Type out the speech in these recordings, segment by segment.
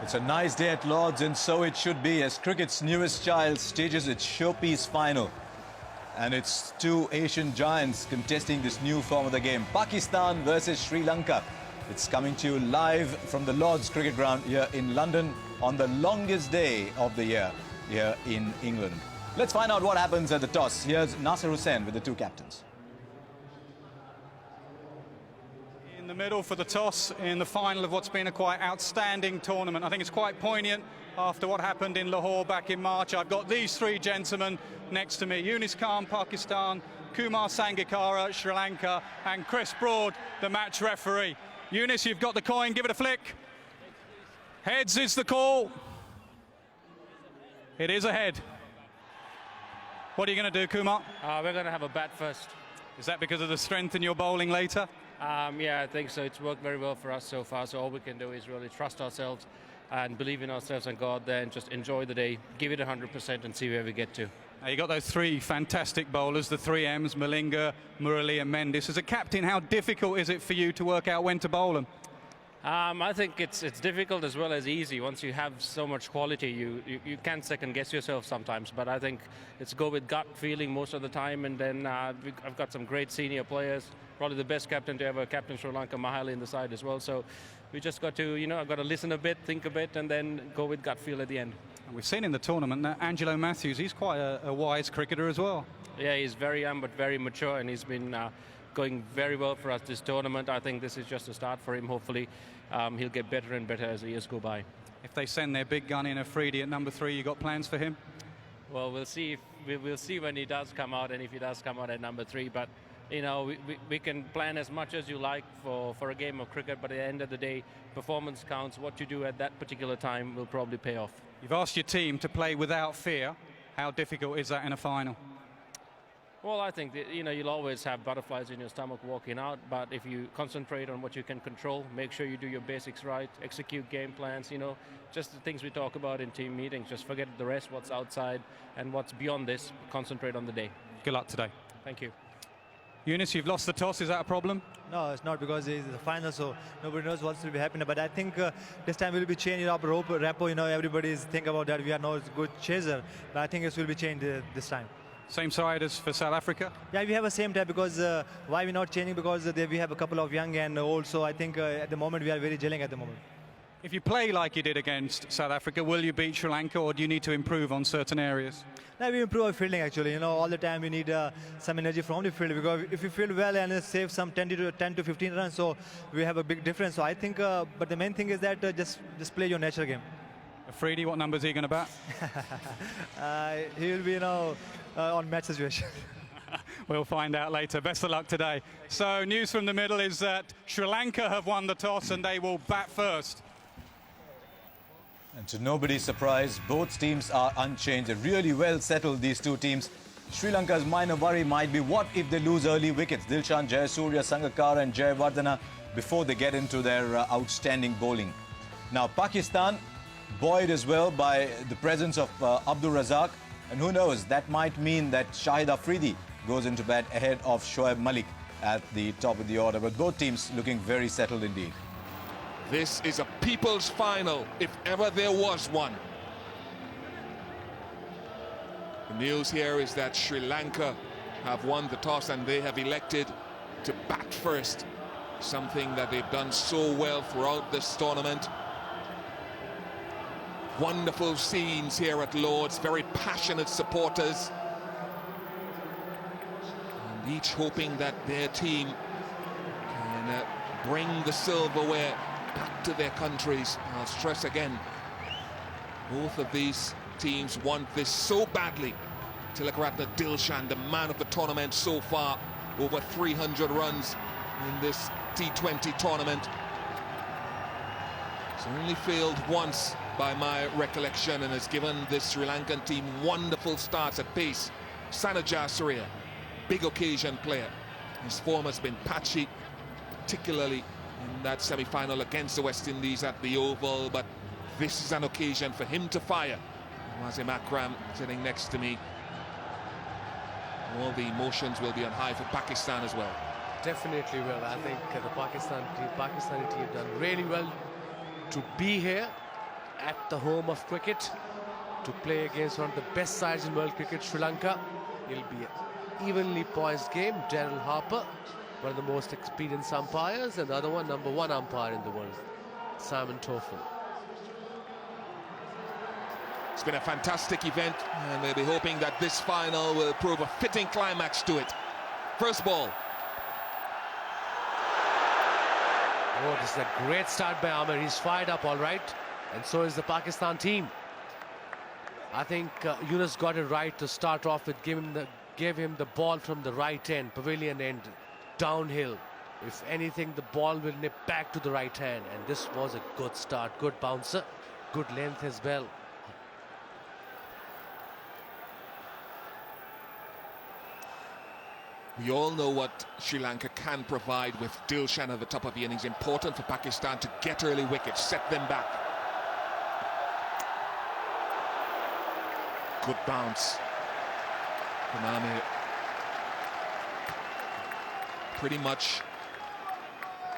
It's a nice day at Lord's, and so it should be, as cricket's newest child stages its showpiece final. And it's two Asian giants contesting this new form of the game. Pakistan versus Sri Lanka. It's coming to you live from the Lord's Cricket Ground here in London on the longest day of the year here in England. Let's find out what happens at the toss. Here's Nasser Hussain with the two captains. In the middle for the toss in the final of what's been a quite outstanding tournament. I think it's quite poignant after what happened in Lahore back in March. I've got these three gentlemen next to me. Yunus Khan, Pakistan, Kumar Sangakkara, Sri Lanka, and Chris Broad, the match referee. Yunus, you've got the coin, give it a flick. Heads is the call. It is a head. What are you going to do, Kumar? We're going to have a bat first. Is that because of the strength in your bowling later? Yeah, I think so. It's worked very well for us so far. So all we can do is really trust ourselves and believe in ourselves and God there and just enjoy the day, give it 100% and see where we get to. Now you got those three fantastic bowlers, the three M's, Malinga, Murali and Mendis. As a captain, how difficult is it for you to work out when to bowl them? I think it's difficult as well as easy. Once you have so much quality, you can second guess yourself sometimes. But I think it's go with gut feeling most of the time. And then I've got some great senior players. Probably the best captain to ever captain Sri Lanka, Mahali, in the side as well. So we just got to, I've got to listen a bit, think a bit, and then go with gut feel at the end. And we've seen in the tournament that Angelo Matthews, he's quite a wise cricketer as well. Yeah, he's very young but very mature, and he's been going very well for us this tournament. I think this is just a start for him. Hopefully he'll get better and better as the years go by. If they send their big gun in Afridi at number 3, you got plans for him? Well, we'll see. We'll see when he does come out and if he does come out at number 3. But we can plan as much as you like for a game of cricket, but at the end of the day, performance counts. What you do at that particular time will probably pay off. You've asked your team to play without fear. How difficult is that in a final? Well, I think that, you'll always have butterflies in your stomach walking out, but if you concentrate on what you can control, make sure you do your basics right, execute game plans, just the things we talk about in team meetings. Just forget the rest, what's outside and what's beyond this. Concentrate on the day. Good luck today. Thank you. Yunus, you've lost the toss. Is that a problem? No, it's not, because it's the final, so nobody knows what's will be happening. But I think this time we'll be changing up repo. Everybody is think about that. We are not a good chaser, but I think it will be changed this time. Same side as for South Africa? Yeah, we have the same type, because why we're not changing? Because we have a couple of young and old, so I think at the moment we are very gelling at the moment. If you play like you did against South Africa, will you beat Sri Lanka, or do you need to improve on certain areas? Now we improve our fielding actually. All the time we need some energy from the field, because if you field well and save some 10 to 15 runs, so we have a big difference. So I think, but the main thing is that just play your natural game. Afridi, what numbers are you going to bat? He will be on match situation. We'll find out later. Best of luck today. So news from the middle is that Sri Lanka have won the toss and they will bat first. And to nobody's surprise, both teams are unchanged. They're really well settled, these two teams. Sri Lanka's minor worry might be what if they lose early wickets. Dilshan Jayasuriya, Sangakkara and Jayawardene before they get into their outstanding bowling. Now Pakistan, buoyed as well by the presence of Abdul Razak. And who knows, that might mean that Shahid Afridi goes into bat ahead of Shoaib Malik at the top of the order. But both teams looking very settled indeed. This is a people's final, if ever there was one. The news here is that Sri Lanka have won the toss and they have elected to bat first. Something that they've done so well throughout this tournament. Wonderful scenes here at Lord's, very passionate supporters. And each hoping that their team can bring the silverware back to their countries. I'll stress again, both of these teams want this so badly. Tilakaratne Dilshan, the man of the tournament so far, over 300 runs in this T20 tournament. He's only failed once by my recollection and has given this Sri Lankan team wonderful starts at pace. Sana Jayasuriya, big occasion player. His form has been patchy, particularly in that semi-final against the West Indies at the Oval, but this is an occasion for him to fire. Wazim Akram sitting next to me. All the emotions will be on high for Pakistan as well. Definitely will. I think the Pakistani team done really well to be here at the home of cricket to play against one of the best sides in world cricket, Sri Lanka. It'll be an evenly poised game. Daryl Harper, one of the most experienced umpires, and the other one, #1 umpire in the world, Simon Toffel. It's been a fantastic event, and we'll be hoping that this final will prove a fitting climax to it. First ball. Oh, this is a great start by Amir. He's fired up all right, and so is the Pakistan team. I think Yunus got it right to start off with gave him the ball from the right end, pavilion end, downhill. If anything, the ball will nip back to the right hand, and this was a good start, good bouncer, good length as well. We all know what Sri Lanka can provide with Dilshan at the top of the innings. Important for Pakistan to get early wickets, set them back. Good bounce from Amir. Pretty much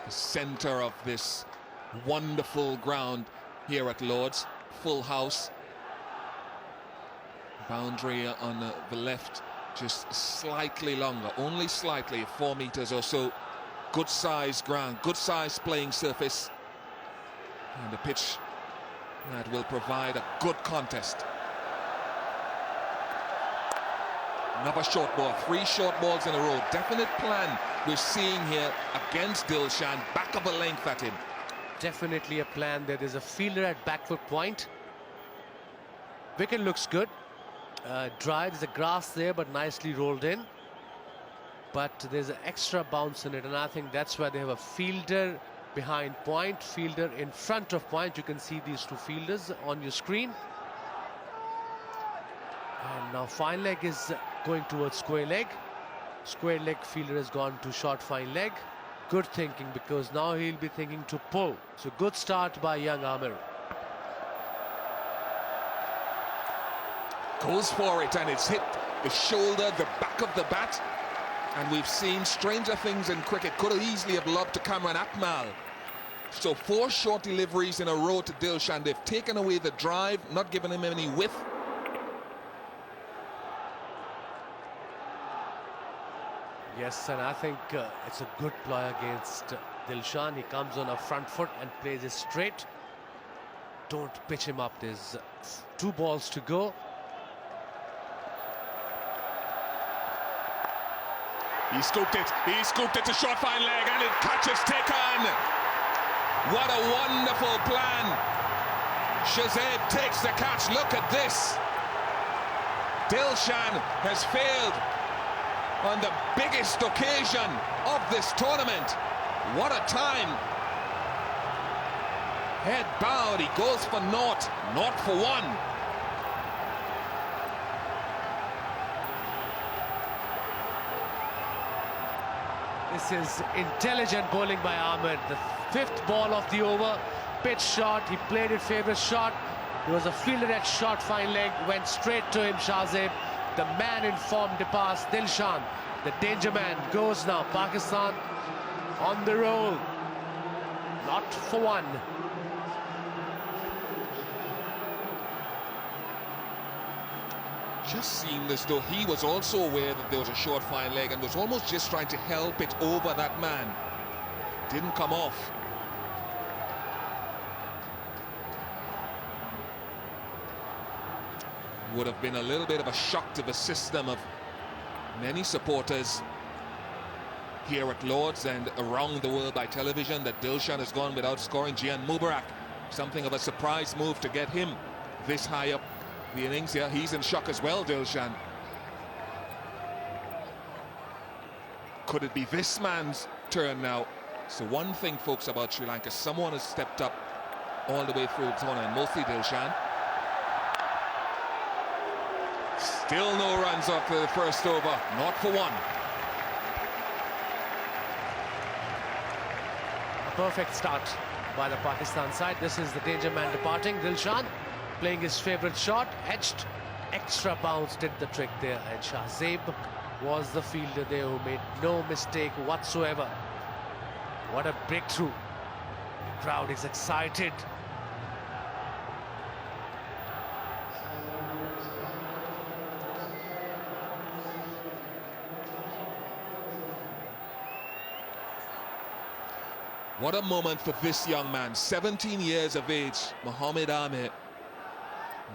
the center of this wonderful ground here at Lord's. Full house. Boundary on the left. Just slightly longer, only slightly, 4 meters or so. Good size ground, good size playing surface, and a pitch that will provide a good contest. Another short ball, 3 short balls in a row. Definite plan we're seeing here against Dilshan. Back of a length at him. Definitely a plan. There is a fielder at back foot point. Wicket looks good. Dry, there's a grass there, but nicely rolled in. But there's an extra bounce in it, and I think that's why they have a fielder behind point, fielder in front of point. You can see these 2 fielders on your screen. And now fine leg is going towards square leg. Square leg fielder has gone to short fine leg. Good thinking, because now he'll be thinking to pull. So good start by young Amir. Goes for it, and it's hit the shoulder, the back of the bat. And we've seen stranger things in cricket. Could have easily have lobbed to Cameron Akmal. So 4 short deliveries in a row to Dilshan. They've taken away the drive, not given him any width. Yes, and I think it's a good ploy against Dilshan. He comes on a front foot and plays it straight. Don't pitch him up. There's 2 balls to go. He scooped it to short fine leg, and it catches taken. What a wonderful plan. Shazib takes the catch. Look at this. Dilshan has failed on the biggest occasion of this tournament. What a time. Head bowed, he goes for naught for 1. This is intelligent bowling by Ahmed. The 5th ball of the over. Pitch shot. He played it favourite shot. There was a fielder at short fine leg. Went straight to him, Shahzeb. The man in form departs. Dilshan, the danger man, goes now. Pakistan on the roll. Not for 1. Just seemed as though he was also aware that there was a short fine leg and was almost just trying to help it over that man. Didn't come off. Would have been a little bit of a shock to the system of many supporters here at Lord's and around the world by television that Dilshan has gone without scoring. Gian Mubarak, something of a surprise move to get him this high up the innings here. He's in shock as well, Dilshan. Could it be this man's turn now? So one thing, folks, about Sri Lanka, someone has stepped up all the way through the tournament, mostly Dilshan. Still no runs after the first over, not for 1. A perfect start by the Pakistan side. This is the danger man departing. Dilshan playing his favourite shot, edged, extra bounce did the trick there, and Shahzeb was the fielder there who made no mistake whatsoever. What a breakthrough. The crowd is excited. What a moment for this young man, 17 years of age, Mohamed Amir.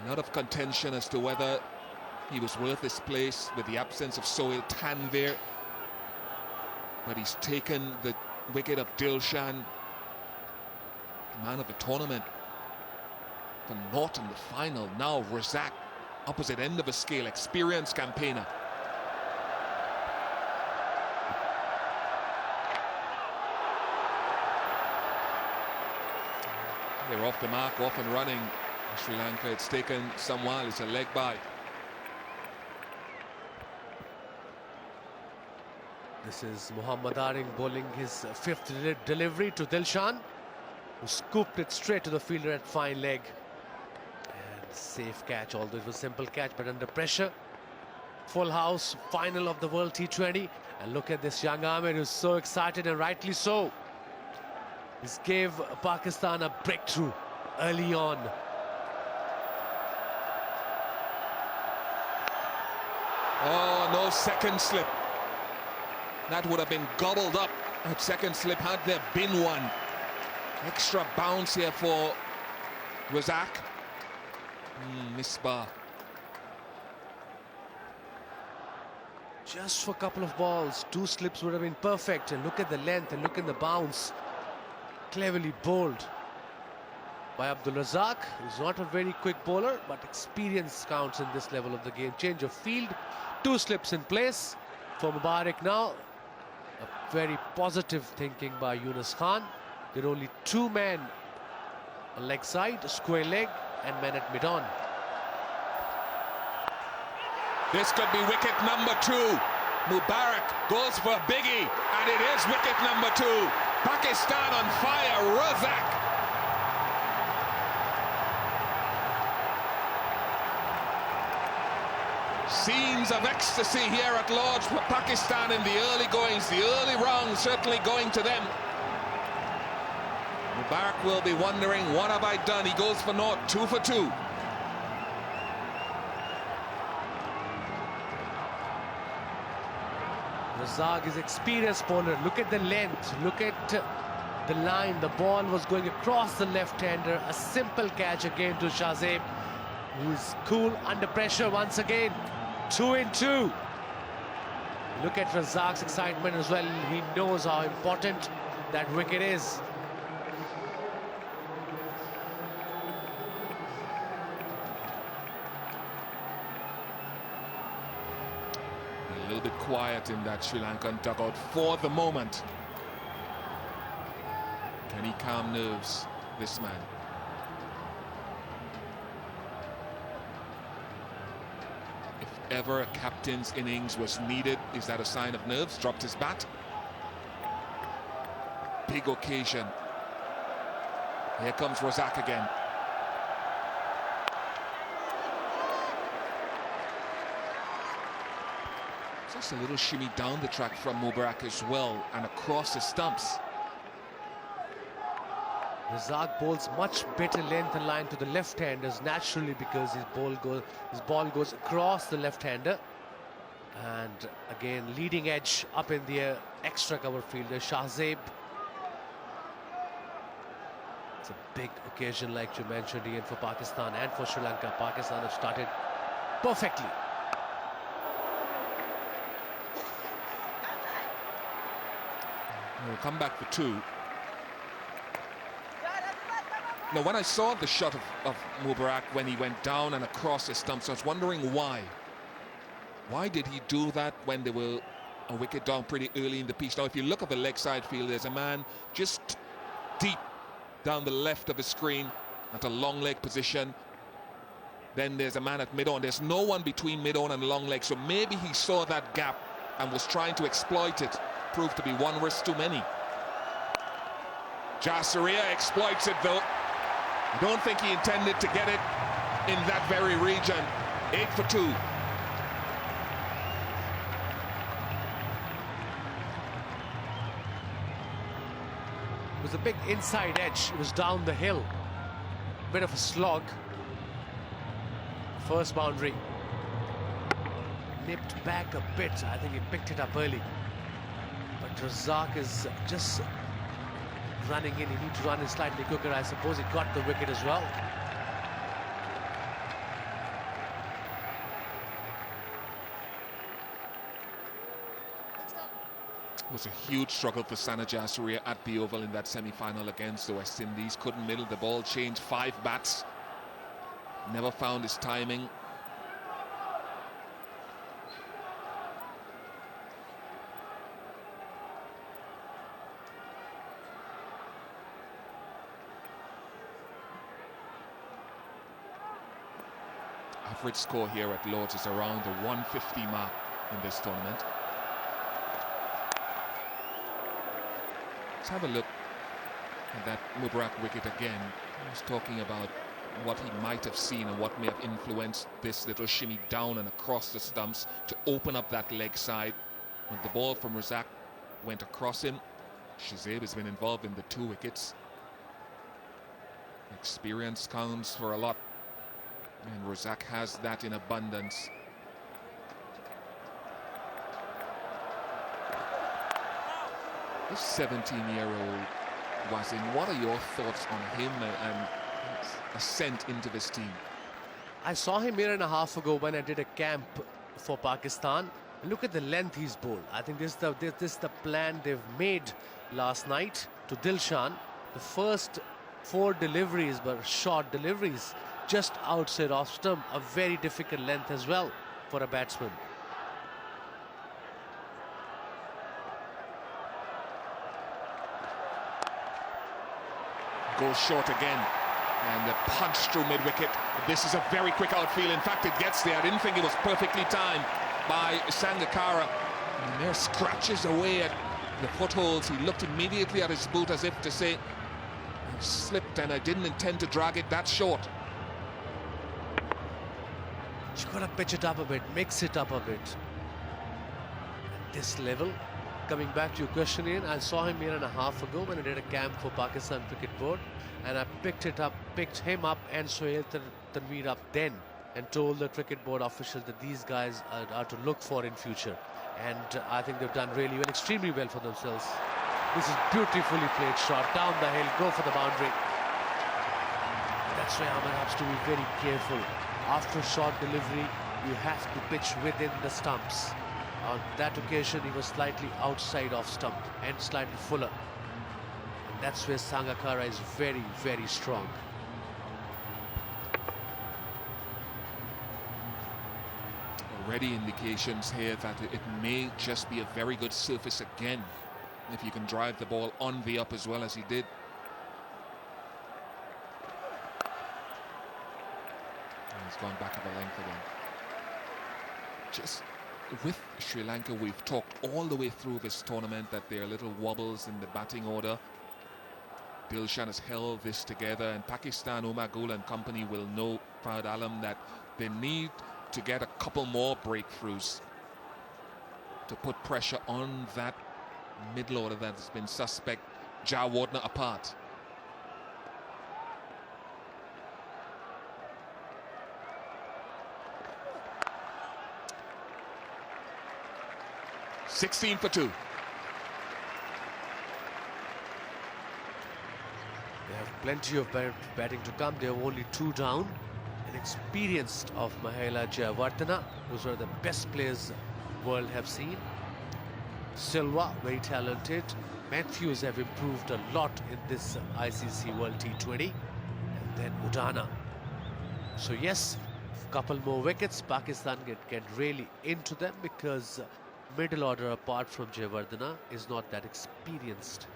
A lot of contention as to whether he was worth his place with the absence of Sohail Tanvir. But he's taken the wicket of Dilshan, man of the tournament, for naught in the final. Now Razak, opposite end of a scale, experienced campaigner. They're off the mark, off and running. Sri Lanka, it's taken some while. It's a leg by. This is Muhammad Aring bowling his fifth delivery to Dilshan, who scooped it straight to the fielder at fine leg. And safe catch, although it was a simple catch, but under pressure. Full house, final of the World T20. And look at this young Amir, who's so excited, and rightly so. This gave Pakistan a breakthrough early on. Oh, no second slip. That would have been gobbled up at second slip had there been one. Extra bounce here for Razak. Misbah. Just for a couple of balls, 2 slips would have been perfect. And look at the length and look at the bounce. Cleverly bowled by Abdul Razak. He's not a very quick bowler, but experience counts in this level of the game. Change of field, 2 slips in place for Mubarak now. A very positive thinking by Yunus Khan. There are only 2 men on leg side, square leg, and men at mid-on. This could be wicket number 2. Mubarak goes for a biggie, and it is wicket number 2. Pakistan on fire. Razak. Scenes of ecstasy here at Lord's for Pakistan in the early goings, the early rounds certainly going to them. Mubarak will be wondering, what have I done? He goes for naught, 2 for 2. Razak is experienced bowler. Look at the length, look at the line. The ball was going across the left-hander. A simple catch again to Shahzeb, who's cool under pressure once again. 2 in 2. Look at Razak's excitement as well. He knows how important that wicket is. A little bit quiet in that Sri Lankan dugout for the moment. Can he calm nerves, this man? If ever a captain's innings was needed, is that a sign of nerves? Dropped his bat. Big occasion. Here comes Razak again. Just a little shimmy down the track from Mubarak as well, and across the stumps. Razak bowls much better length and line to the left-handers naturally, because his ball goes across the left-hander. And again, leading edge up in the air, extra cover fielder Shahzeb. It's a big occasion, like you mentioned, Ian, for Pakistan and for Sri Lanka. Pakistan have started perfectly. We'll come back for 2. Now, when I saw the shot of Mubarak when he went down and across the stumps, I was wondering why. Why did he do that when they were a wicket down pretty early in the piece? Now, if you look at the leg side field, there's a man just deep down the left of the screen at a long leg position. Then there's a man at mid-on. There's no one between mid-on and long leg, so maybe he saw that gap and was trying to exploit it. Proved to be one risk too many. Jasuria exploits it though. I don't think he intended to get it in that very region. 8 for 2. It was a big inside edge. It was down the hill. Bit of a slog. First boundary. Nipped back a bit. I think he picked it up early. But Razak is just running in. He needs to run in slightly quicker. I suppose he got the wicket as well. It was a huge struggle for Sana Jayasuriya at the Oval in that semi-final against the West Indies. Couldn't middle the ball, changed 5 bats. Never found his timing. Average score here at Lord's is around the 150 mark in this tournament. Let's have a look at that Mubarak wicket again. I was talking about what he might have seen and what may have influenced this little shimmy down and across the stumps to open up that leg side. When the ball from Razak went across him, Shazib has been involved in the 2 wickets. Experience counts for a lot, and Razak has that in abundance. This 17-year-old Wasim, what are your thoughts on him and his ascent into this team? I saw him a year and a half ago when I did a camp for Pakistan. Look at the length he's bowled. I think this is the plan they've made last night to Dilshan. The first 4 deliveries were short deliveries, just outside off stump. A very difficult length as well for a batsman. Goes short again, and the punch through mid-wicket. This is a very quick outfield. In fact, it gets there. I didn't think it was perfectly timed by Sangakkara. And there scratches away at the footholds. He looked immediately at his boot as if to say, I slipped and I didn't intend to drag it that short. You've got to pitch it up a bit, mix it up a bit. At this level, coming back to your question, Ian, I saw him a year and a half ago when I did a camp for Pakistan Cricket Board, and I picked him up and Sohail Tanveer up then, and told the cricket board officials that these guys are to look for in future. And I think they've done really well, extremely well for themselves. This is beautifully played shot, down the hill, go for the boundary. That's where Ahmed has to be very careful. After short delivery, you have to pitch within the stumps. On that occasion, he was slightly outside off stump and slightly fuller. And that's where Sangakkara is very, very strong. Already indications here that it may just be a very good surface again, if you can drive the ball on the up as well as he did. And he's gone back of the length again. Just with Sri Lanka, we've talked all the way through this tournament that there are little wobbles in the batting order. Dilshan has held this together, and Pakistan, Umar Gul and company will know, Fahad Alam, that they need to get a couple more breakthroughs to put pressure on that middle order that has been suspect. Jawardner apart. "16 for 2. They have plenty of batting to come. They have only 2 down. And experienced of Mahela Jayawardena, who's one of the best players the world have seen. Silva, very talented. Matthews have improved a lot in this ICC World T20. And then Udana. So yes, a couple more wickets. Pakistan get really into them because middle order apart from Jayawardena is not that experienced.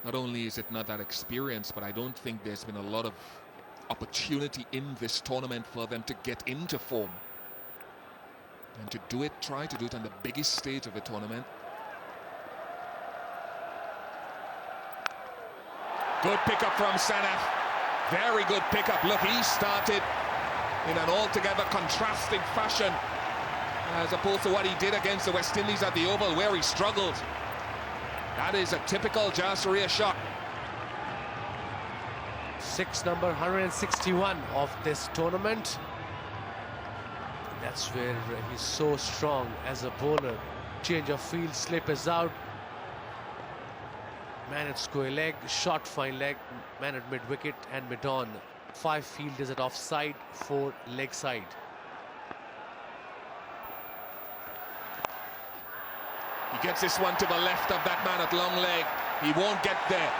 Not only is it not that experienced, but I don't think there's been a lot of opportunity in this tournament for them to get into form. And to do it, try to do it on the biggest stage of the tournament. Good pickup from Sanath. Very good pickup. Look, he started in an altogether contrasting fashion as opposed to what he did against the West Indies at the Oval, where he struggled. That is a typical Jayasuriya shot. 6 number 161 of this tournament. That's where he's so strong as a bowler. Change of field, slip is out. Man at square leg, short fine leg, man at mid wicket and mid on. 5 fielders at offside, 4 leg side. He gets this one to the left of that man at long leg. He won't get there.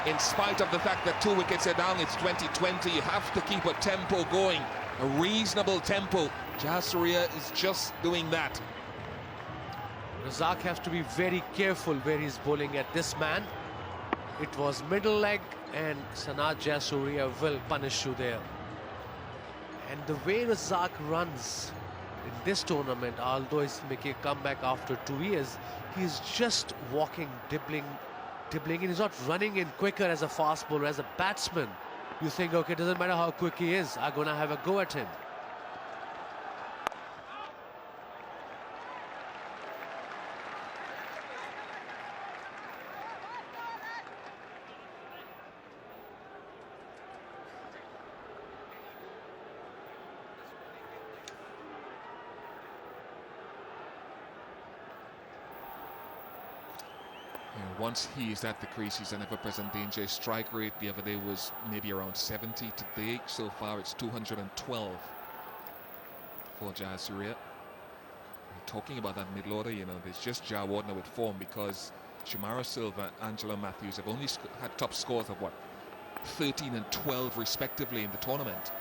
In spite of the fact that 2 wickets are down, it's 2020. You have to keep a tempo going, a reasonable tempo. Jayasuriya is just doing that. Razak has to be very careful where he's bowling at this man. It was middle leg and Sanat Jayasuriya will punish you there. And the way Razak runs in this tournament, although he's making a comeback after 2 years, he's just walking, dribbling in. He's not running in quicker as a fast bowler. As a batsman, you think, okay, it doesn't matter how quick he is, I'm gonna have a go at him. Once he is at the crease, he's an ever-present danger. His strike rate the other day was maybe around 70. Today, so far, it's 212 for Jayasuriya. Talking about that middle order, you know, there's just Jayawardene with form, because Shamara Silva, Angelo Matthews have only had top scores of, what, 13 and 12 respectively in the tournament.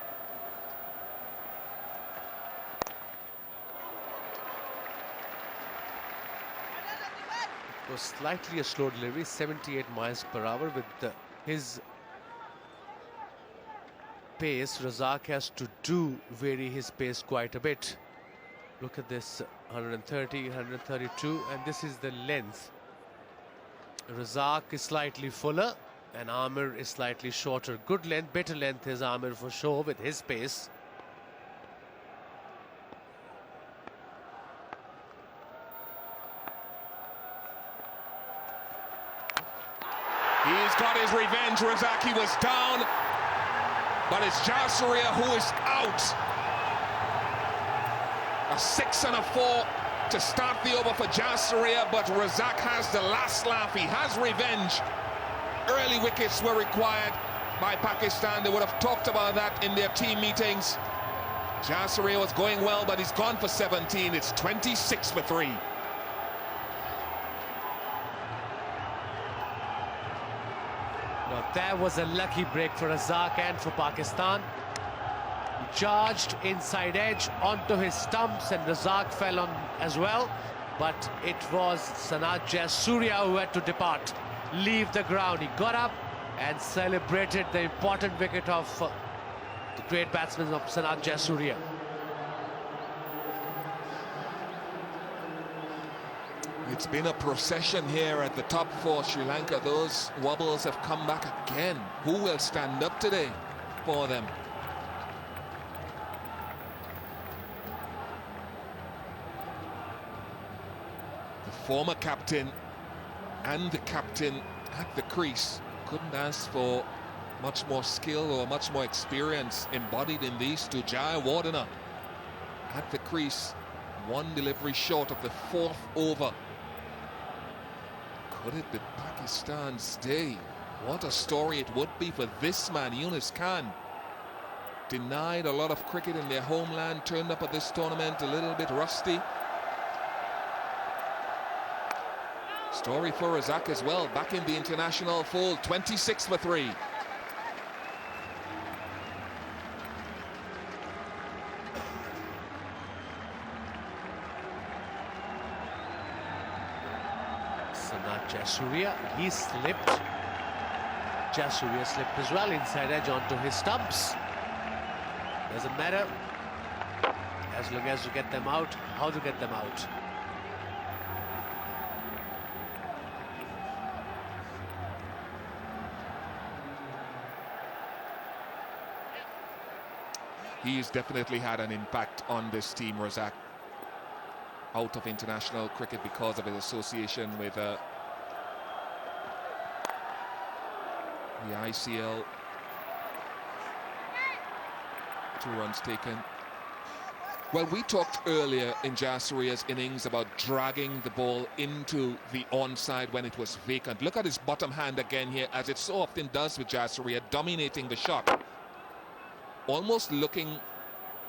Was slightly a slow delivery, 78 miles per hour. With his pace, Razak has to vary his pace quite a bit. Look at this, 130, 132, and this is the length. Razak is slightly fuller and Amir is slightly shorter. Good length, better length is Amir for sure with his pace. He's got his revenge. Razaki was down, but it's Jayasuriya who is out. A 6 and a 4 to start the over for Jayasuriya, but Razak has the last laugh. He has revenge. Early wickets were required by Pakistan. They would have talked about that in their team meetings. Jayasuriya was going well, but he's gone for 17. It's 26 for 3. Now that was a lucky break for Razak and for Pakistan. He charged inside edge onto his stumps and Razak fell on as well. But it was Sanat Jayasuriya who had to depart, leave the ground. He got up and celebrated the important wicket of the great batsman of Sanat Jayasuriya. It's been a procession here at the top for Sri Lanka. Those wobbles have come back again. Who will stand up today for them? The former captain and the captain at the crease couldn't ask for much more skill or much more experience embodied in these two. Jayawardene at the crease, one delivery short of the 4th over. Could it be Pakistan's day? What a story it would be for this man, Yunus Khan. Denied a lot of cricket in their homeland, turned up at this tournament a little bit rusty. Story for Razak as well, back in the international fold, 26 for 3. Sanat Jayasuriya, he slipped. Jayasuriya slipped as well, inside edge onto his stumps. Doesn't matter, as long as you get them out, how to get them out. He's definitely had an impact on this team, Razak. Out of international cricket because of his association with the ICL. 2 runs taken. Well, we talked earlier in Jayasuriya's innings about dragging the ball into the onside when it was vacant. Look at his bottom hand again here, as it so often does with Jayasuriya, dominating the shot. Almost looking,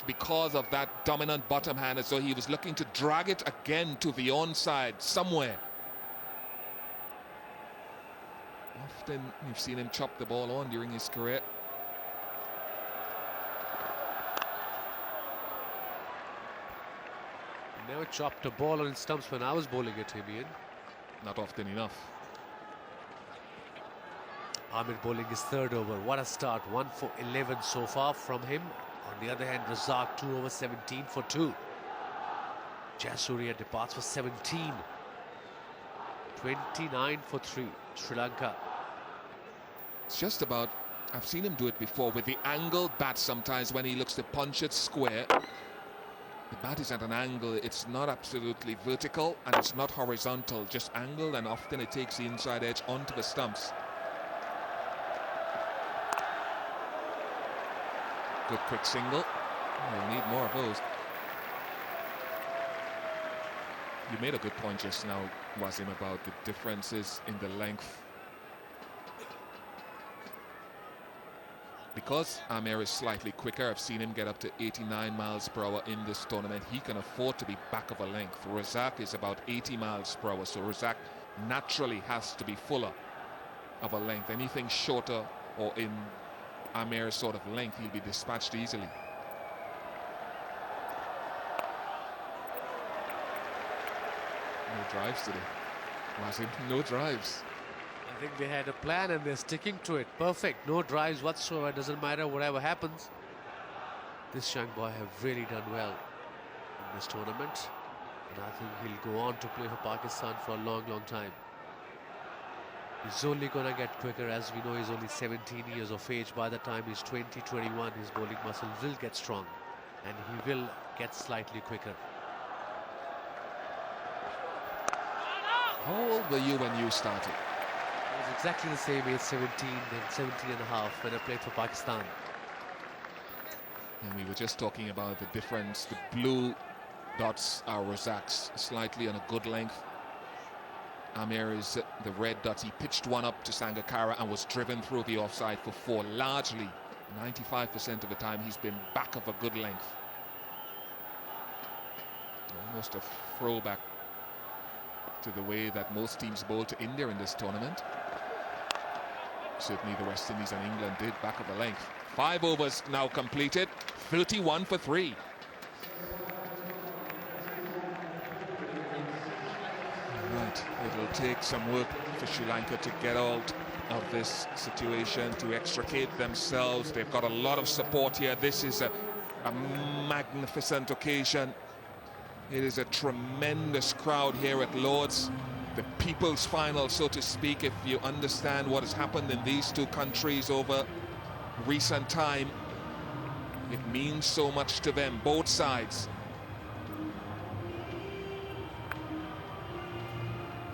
because of that dominant bottom hand, as though he was looking to drag it again to the onside somewhere. Often you've seen him chop the ball on during his career. Never chopped a ball on stumps when I was bowling at him, Ian. Not often enough. Ahmed bowling his third over. What a start. 1 for 11 so far from him. On the other hand, Razak 2 over 17 for 2. Jayasuriya departs for 17. 29 for 3. Sri Lanka. It's just about, I've seen him do it before with the angled bat sometimes when he looks to punch it square. The bat is at an angle, it's not absolutely vertical and it's not horizontal, just angled, and often it takes the inside edge onto the stumps. Good quick single. We'll need more of those. You made a good point just now, Wasim, about the differences in the length. Because Amir is slightly quicker, I've seen him get up to 89 miles per hour in this tournament. He can afford to be back of a length. Razak is about 80 miles per hour, so Razak naturally has to be fuller of a length. Anything shorter or in Amir's sort of length, he'll be dispatched easily. No drives today. Wasim, no drives. I think they had a plan and they're sticking to it. Perfect. No drives whatsoever. Doesn't matter whatever happens. This young boy have really done well in this tournament. And I think he'll go on to play for Pakistan for a long, long time. He's only going to get quicker. As we know, he's only 17 years of age. By the time he's 20, 21, his bowling muscle will get strong. And he will get slightly quicker. How old were you when you started? I was exactly the same age, 17 and 17 and a half, when I played for Pakistan. And we were just talking about the difference. The blue dots are Razak's, slightly on a good length. Amir is the red dots. He pitched one up to Sangakkara and was driven through the offside for 4. Largely, 95% of the time, he's been back of a good length. Almost a throwback to the way that most teams bowl to India in this tournament. Certainly the West Indies and England did, back of the length. 5 overs now completed, 31 for 3. Right, it'll take some work for Sri Lanka to get out of this situation, to extricate themselves. They've got a lot of support here. This is a magnificent occasion. It is a tremendous crowd here at Lord's. The people's final, so to speak, if you understand what has happened in these two countries over recent time. It means so much to them, both sides.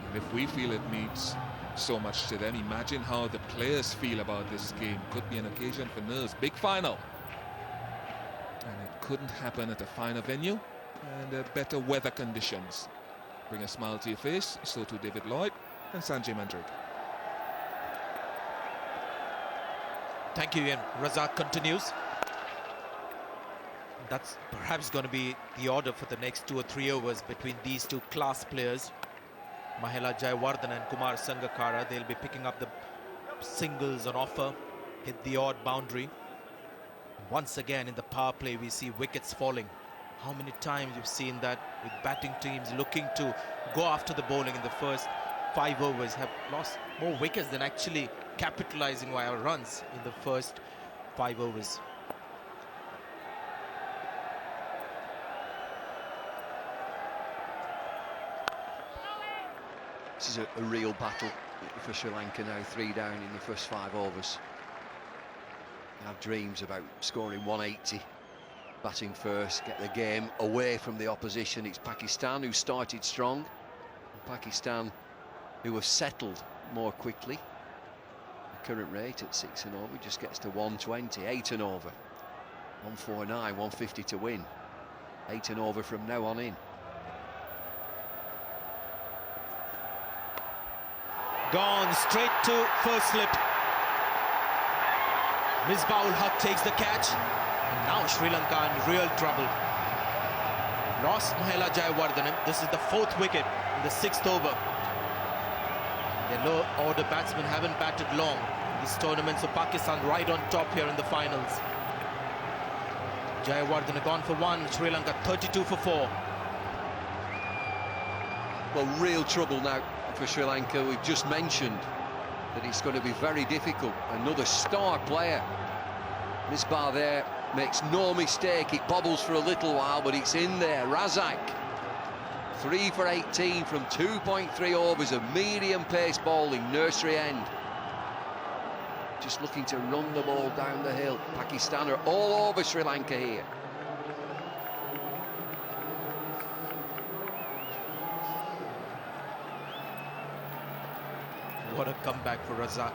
And if we feel it means so much to them, imagine how the players feel about this game. Could be an occasion for nerves. Big final. And it couldn't happen at a finer venue and better weather conditions. Bring a smile to your face. So too David Lloyd and Sanjay Mandrik. Thank you, Ian. Razak continues. That's perhaps going to be the order for the next 2 or 3 overs between these two class players. Mahela Jayawardene and Kumar Sangakkara. They'll be picking up the singles on offer, hit the odd boundary. Once again in the power play we see wickets falling. How many times you've seen that with batting teams looking to go after the bowling in the first 5 overs have lost more wickets than actually capitalizing via runs in the first 5 overs. This is a real battle for Sri Lanka now, 3 down in the first 5 overs. They have dreams about scoring 180. Batting first, get the game away from the opposition. It's Pakistan who started strong. Pakistan who have settled more quickly. The current rate at 6 and over just gets to 120, 8 and over. 149, 150 to win. 8 and over from now on in. Gone straight to first slip. Misbah-ul Haq takes the catch. And now Sri Lanka in real trouble. Lost Mahela Jayawardene. This is the 4th wicket in the 6th over. The low order batsmen haven't batted long in this tournament, so Pakistan right on top here in the finals. Jayawardene gone for 1, Sri Lanka 32 for 4. Well, real trouble now for Sri Lanka. We've just mentioned that it's going to be very difficult. Another star player. Misbah there makes no mistake. It bobbles for a little while, but it's in there. Razak, 3 for 18 from 2.3 overs of medium pace bowling, nursery end. Just looking to run the ball down the hill. Pakistan are all over Sri Lanka here. What a comeback for Razak.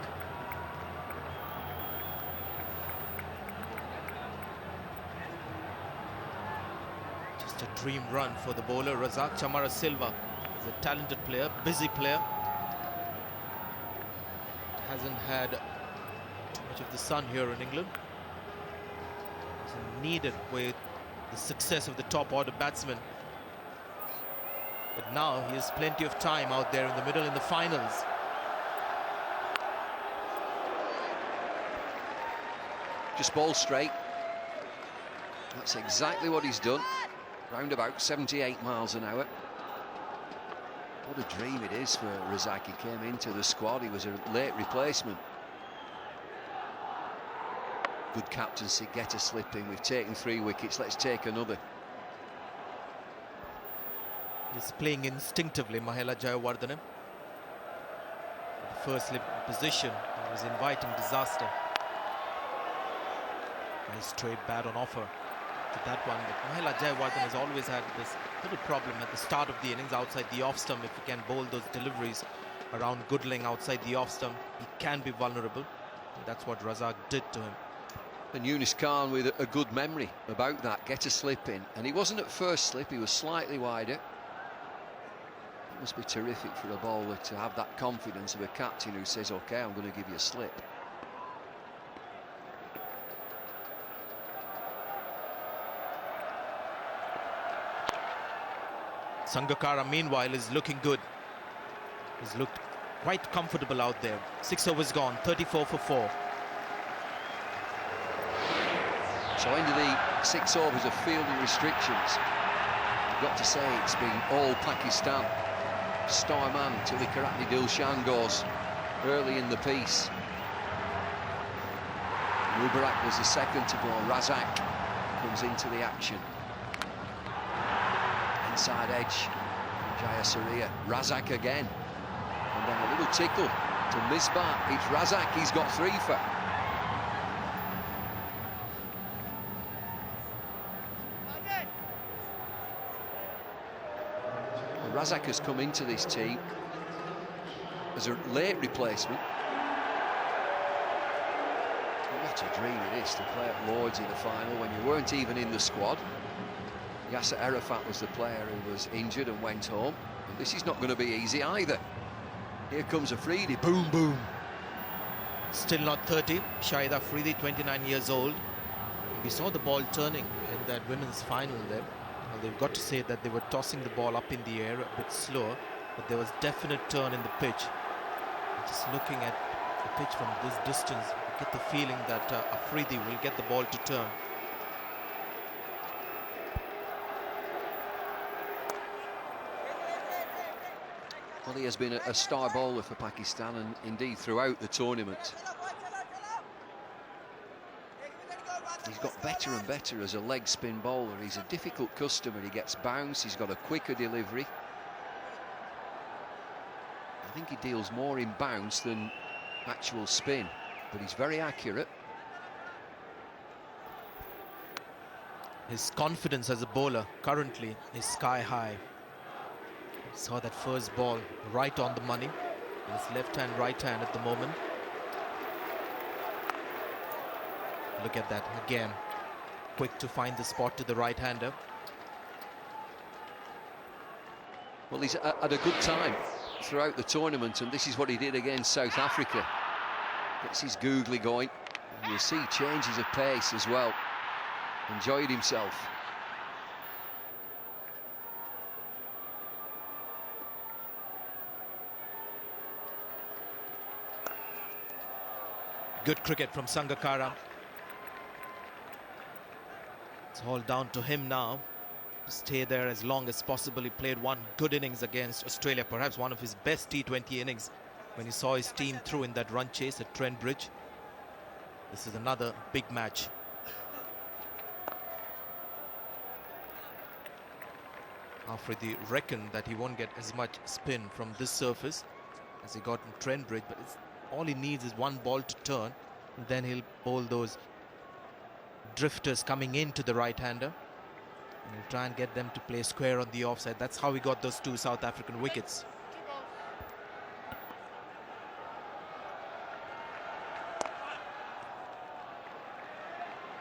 Just a dream run for the bowler. Razak Chamara Silva is a talented player, busy player. Hasn't had too much of the sun here in England. Isn't needed with the success of the top order batsmen. But now he has plenty of time out there in the middle in the finals. Just ball straight. That's exactly what he's done. Round about 78 miles an hour. What a dream it is for Razak. He came into the squad. He was a late replacement. Good captaincy, get a slip in. We've taken 3 wickets. Let's take another. He's playing instinctively, Mahela Jayawardene. The first slip position, he was inviting disaster. Nice straight bat on offer to that one, but Mahela Jayawardene has always had this little problem at the start of the innings outside the off stump. If he can bowl those deliveries around Goodling outside the off stump, he can be vulnerable. And that's what Razak did to him. And Yunus Khan with a good memory about that, get a slip in. And he wasn't at first slip, he was slightly wider. It must be terrific for a bowler to have that confidence of a captain who says, OK, I'm going to give you a slip. Sangakkara, meanwhile, is looking good. He's looked quite comfortable out there. 6 overs gone, 34 for 4. So into the 6 overs of fielding restrictions. I've got to say it's been all Pakistan. Star man Tilakaratne Dilshan goes early in the piece. Mubarak was the second to go. Razak comes into the action. Inside edge, Jayasuriya. Razak again. And then a little tickle to Misbah. It's Razak, he's got 3 for. Well, Razak has come into this team as a late replacement. What a dream it is to play at Lord's in the final when you weren't even in the squad. Yasser Arafat was the player who was injured and went home. But this is not going to be easy either. Here comes Afridi, boom, boom. Still not 30. Shahid Afridi, 29 years old. We saw the ball turning in that women's final there. Well, they've got to say that they were tossing the ball up in the air a bit slower, but there was definite turn in the pitch. Just looking at the pitch from this distance, you get the feeling that Afridi will get the ball to turn. Well, he has been a star bowler for Pakistan and indeed throughout the tournament. He's got better and better as a leg spin bowler. He's a difficult customer. He gets bounce, he's got a quicker delivery. I think he deals more in bounce than actual spin, but he's very accurate. His confidence as a bowler currently is sky high. Saw that first ball right on the money. His left hand, right hand at the moment. Look at that again. Quick to find the spot to the right-hander. Well, he's had a good time throughout the tournament, and this is what he did against South Africa. Gets his googly going, and you'll see changes of pace as well. Enjoyed himself. Good cricket from Sangakkara. It's all down to him now to stay there as long as possible. He played one good innings against Australia, perhaps one of his best T20 innings, when he saw his team through in that run chase at Trent Bridge. This is another big match. Afridi reckoned that he won't get as much spin from this surface as he got in Trent Bridge, but all he needs is one ball to turn, and then he'll bowl those drifters coming into the right-hander, and he'll try and get them to play square on the offside. That's how he got those 2 South African wickets.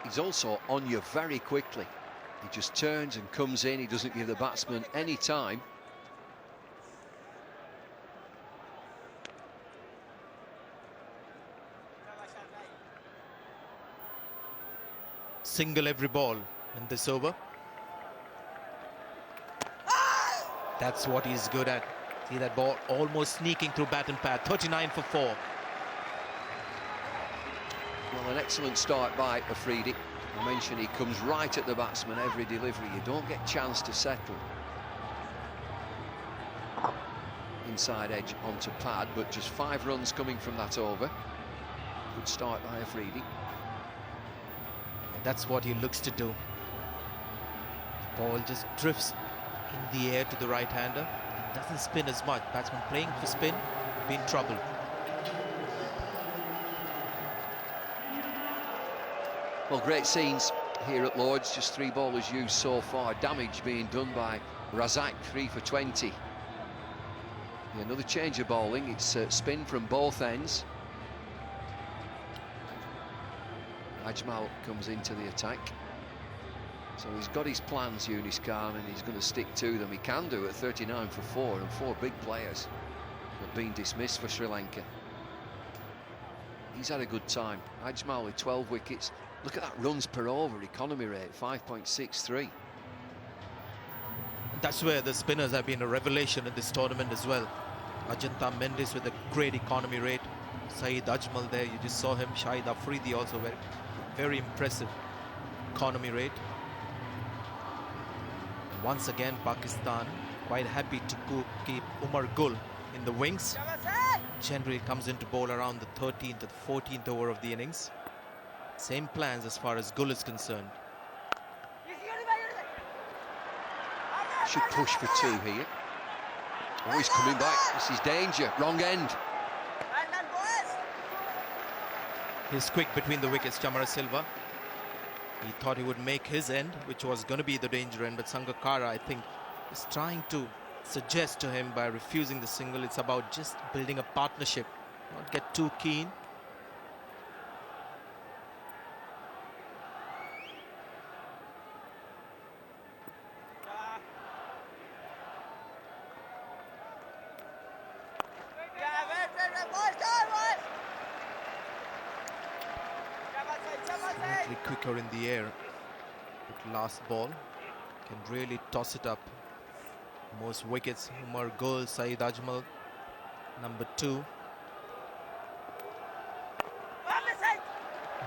He's also on you very quickly. He just turns and comes in. He doesn't give the batsman any time. Single every ball in this over. That's what he's good at. See that ball almost sneaking through bat and pad. 39 for 4. Well, an excellent start by Afridi. I mentioned he comes right at the batsman every delivery. You don't get a chance to settle. Inside edge onto pad, but just 5 runs coming from that over. Good start by Afridi. That's what he looks to do. The ball just drifts in the air to the right-hander. Doesn't spin as much. Batsman playing for spin, be in trouble. Well, great scenes here at Lord's. Just 3 bowlers used so far. Damage being done by Razak, 3 for 20. Yeah, another change of bowling. It's spin from both ends. Ajmal comes into the attack. So he's got his plans, Yunis Khan, and he's going to stick to them. He can do at 39 for 4, and 4 big players have been dismissed for Sri Lanka. He's had a good time. Ajmal with 12 wickets. Look at that runs per over economy rate, 5.63. That's where the spinners have been a revelation in this tournament as well. Ajanta Mendes with a great economy rate. Saeed Ajmal there, you just saw him. Shahid Afridi also very impressive economy rate. Once again, Pakistan quite happy to keep Umar Gul in the wings. Generally comes in to bowl around the 13th or 14th over of the innings. Same plans as far as Gul is concerned. Should push for 2 here. Oh, he's coming back. This is danger. Wrong end. He's quick between the wickets, Chamara Silva. He thought he would make his end, which was going to be the danger end, but Sangakkara, I think, is trying to suggest to him by refusing the single, it's about just building a partnership, not get too keen. Slightly quicker in the air. But last ball can really toss it up. Most wickets, Umar Gul, Saeed Ajmal, number 2.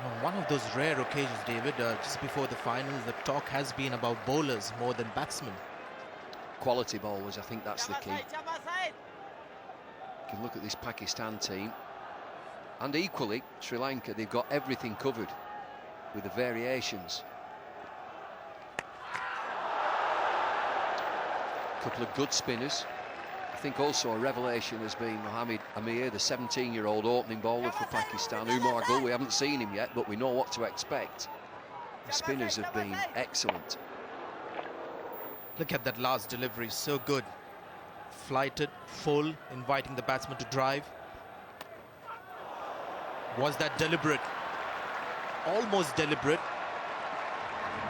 On one of those rare occasions, David, just before the finals, the talk has been about bowlers more than batsmen. Quality bowlers, I think that's the key. You can look at this Pakistan team, and equally Sri Lanka, they've got everything covered with the variations. A couple of good spinners. I think also a revelation has been Mohammad Amir, the 17-year-old opening bowler for Pakistan. Umar Gul, we haven't seen him yet, but we know what to expect. The spinners have been excellent. Look at that last delivery, so good. Flighted, full, inviting the batsman to drive. Was that deliberate? Almost deliberate.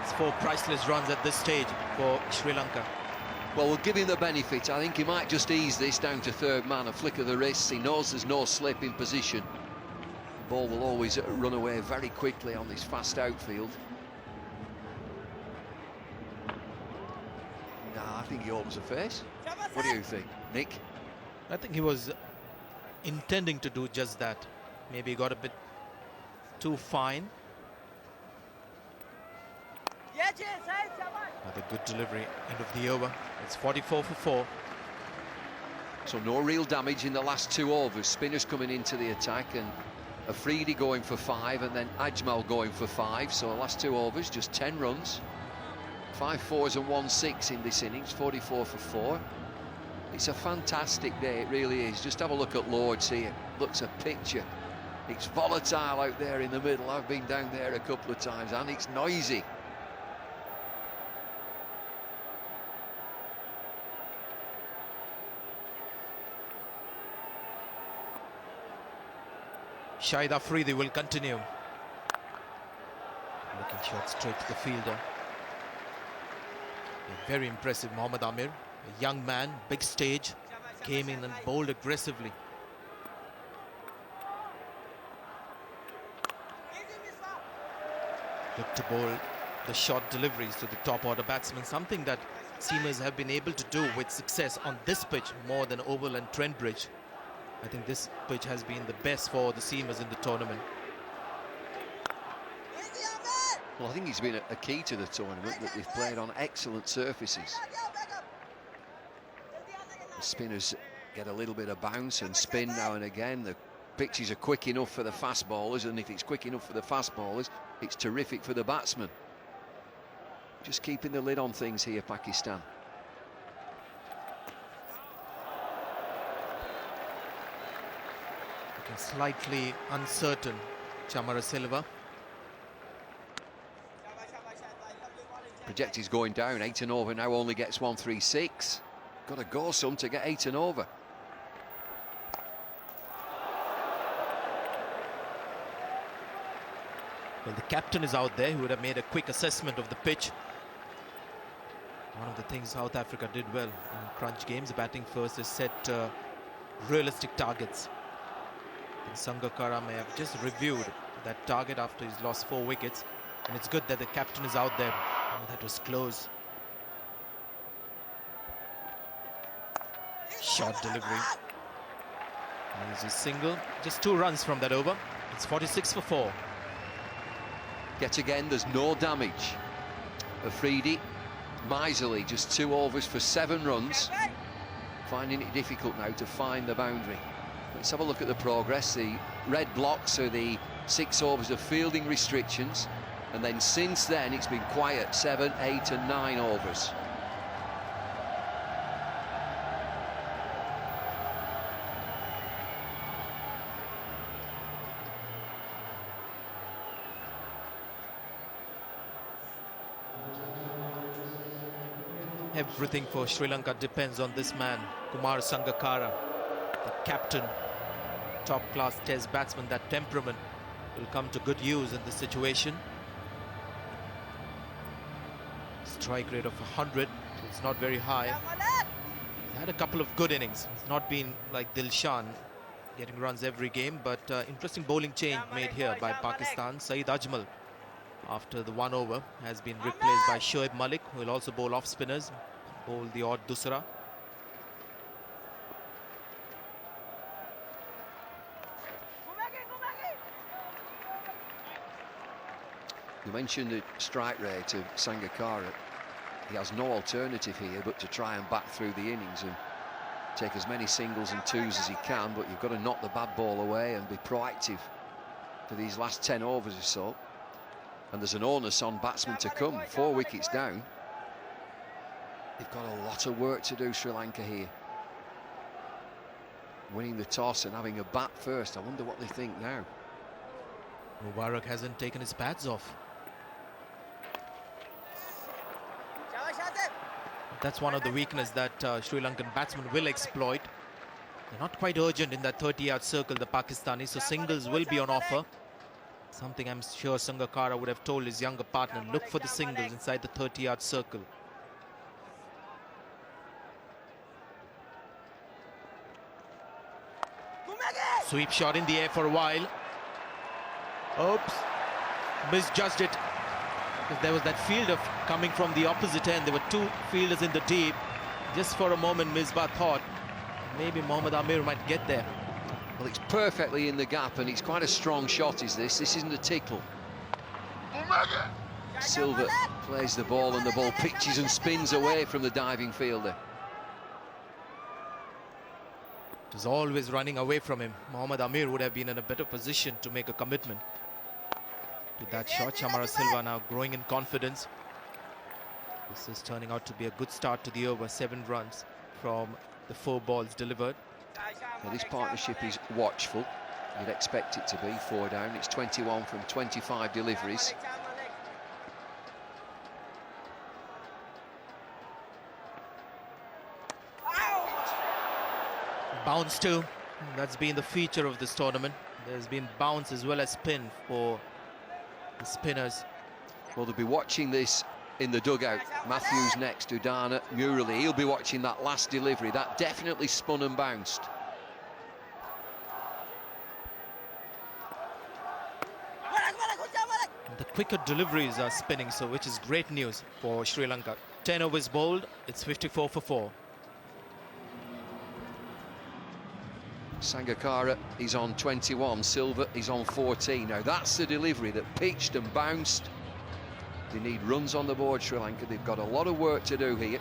It's 4 priceless runs at this stage for Sri Lanka. Well, we'll give him the benefit. I think he might just ease this down to third man, a flick of the wrist. He knows there's no slip in position. The ball will always run away very quickly on this fast outfield. Nah, I think he opens the face. What do you think, Nick? I think he was intending to do just that. Maybe he got a bit too fine. Another good delivery, end of the over. It's 44 for 4. So no real damage in the last 2 overs. Spinners coming into the attack, and Afridi going for 5, and then Ajmal going for 5. So the last 2 overs, just 10 runs. 5 fours and 1 6 in this innings, 44 for 4. It's a fantastic day, it really is. Just have a look at Lords here. Looks a picture. It's volatile out there in the middle. I've been down there a couple of times, and it's noisy. Shahid Afridi will continue. Looking shot straight to the fielder. Very impressive, Mohammad Amir. A young man, big stage. Came in and bowled aggressively. Good to bowl the short deliveries to the top order batsmen. Something that seamers have been able to do with success on this pitch more than Oval and Trent Bridge. I think this pitch has been the best for the seamers in the tournament. Well, I think it's been a key to the tournament that they've played on excellent surfaces. The spinners get a little bit of bounce and spin now and again. The pitches are quick enough for the fast bowlers, and if it's quick enough for the fast bowlers, it's terrific for the batsmen. Just keeping the lid on things here, Pakistan. Looking slightly uncertain, Chamara Silva. Projected going down, 8 and over, now only gets 136. Got to go some to get 8 and over. Well, the captain is out there. He would have made a quick assessment of the pitch. One of the things South Africa did well in crunch games, batting first, is set realistic targets. And Sangakkara may have just reviewed that target after he's lost 4 wickets. And it's good that the captain is out there. Oh, that was close. Short delivery. There's a single. Just 2 runs from that over. It's 46 for 4. Yet again, there's no damage. Afridi, miserly, just 2 overs for 7 runs. Finding it difficult now to find the boundary. Let's have a look at the progress. The red blocks are the 6 overs of fielding restrictions. And then since then, it's been quiet, 7, 8 and 9 overs. Everything for Sri Lanka depends on this man, Kumar Sangakkara, the captain, top-class test batsman. That temperament will come to good use in this situation. Strike rate of 100, it's not very high. He had a couple of good innings. It's not been like Dilshan getting runs every game, but interesting bowling change made here by Pakistan. Saeed Ajmal, after the 1 over, has been replaced by Shoaib Malik, who will also bowl off spinners, bowl the odd dusra. You mentioned the strike rate of Sangakkara. He has no alternative here but to try and bat through the innings and take as many singles and 2s as he can, but you've got to knock the bad ball away and be proactive for these last 10 overs or so. And there's an onus on batsmen to come. 4 wickets down. They've got a lot of work to do, Sri Lanka, here. Winning the toss and having a bat first. I wonder what they think now. Mubarak hasn't taken his pads off. That's one of the weaknesses that Sri Lankan batsmen will exploit. They're not quite urgent in that 30-yard circle, the Pakistanis, so singles will be on offer. Something I'm sure Sangakkara would have told his younger partner, look for the singles inside the 30-yard circle. Sweep shot in the air for a while. Oops. Misjudged it. There was that fielder coming from the opposite end. There were two fielders in the deep. Just for a moment, Misbah thought maybe Mohammad Amir might get there. Well, it's perfectly in the gap, and it's quite a strong shot, is this. This isn't a tickle. Silva plays the ball, and the ball pitches and spins away from the diving fielder. It was always running away from him. Mohammad Amir would have been in a better position to make a commitment to that shot. Chamara Silva now growing in confidence. This is turning out to be a good start to the over. 7 runs from the 4 balls delivered. Now, this partnership is watchful. You'd expect it to be 4 down. It's 21 from 25 deliveries. Bounce too. That's been the feature of this tournament. There's been bounce as well as spin for the spinners. Well, they'll be watching this in the dugout. Matthews next to Dana Murali. He'll be watching that last delivery. That definitely spun and bounced. The quicker deliveries are spinning, so which is great news for Sri Lanka. 10 overs bowled. It's 54 for 4. Sangakkara is on 21, Silva is on 14. Now that's the delivery that pitched and bounced. They need runs on the board, Sri Lanka. They've got a lot of work to do here.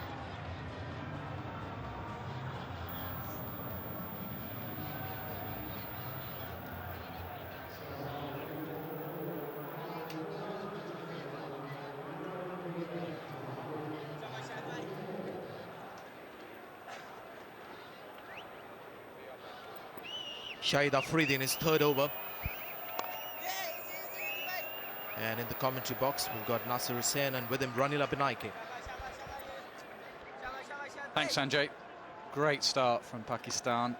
Shahid Afridi in his 3rd over. And in the commentary box, we've got Nasir Hussain and with him Ranila Benaike. Thanks, Sanjay. Great start from Pakistan.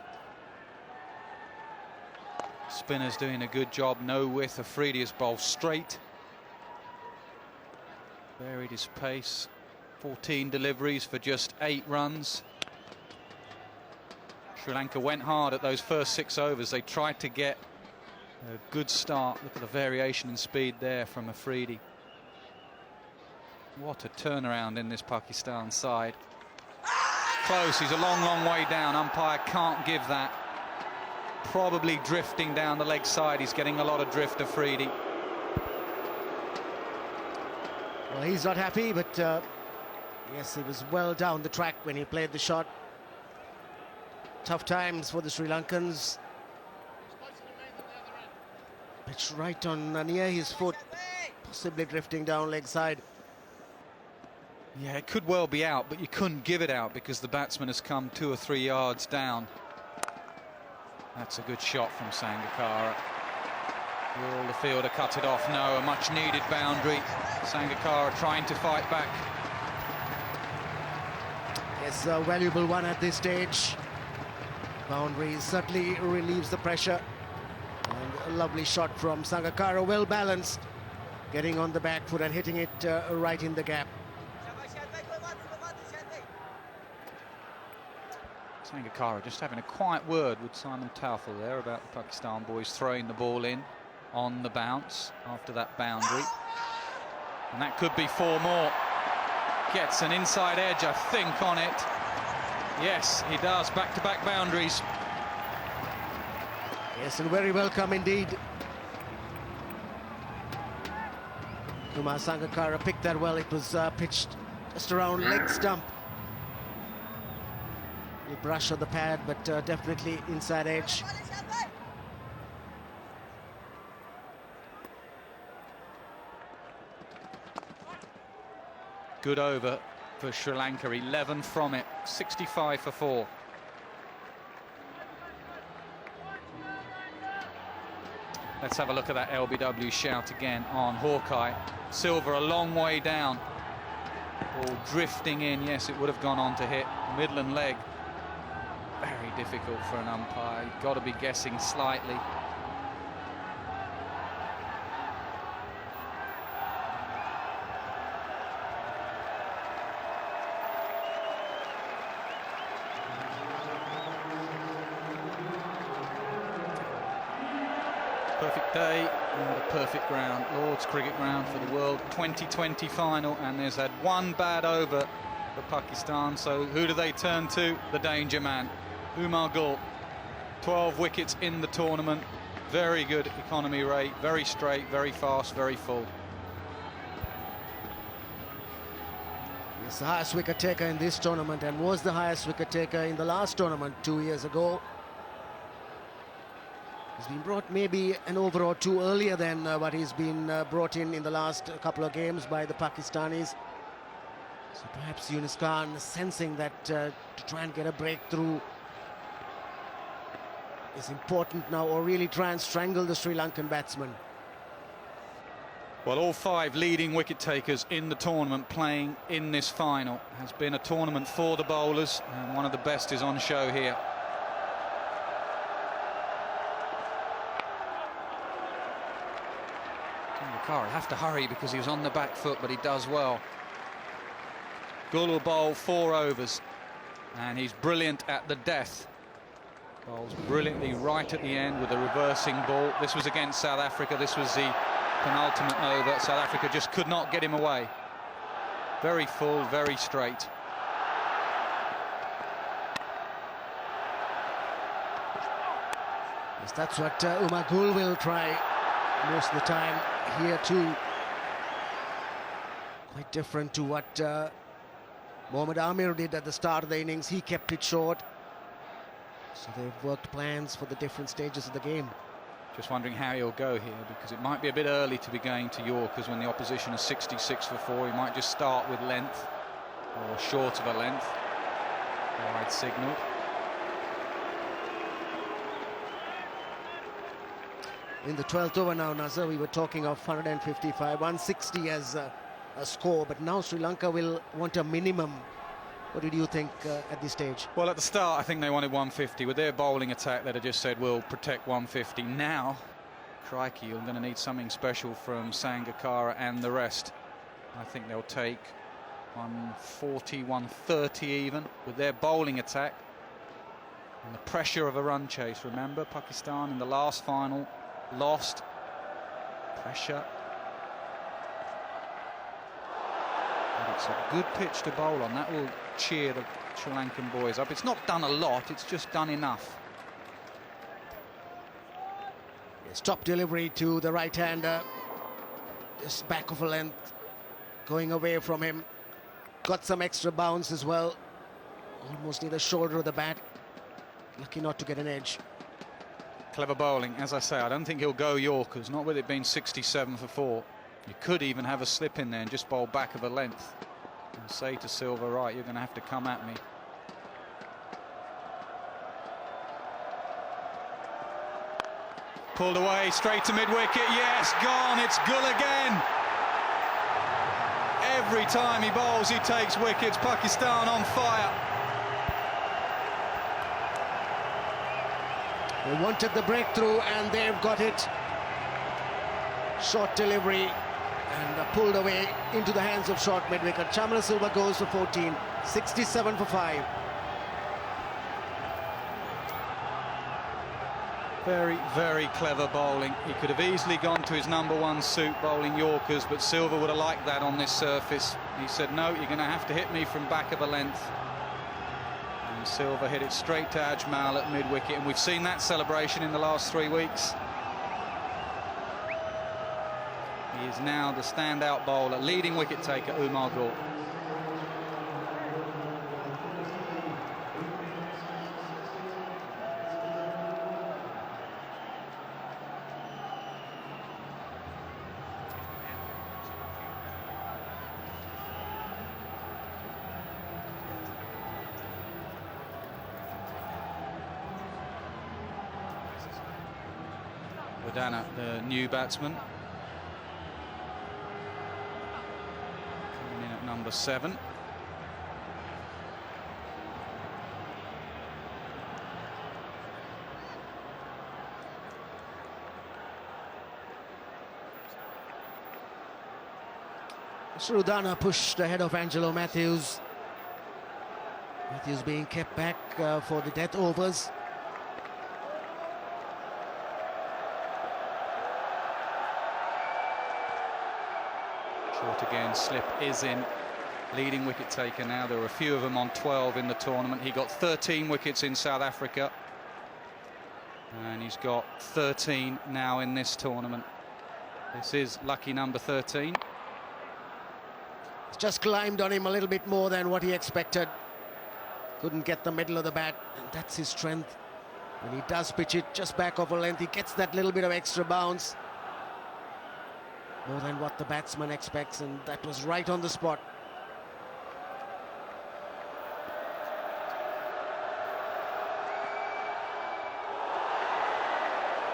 Spinners doing a good job. No width. Afridi has bowled straight. Varied his pace. 14 deliveries for just 8 runs. Sri Lanka went hard at those first 6 overs. They tried to get a good start. Look at the variation in speed there from Afridi. What a turnaround in this Pakistan side. Close, he's a long, long way down. Umpire can't give that. Probably drifting down the leg side. He's getting a lot of drift, Afridi. Well, he's not happy, but yes, he was well down the track when he played the shot. Tough times for the Sri Lankans. It's right on near his foot, possibly drifting down leg side. Yeah, it could well be out, but you couldn't give it out because the batsman has come 2 or 3 yards down. That's a good shot from Sangakkara. Will the fielder cut it off? No, a much needed boundary. Sangakkara trying to fight back. Yes, a valuable one at this stage. Boundary certainly relieves the pressure. And a lovely shot from Sangakkara, well balanced, getting on the back foot and hitting it right in the gap. Sangakkara just having a quiet word with Simon Taufel there about the Pakistan boys throwing the ball in on the bounce after that boundary. And that could be 4 more. Gets an inside edge, I think, on it. Yes, he does. Back-to-back boundaries. Yes, and very welcome indeed. Kumar Sangakkara picked that well. It was pitched just around leg stump. A brush on the pad, but definitely inside edge. Good over for Sri Lanka, 11 from it, 65 for 4. Let's have a look at that LBW shout again on Hawkeye. Silva a long way down. Ball drifting in, yes, it would have gone on to hit Midland leg. Very difficult for an umpire, you've got to be guessing slightly. day and the perfect ground, Lord's Cricket Ground for the World 2020 final, and there's had one bad over for Pakistan, so who do they turn to? The danger man, Umar Gul. 12 wickets in the tournament, very good economy rate, very straight, very fast, very full. He's the highest wicket taker in this tournament and was the highest wicket taker in the last tournament 2 years ago. He's been brought maybe an over or two earlier than what he's been brought in the last couple of games by the Pakistanis. So perhaps Yunus Khan sensing that to try and get a breakthrough is important now, or really try and strangle the Sri Lankan batsman. Well, all 5 leading wicket takers in the tournament playing in this final. Has been a tournament for the bowlers, and one of the best is on show here. Sangakkara have to hurry because he was on the back foot, but he does well. Gul will bowl 4 overs, and he's brilliant at the death. Bowls brilliantly right at the end with a reversing ball. This was against South Africa. This was the penultimate over. South Africa just could not get him away. Very full, very straight. Yes, that's what Umar Gul will try most of the time here too. Quite different to what Mohammad Amir did at the start of the innings. He kept it short. So they've worked plans for the different stages of the game. Just wondering how he'll go here, because it might be a bit early to be going to Yorkers when the opposition is 66 for 4. He might just start with length, or short of a length. Wide signalled. In the 12th over now, Nazar, we were talking of 155, 160 as a score, but now Sri Lanka will want a minimum. What did you think at this stage? Well, at the start, I think they wanted 150. With their bowling attack, they'd have just said, we'll protect 150. Now, crikey, you're going to need something special from Sangakkara and the rest. I think they'll take 140, 130 even, with their bowling attack. And the pressure of a run chase. Remember, Pakistan in the last final lost. Pressure. But it's a good pitch to bowl on. That will cheer the Sri Lankan boys up. It's not done a lot, it's just done enough. Yes, top delivery to the right-hander. Just back of a length, going away from him. Got some extra bounce as well. Almost near the shoulder of the bat. Lucky not to get an edge. Clever bowling, as I say. I don't think he'll go Yorkers, not with it being 67 for 4. You could even have a slip in there and just bowl back of a length and say to Silva, right, you're going to have to come at me. Pulled away, straight to mid-wicket. Yes, gone. It's Gul again. Every time he bowls, he takes wickets. Pakistan on fire. They wanted the breakthrough and they've got it. Short delivery and pulled away into the hands of short mid-wicket. Chamara Silva goes for 14, 67 for 5. Very, very clever bowling. He could have easily gone to his #1 suit bowling Yorkers, but Silva would have liked that on this surface. He said, no, you're going to have to hit me from back of a length. And Silva hit it straight to Ajmal at mid-wicket, and we've seen that celebration in the last 3 weeks. He is now the standout bowler, leading wicket taker, Umar Gul. Wadana, the new batsman, coming in at number 7. Srudana pushed ahead of Angelo Matthews. Matthews being kept back for the death overs. Short again, slip is in. Leading wicket taker now. There are a few of them on 12 in the tournament. He got 13 wickets in South Africa. And he's got 13 now in this tournament. This is lucky number 13. It's just climbed on him a little bit more than what he expected. Couldn't get the middle of the bat, and that's his strength. When he does pitch it just back of a length, he gets that little bit of extra bounce. More than what the batsman expects, and that was right on the spot.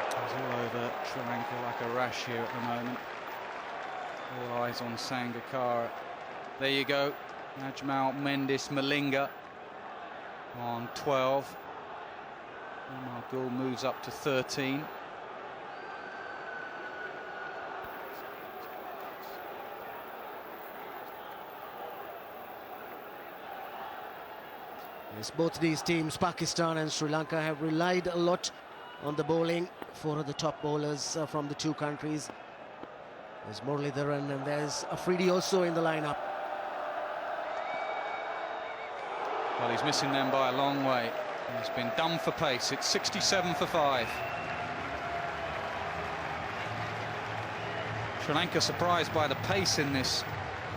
He's all over Sri Lanka like a rash here at the moment. All eyes on Sangakkara. There you go. Najmal Mendis Malinga on 12. Umar Gul moves up to 13. Yes, both these teams, Pakistan and Sri Lanka, have relied a lot on the bowling. Four of the top bowlers from the two countries. There's Muralidharan and there's Afridi also in the lineup. Well, he's missing them by a long way. He's been done for pace. It's 67 for 5. Sri Lanka surprised by the pace in this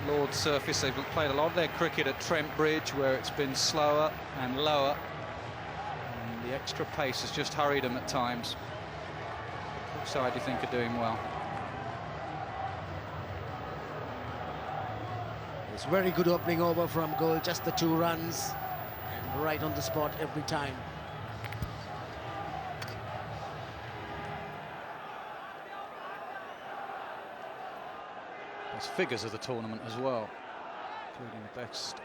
Lord's surface. They've played a lot of their cricket at Trent Bridge, where it's been slower and lower. And the extra pace has just hurried them at times. Which side do you think are doing well? It's very good opening over from goal, just the 2 runs. And right on the spot every time. There's figures of the tournament as well, including the best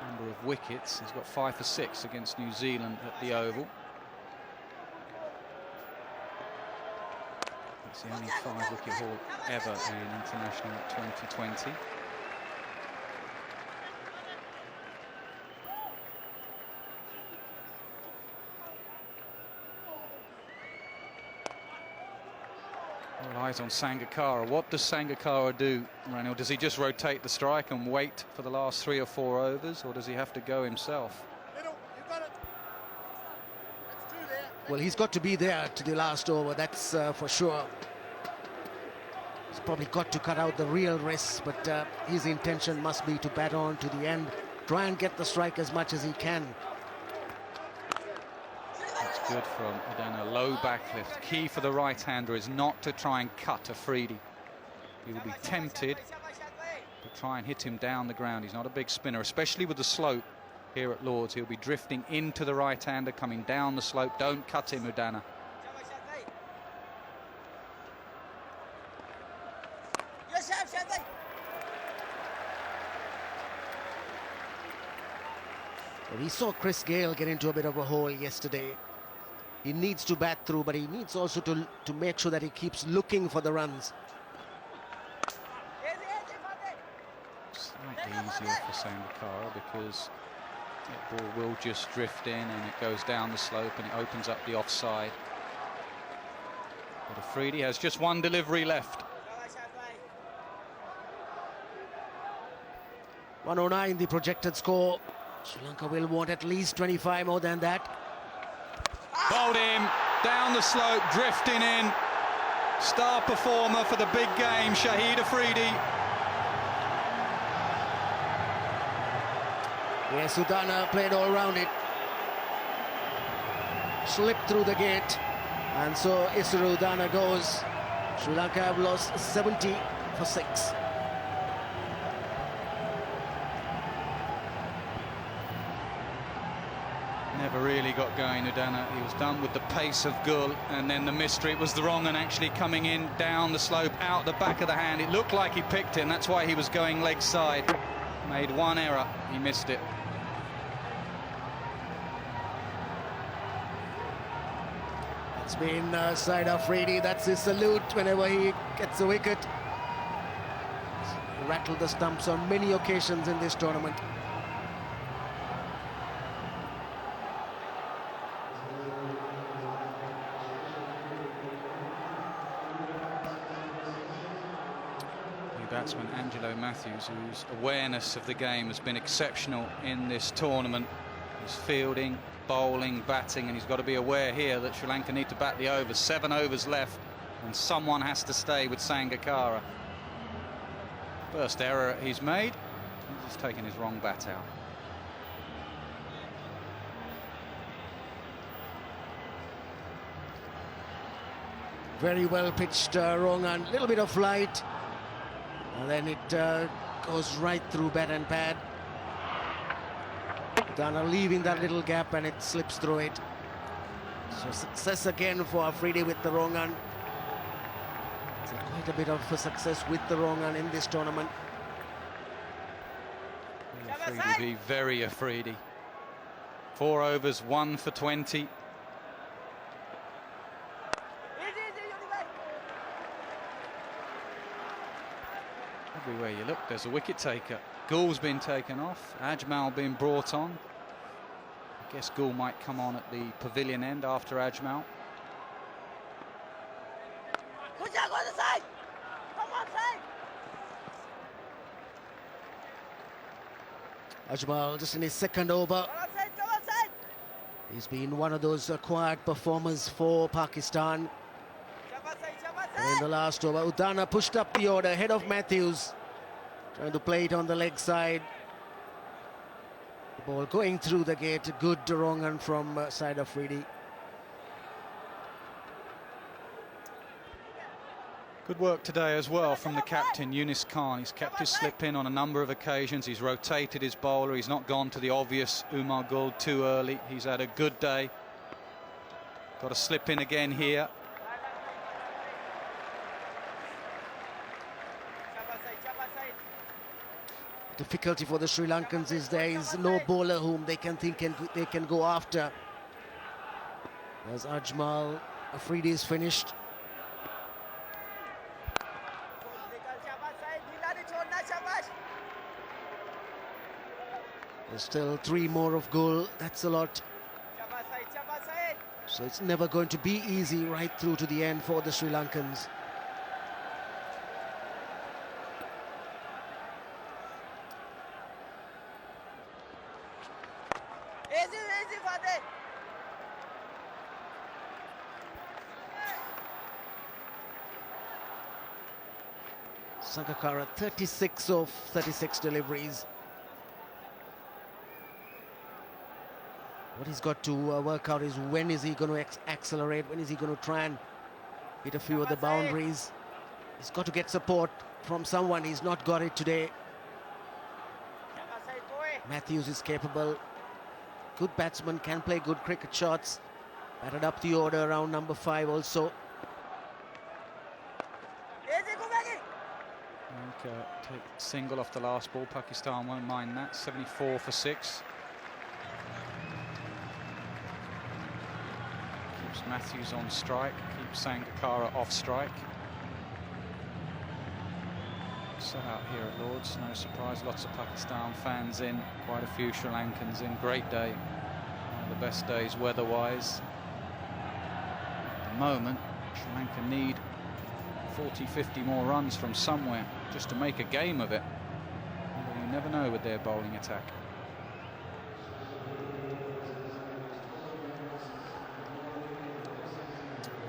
number of wickets. He's got 5 for 6 against New Zealand at the Oval. It's the only 5-wicket haul ever in international 2020. All eyes on Sangakkara. What does Sangakkara do, Ranil? Does he just rotate the strike and wait for the last 3 or 4 overs, or does he have to go himself? Well, he's got to be there to the last over, that's for sure. He's probably got to cut out the real risks, but his intention must be to bat on to the end, try and get the strike as much as he can. That's good from Udana. Low backlift. Key for the right-hander is not to try and cut Afridi. He will be tempted to try and hit him down the ground. He's not a big spinner, especially with the slope here at Lord's. He'll be drifting into the right-hander, coming down the slope. Don't cut him, Udana. Well, we saw Chris Gale get into a bit of a hole yesterday. He needs to bat through, but he needs also to make sure that he keeps looking for the runs. Slightly easier for Sangakkara because that ball will just drift in and it goes down the slope and it opens up the offside. But Afridi has just 1 delivery left. 109 the projected score. Sri Lanka will want at least 25 more than that. Bowled him down the slope, drifting in. Star performer for the big game, Shahid Afridi. Yes, Udana played all round it. Slipped through the gate. And so Isuru Udana goes. Sri Lanka have lost 70 for 6. Never really got going, Udana. He was done with the pace of Gul, and then the mystery, it was the wrong and actually coming in down the slope, out the back of the hand. It looked like he picked it, and that's why he was going leg side. Made 1 error, he missed it. It's been Syed Afridi, that's his salute whenever he gets a wicket. He's rattled the stumps on many occasions in this tournament. batsman Angelo Matthews, whose awareness of the game has been exceptional in this tournament. He's fielding, bowling, batting, and he's got to be aware here that Sri Lanka need to bat the overs. 7 overs left, and someone has to stay with Sangakkara. First error he's made. He's taken his wrong bat out. Very well pitched wrong and a little bit of flight. And then it goes right through bat and pad. Dana leaving that little gap and it slips through it. So success again for Afridi with the wrong un. So quite a bit of success with the wrong un in this tournament. Afridi be very Afridi. 4 overs, 1 for 20. Everywhere you look, there's a wicket taker. Gul's been taken off, Ajmal been brought on. I guess Gul might come on at the pavilion end after Ajmal. Ajmal just in his second over. He's been one of those quiet performers for Pakistan. And in the last over, Udana pushed up the order ahead of Matthews. Trying to play it on the leg side. The ball going through the gate. Good wrong run from side of Afridi. Good work today as well from the captain, Yunus Khan. He's kept his slip in on a number of occasions. He's rotated his bowler. He's not gone to the obvious Umar Gul too early. He's had a good day. Got a slip in again here. Difficulty for the Sri Lankans is there is no bowler whom they can think they can go after. As Ajmal, Afridi is finished. There's still 3 more of Gul. That's a lot. So it's never going to be easy right through to the end for the Sri Lankans. Sangakkara 36 of 36 deliveries. What he's got to work out is when is he going to accelerate, when is he going to try and hit a few of the boundaries. He's got to get support from someone. He's not got it today. Matthews is capable. Good batsman, can play good cricket shots. Batted up the order around number 5 also. Take single off the last ball. Pakistan won't mind that. 74 for 6. Keeps Matthews on strike. Keeps Sangakkara off strike. Set out here at Lord's. No surprise. Lots of Pakistan fans in. Quite a few Sri Lankans in. Great day. One of the best days weather-wise. At the moment, Sri Lanka need 40, 50 more runs from somewhere just to make a game of it. But you never know with their bowling attack.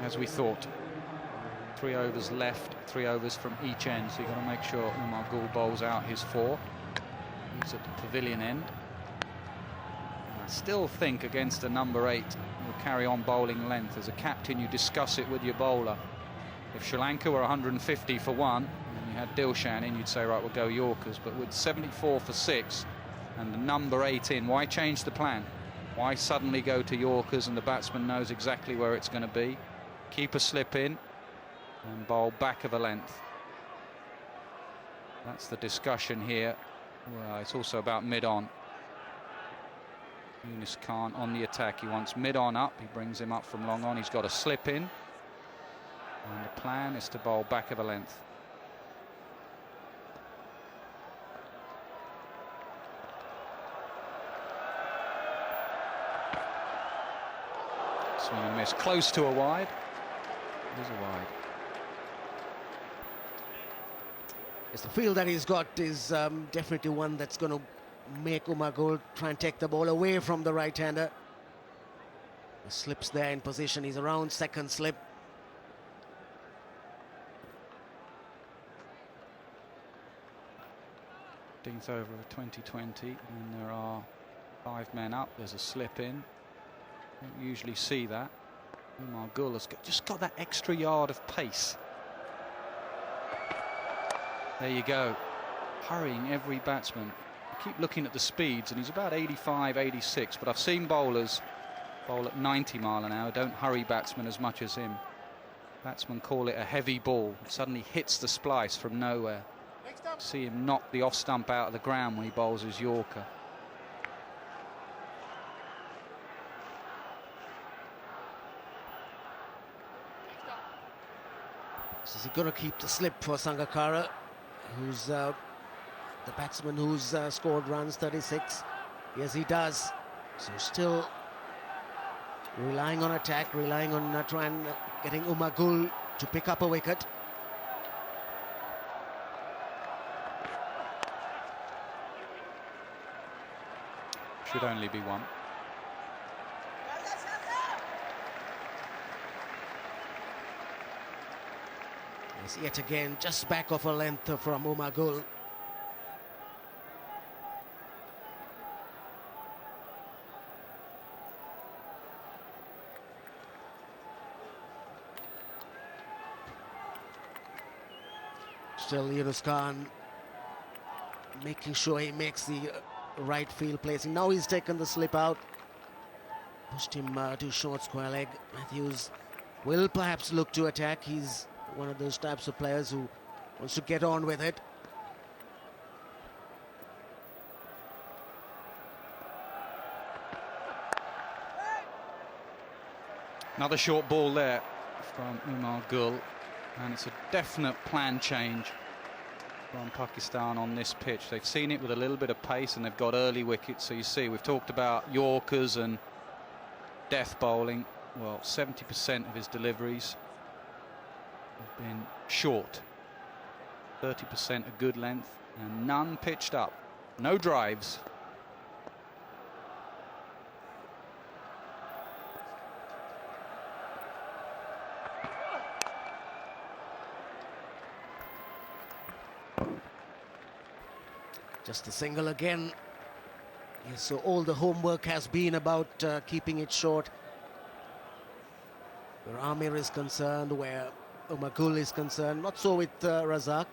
As we thought, 3 overs left, 3 overs from each end, so you've got to make sure Umar Gul bowls out his 4. He's at the pavilion end. And I still think against a number 8, you'll carry on bowling length. As a captain, you discuss it with your bowler. If Sri Lanka were 150 for 1 and you had Dilshan in, you'd say, right, we'll go Yorkers. But with 74 for 6 and the number 8 in, why change the plan? Why suddenly go to Yorkers and the batsman knows exactly where it's going to be? Keep a slip in and bowl back of a length. That's the discussion here. Well, it's also about mid-on. Yunus Khan on the attack. He wants mid-on up. He brings him up from long on. He's got a slip in. And the plan is to bowl back of a length. Swing and miss, close to a wide. It is a wide. Yes, the field that he's got is definitely one that's going to make Umar Gul try and take the ball away from the right-hander. The slips there in position. He's around second slip. Over of 2020, and there are 5 men up. There's a slip in. Don't usually see that. Umar Gul has just got that extra yard of pace. There you go, hurrying every batsman. I keep looking at the speeds, and he's about 85, 86, but I've seen bowlers bowl at 90 mile an hour, don't hurry batsmen as much as him. Batsmen call it a heavy ball. It suddenly hits the splice from nowhere. See him knock the off stump out of the ground when he bowls his Yorker. So is he going to keep the slip for Sangakkara, who's the batsman who's scored runs, 36? Yes, he does. So still relying on attack, relying on trying getting Umar Gul to pick up a wicket. Should only be one. Yes, yet again, just back of a length from Umar Gul. Still Yunus Khan making sure he makes the right field placing. Now he's taken the slip out, pushed him to short square leg. Matthews will perhaps look to attack. He's one of those types of players who wants to get on with it. Another short ball there from Umar Gul, and it's a definite plan change from Pakistan on this pitch. They've seen it with a little bit of pace, and they've got early wickets. So you see, we've talked about Yorkers and death bowling. Well, 70% of his deliveries have been short, 30% a good length, and none pitched up. No drives. Just a single again. Yes, so all the homework has been about keeping it short. Where Amir is concerned, where Umar Gul is concerned. Not so with Razak.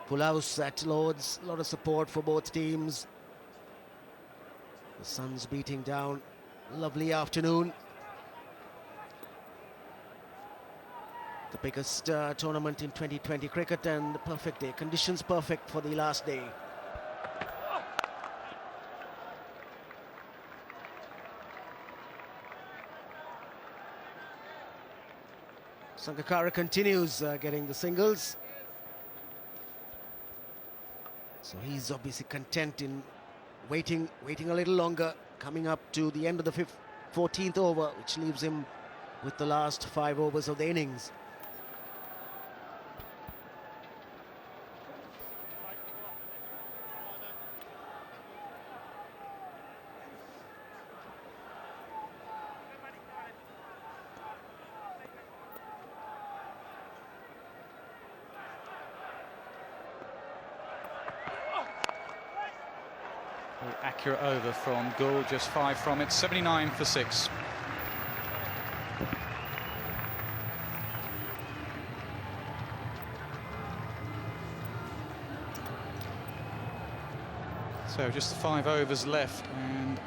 Full house at Lord's. A lot of support for both teams. The sun's beating down. Lovely afternoon. The biggest tournament in 2020 cricket, and the perfect day. Conditions perfect for the last day. Sangakkara continues getting the singles. So he's obviously content in waiting a little longer, coming up to the end of the 14th over, which leaves him with the last 5 overs of the innings. Very accurate over from Gul, just 5 from it, 79 for 6. So just 5 overs left, and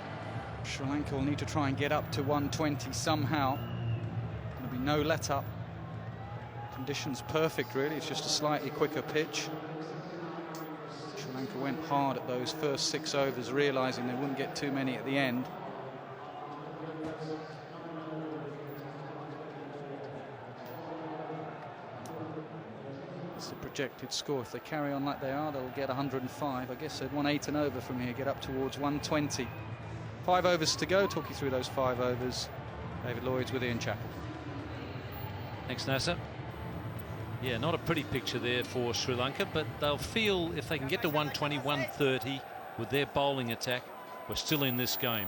Sri Lanka will need to try and get up to 120 somehow. There'll be no let up. Conditions perfect, really. It's just a slightly quicker pitch. Sri Lanka went hard at those first 6 overs, realising they wouldn't get too many at the end. It's the projected score. If they carry on like they are, they'll get 105. I guess they'd want 8 and over from here, get up towards 120. 5 overs to go. Talk you through those 5 overs. David Lloyd's with Ian Chappell. Thanks, Nasser. Yeah, not a pretty picture there for Sri Lanka, but they'll feel if they can get to 120, 130 with their bowling attack, we're still in this game.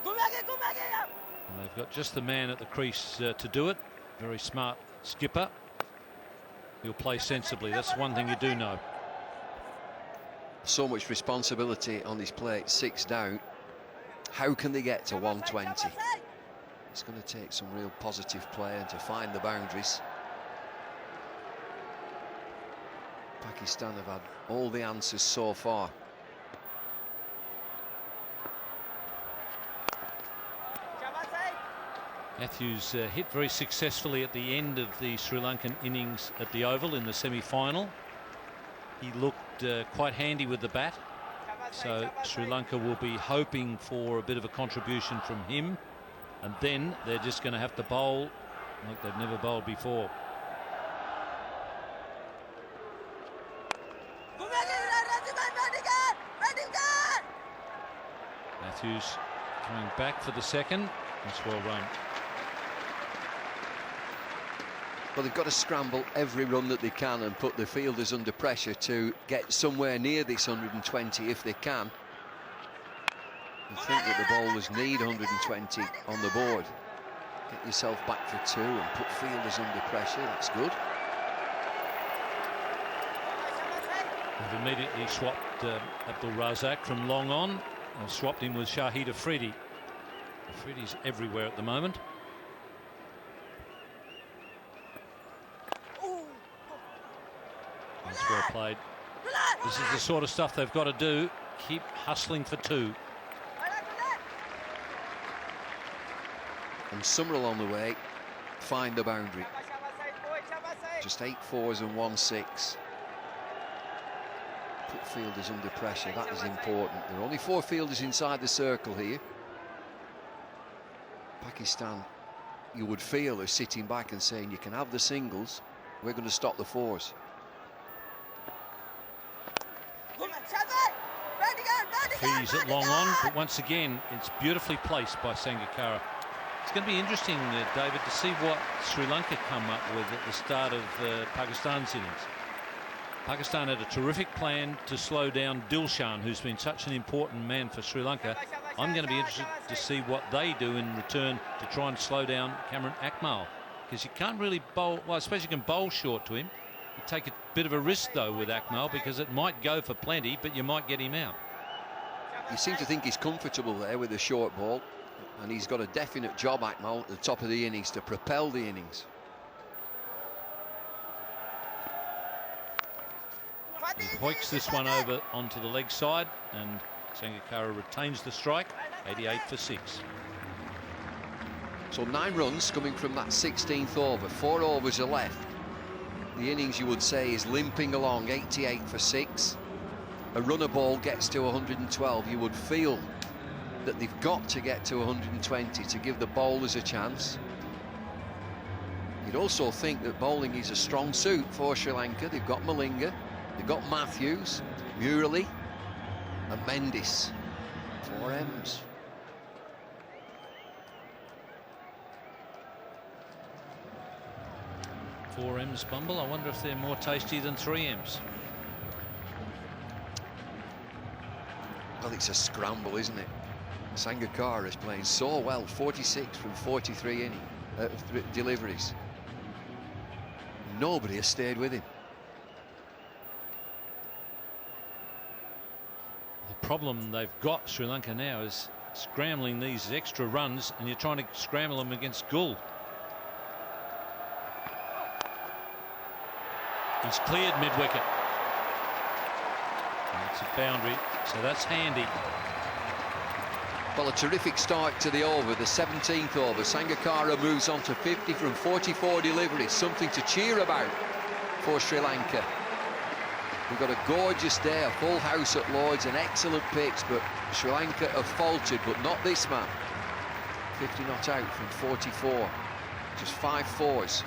And they've got just the man at the crease to do it. Very smart skipper. He'll play sensibly. That's one thing you do know. So much responsibility on his plate, 6 down. How can they get to 120? It's going to take some real positive play and to find the boundaries. Pakistan have had all the answers so far. Matthews hit very successfully at the end of the Sri Lankan innings at the Oval in the semi-final. He looked quite handy with the bat, so Sri Lanka will be hoping for a bit of a contribution from him, and then they're just going to have to bowl like they've never bowled before. Matthews coming back for the second. That's well run. Well, they've got to scramble every run that they can and put the fielders under pressure to get somewhere near this 120 if they can. I think that the bowlers need 120 on the board. Get yourself back for 2 and put fielders under pressure. That's good. They've immediately swapped Abdul Razak from long on and swapped him with Shahid Afridi. Afridi's everywhere at the moment. That's well played. This is the sort of stuff they've got to do. Keep hustling for 2. And Summerall on the way. Find the boundary. Just 8 fours and 1 6. Put fielders under pressure. That is important. There are only 4 fielders inside the circle here. Pakistan, you would feel, are sitting back and saying, you can have the singles, we're going to stop the 4s. He's at long on, but once again, it's beautifully placed by Sangakkara. It's going to be interesting, David, to see what Sri Lanka come up with at the start of Pakistan's innings. Pakistan had a terrific plan to slow down Dilshan, who's been such an important man for Sri Lanka. I'm going to be interested to see what they do in return to try and slow down Cameron Akmal, because you can't really bowl, well, I suppose you can bowl short to him. You take a bit of a risk, though, with Akmal, because it might go for plenty, but you might get him out. You seem to think he's comfortable there with the short ball, and he's got a definite job, Akmal, at the top of the innings to propel the innings. He hoiks this one over onto the leg side, and Sangakkara retains the strike. 88 for 6. So 9 runs coming from that 16th over. 4 overs are left. The innings, you would say, is limping along. 88 for 6. A runner ball gets to 112. You would feel that they've got to get to 120 to give the bowlers a chance. You'd also think that bowling is a strong suit for Sri Lanka. They've got Malinga, they've got Matthews, Murali and Mendes. 4 M's. Four M's, Bumble. I wonder if they're more tasty than 3 M's. Well, it's a scramble, isn't it? Sangakkara is playing so well. 46 from 43 deliveries. Nobody has stayed with him. The problem they've got, Sri Lanka, now is scrambling these extra runs, and you're trying to scramble them against Gould. He's cleared mid-wicket. It's a boundary, so that's handy. Well, a terrific start to the over, the 17th over. Sangakkara moves on to 50 from 44 deliveries. Something to cheer about for Sri Lanka. We've got a gorgeous day, a full house at Lloyd's, an excellent pitch, but Sri Lanka have faltered, but not this man. 50 not out from 44. Just 5 fours.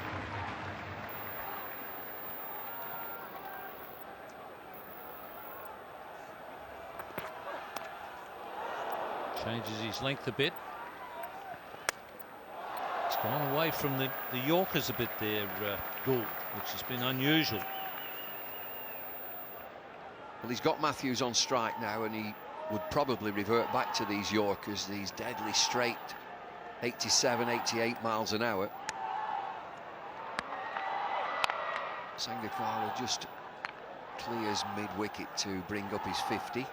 Changes his length a bit. It's gone away from the Yorkers a bit there, Gould, which has been unusual. Well, he's got Matthews on strike now, and he would probably revert back to these Yorkers, these deadly straight 87, 88 miles an hour. Sangakkara just clears mid-wicket to bring up his 50. I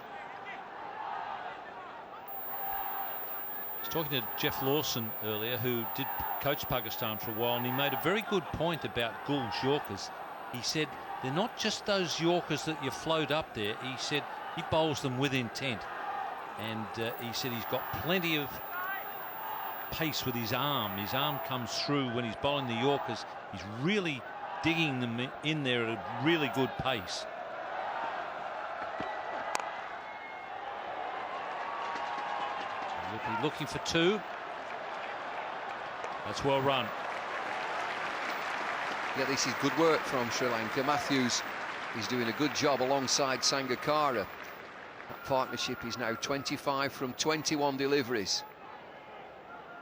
was talking to Jeff Lawson earlier, who did coach Pakistan for a while, and he made a very good point about Gould's Yorkers. He said they're not just those Yorkers that you float up there. He said he bowls them with intent, and he said he's got plenty of pace with his arm. His arm comes through when he's bowling the Yorkers. He's really digging them in there at a really good pace. He'll be looking for two. That's well run. Yeah, this is good work from Sri Lanka. Matthews is doing a good job alongside Sangakkara. That partnership is now 25 from 21 deliveries.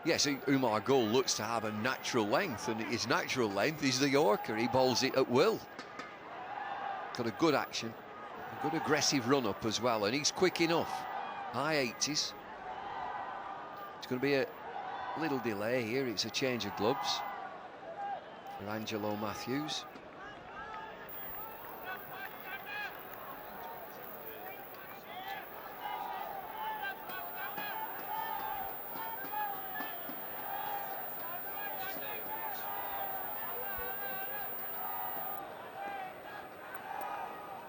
Yes, Umar Gul looks to have a natural length, and his natural length is the Yorker. He bowls it at will. Got a good action, a good aggressive run-up as well, and he's quick enough. High 80s. It's going to be a little delay here. It's a change of gloves for Angelo Matthews.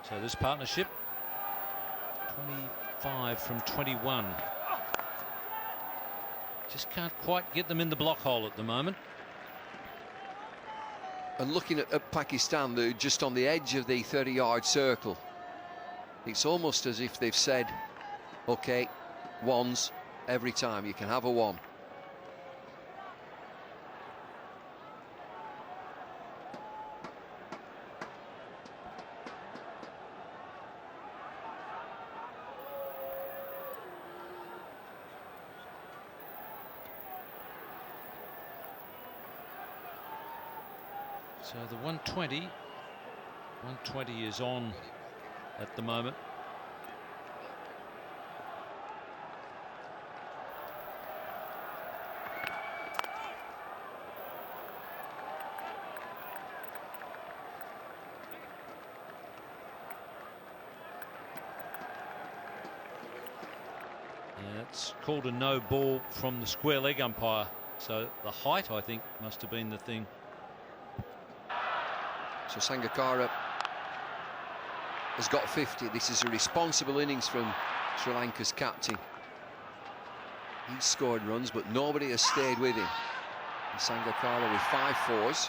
So this partnership, 25 from 21. Just can't quite get them in the block hole at the moment. And looking at Pakistan, they're just on the edge of the 30-yard circle. It's almost as if they've said, OK, ones every time. You can have a one. So the 120 is on at the moment. And it's called a no ball from the square leg umpire. So the height, I think, must have been the thing. So Sangakkara has got 50. This is a responsible innings from Sri Lanka's captain. He's scored runs, but nobody has stayed with him. And Sangakkara with 5 fours.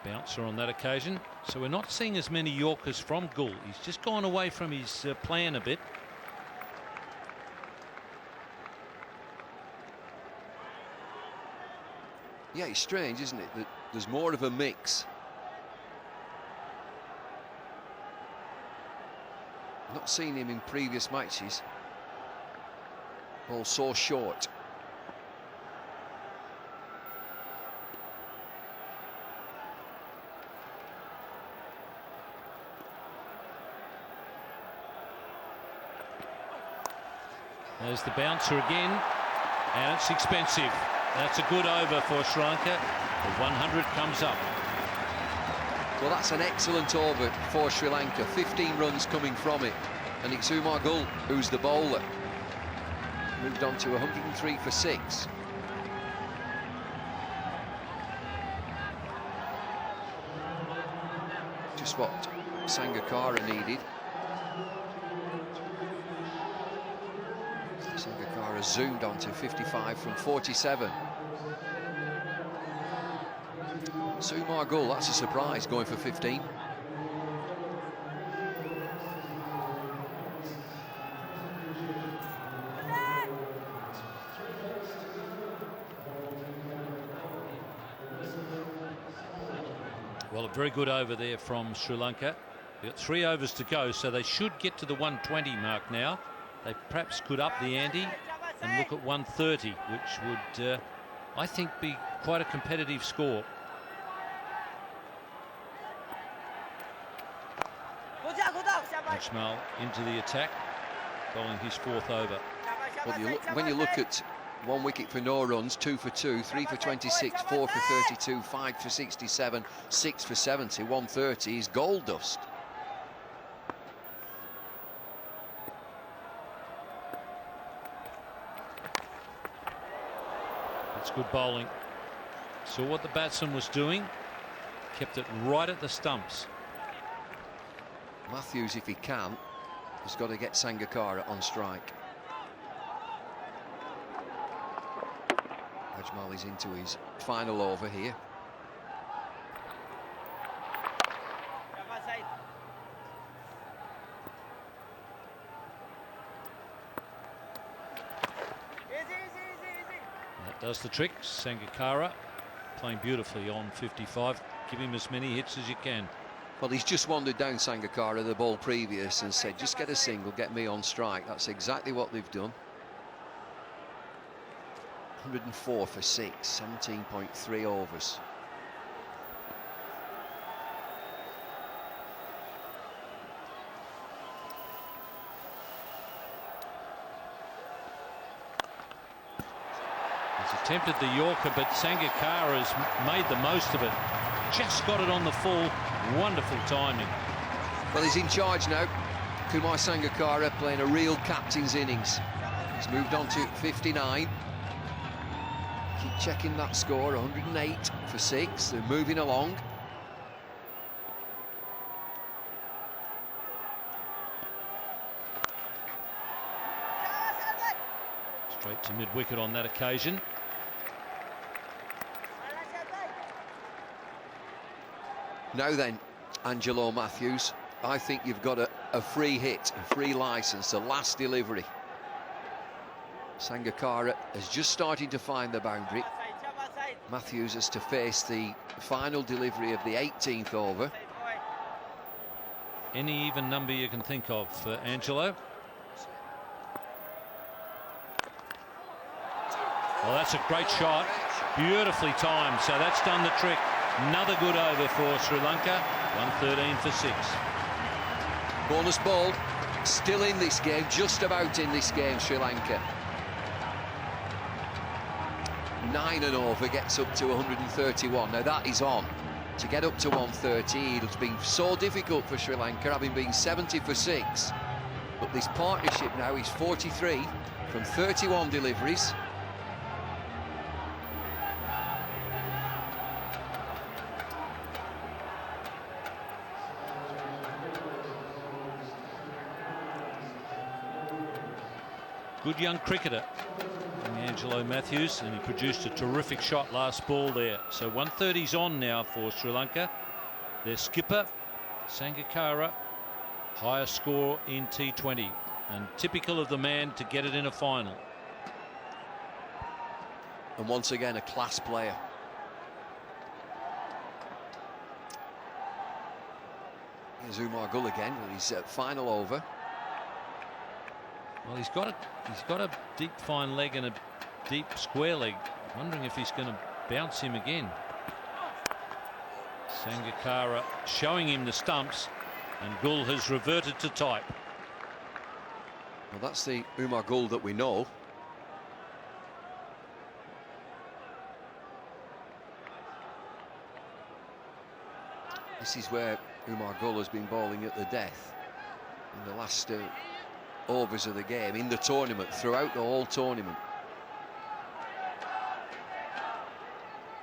Bouncer on that occasion. So we're not seeing as many Yorkers from Gould. He's just gone away from his plan a bit. Yeah, it's strange, isn't it, that there's more of a mix. Not seen him in previous matches. Ball so short. There's the bouncer again, and it's expensive. That's a good over for Sri Lanka. The 100 comes up. Well, that's an excellent over for Sri Lanka. 15 runs coming from it, and it's Umar Gul who's the bowler. Moved on to 103 for 6. Just what Sangakkara needed. Sangakkara zoomed on to 55 from 47. Umar Gul, that's a surprise, going for 15. Well, a very good over there from Sri Lanka. They've got 3 overs to go, so they should get to the 120 mark now. They perhaps could up the ante and look at 130, which would, I think, be quite a competitive score. Ajmal into the attack, bowling his 4th over. Well, when you look at 1 wicket for no runs, 2 for 2, 3 for 26, 4 for 32, 5 for 67, 6 for 70, 130 is gold dust. That's good bowling. Saw what the batsman was doing, kept it right at the stumps. Matthews, if he can, has got to get Sangakkara on strike. Ajmal is into his final over here. That does the trick. Sangakkara playing beautifully on 55. Give him as many hits as you can. Well, he's just wandered down Sangakkara the ball previous and said, just get a single, get me on strike. That's exactly what they've done. 104 for 6, 17.3 overs. He's attempted the Yorker, but Sangakkara has made the most of it. Just got it on the full. Wonderful timing. Well, he's in charge now. Kumar Sangakkara playing a real captain's innings. He's moved on to 59. Keep checking that score, 108 for 6. They're moving along. Straight to mid-wicket on that occasion. Now then, Angelo Matthews, I think you've got a free hit, a free licence, the last delivery. Sangakkara has just started to find the boundary. Matthews has to face the final delivery of the 18th over. Any even number you can think of for Angelo. Well, that's a great shot. Beautifully timed, so that's done the trick. Another good over for Sri Lanka. 113 for 6. Bonus ball, still in this game, just about in this game, Sri Lanka. 9 and over gets up to 131. Now that is on. To get up to 130, it's been so difficult for Sri Lanka, having been 70 for 6. But this partnership now is 43 from 31 deliveries. Good young cricketer, Angelo Matthews, and he produced a terrific shot last ball there. So 130's on now for Sri Lanka. Their skipper, Sangakkara, highest score in T20, and typical of the man to get it in a final. And once again, a class player. Here's Umar Gul again with his final over. Well, he's got a deep fine leg and a deep square leg. Wondering if he's going to bounce him again. Sangakkara showing him the stumps, and Gul has reverted to type. Well, that's the Umar Gul that we know. This is where Umar Gul has been bowling at the death in the last overs of the game, in the tournament, throughout the whole tournament.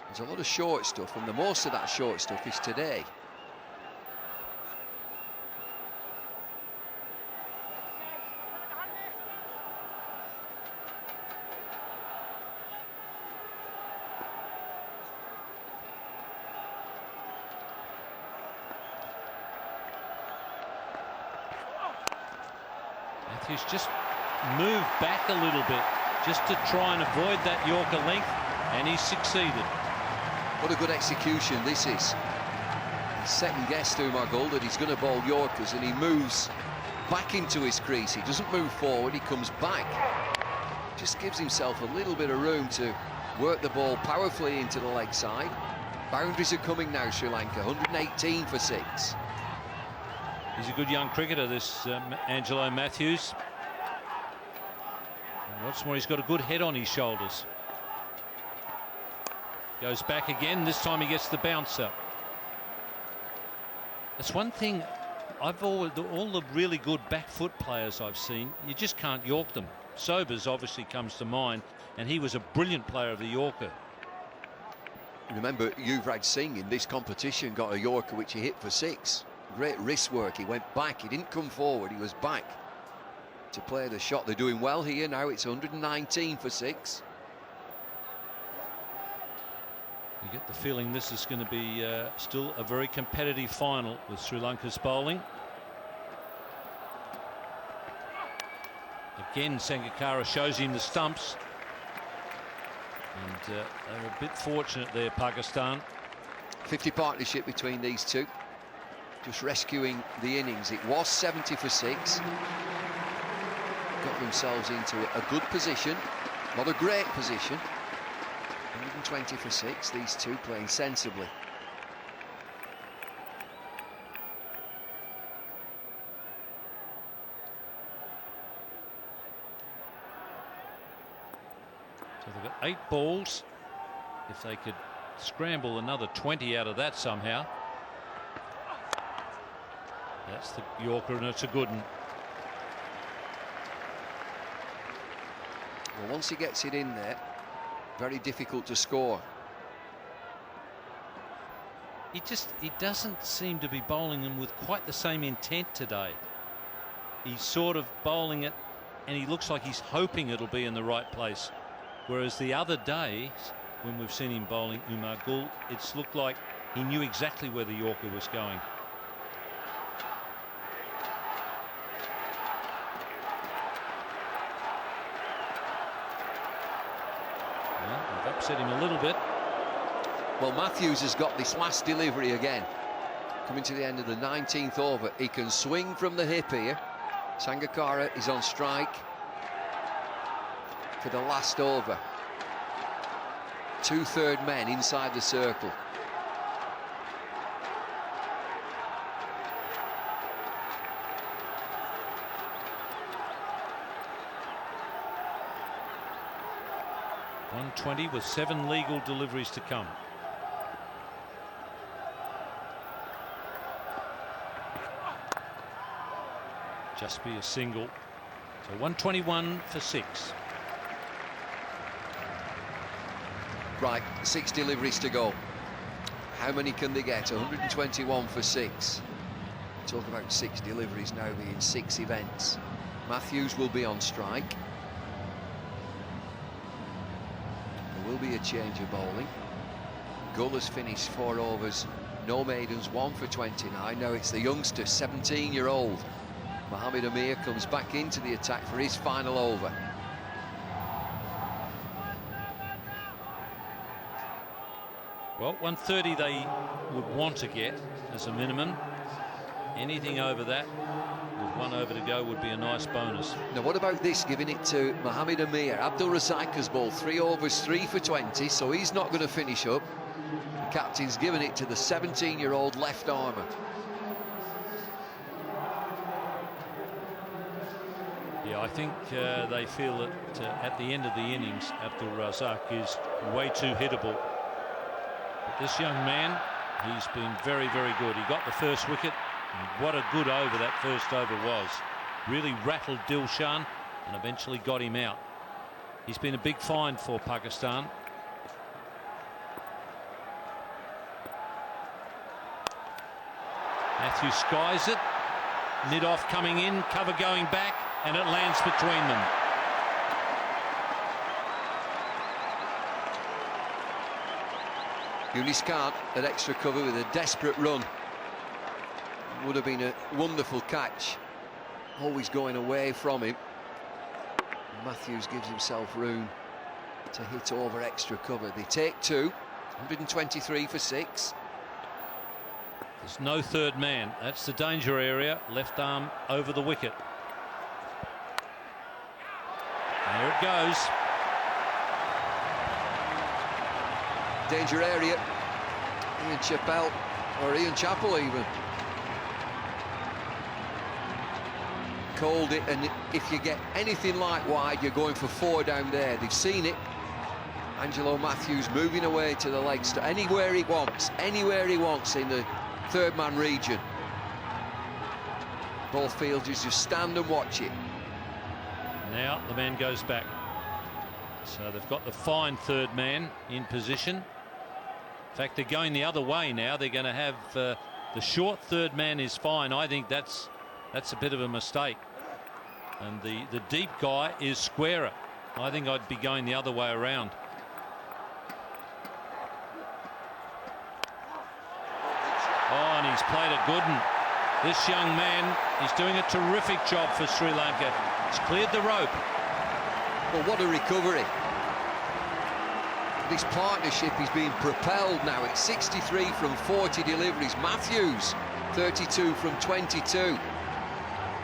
There's a lot of short stuff, and the most of that short stuff is today. Matthews just moved back a little bit just to try and avoid that Yorker length, and he's succeeded. What a good execution this is. second-guessed Umagul that he's going to bowl Yorkers, and he moves back into his crease. He doesn't move forward, he comes back. Just gives himself a little bit of room to work the ball powerfully into the leg side. Boundaries are coming now, Sri Lanka, 118 for 6. He's a good young cricketer, this Angelo Matthews. And what's more, he's got a good head on his shoulders. Goes back again, this time he gets the bounce up. That's one thing, all the really good back foot players I've seen, you just can't York them. Sobers obviously comes to mind, and he was a brilliant player of the Yorker. Remember, Yuvraj Singh in this competition got a Yorker which he hit for 6. Great wrist work, he went back, he didn't come forward, he was back to play the shot. They're doing well here now, it's 119 for 6. You get the feeling this is going to be still a very competitive final with Sri Lanka's bowling. Again, Sangakkara shows him the stumps. And they were a bit fortunate there, Pakistan. 50 partnership between these two. Just rescuing the innings. It was 70 for 6. Got themselves into a good position. Not a great position. 120 for 6. These two playing sensibly. So they've got 8 balls. If they could scramble another 20 out of that somehow. That's the Yorker, and it's a good one. Well, once he gets it in there, very difficult to score. He doesn't seem to be bowling them with quite the same intent today. He's sort of bowling it, and he looks like he's hoping it'll be in the right place. Whereas the other day, when we've seen him bowling Umagul, it's looked like he knew exactly where the Yorker was going. Well, they've upset him a little bit. Well, Matthews has got this last delivery again. Coming to the end of the 19th over. He can swing from the hip here. Sangakkara is on strike for the last over. 2/3 men inside the circle. .120 with 7 legal deliveries to come. Just be a single. So 121 for 6. Right, 6 deliveries to go. How many can they get? 121 for 6. Talk about 6 deliveries now being 6 events. Matthews will be on strike. There will be a change of bowling. Gull has finished 4 overs, no maidens, 1 for 29. Now it's the youngster, 17-year-old. Mohammed Amir comes back into the attack for his final over. Well, 130 they would want to get as a minimum. Anything over that, with 1 over to go, would be a nice bonus. Now, what about this, giving it to Mohammed Amir? Abdul Razak has bowled 3 overs, 3 for 20, so he's not going to finish up. The captain's given it to the 17-year-old left armour. Yeah, I think they feel that at the end of the innings, Abdul Razak is way too hittable. But this young man, he's been very, very good. He got the first wicket, and what a good over that first over was. Really rattled Dilshan and eventually got him out. He's been a big find for Pakistan. Matthews skies it. Mid-off coming in, cover going back, and it lands between them. Yunis Khan at extra cover with a desperate run. Would have been a wonderful catch. Always going away from him. Matthews gives himself room to hit over extra cover. They take 2. 123 for 6. There's no third man. That's the danger area. Left arm over the wicket. There it goes. Danger area. Ian Chappell, or Ian Chappell even, called it, and if you get anything like wide, you're going for 4 down there. They've seen it. Angelo Matthews moving away to the legs, to anywhere he wants in the third man region. Both fielders just stand and watch it. Now the man goes back. So they've got the fine third man in position. In fact, they're going the other way now. They're going to have the short third man is fine. I think that's a bit of a mistake. And the deep guy is squarer. I think I'd be going the other way around. Oh, and he's played a good one. This young man is doing a terrific job for Sri Lanka. He's cleared the rope. Well, what a recovery. This partnership is being propelled now. It's 63 from 40 deliveries. Matthews, 32 from 22.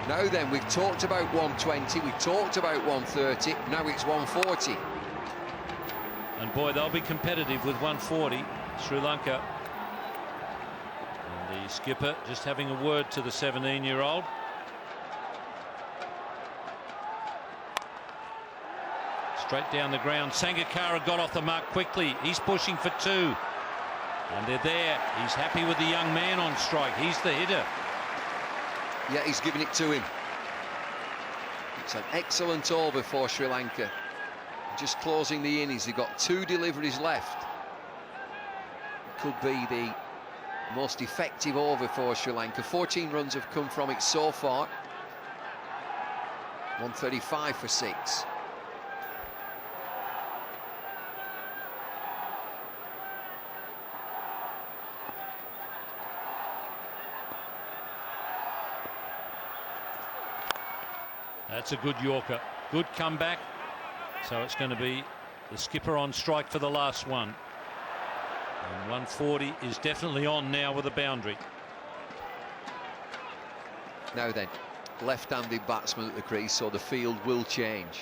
Now then, we've talked about 120, we've talked about 130, now it's 140. And boy, they'll be competitive with 140, Sri Lanka. And the skipper just having a word to the 17-year-old. Straight down the ground. Sangakkara got off the mark quickly. He's pushing for 2. And they're there. He's happy with the young man on strike. He's the hitter. Yeah, he's giving it to him. It's an excellent over for Sri Lanka. Just closing the innings. They've got 2 deliveries left. It could be the most effective over for Sri Lanka. 14 runs have come from it so far. 135 for 6. That's a good Yorker. Good comeback. So it's going to be the skipper on strike for the last one. And 140 is definitely on now with a boundary. Now then, left-handed batsman at the crease, so the field will change.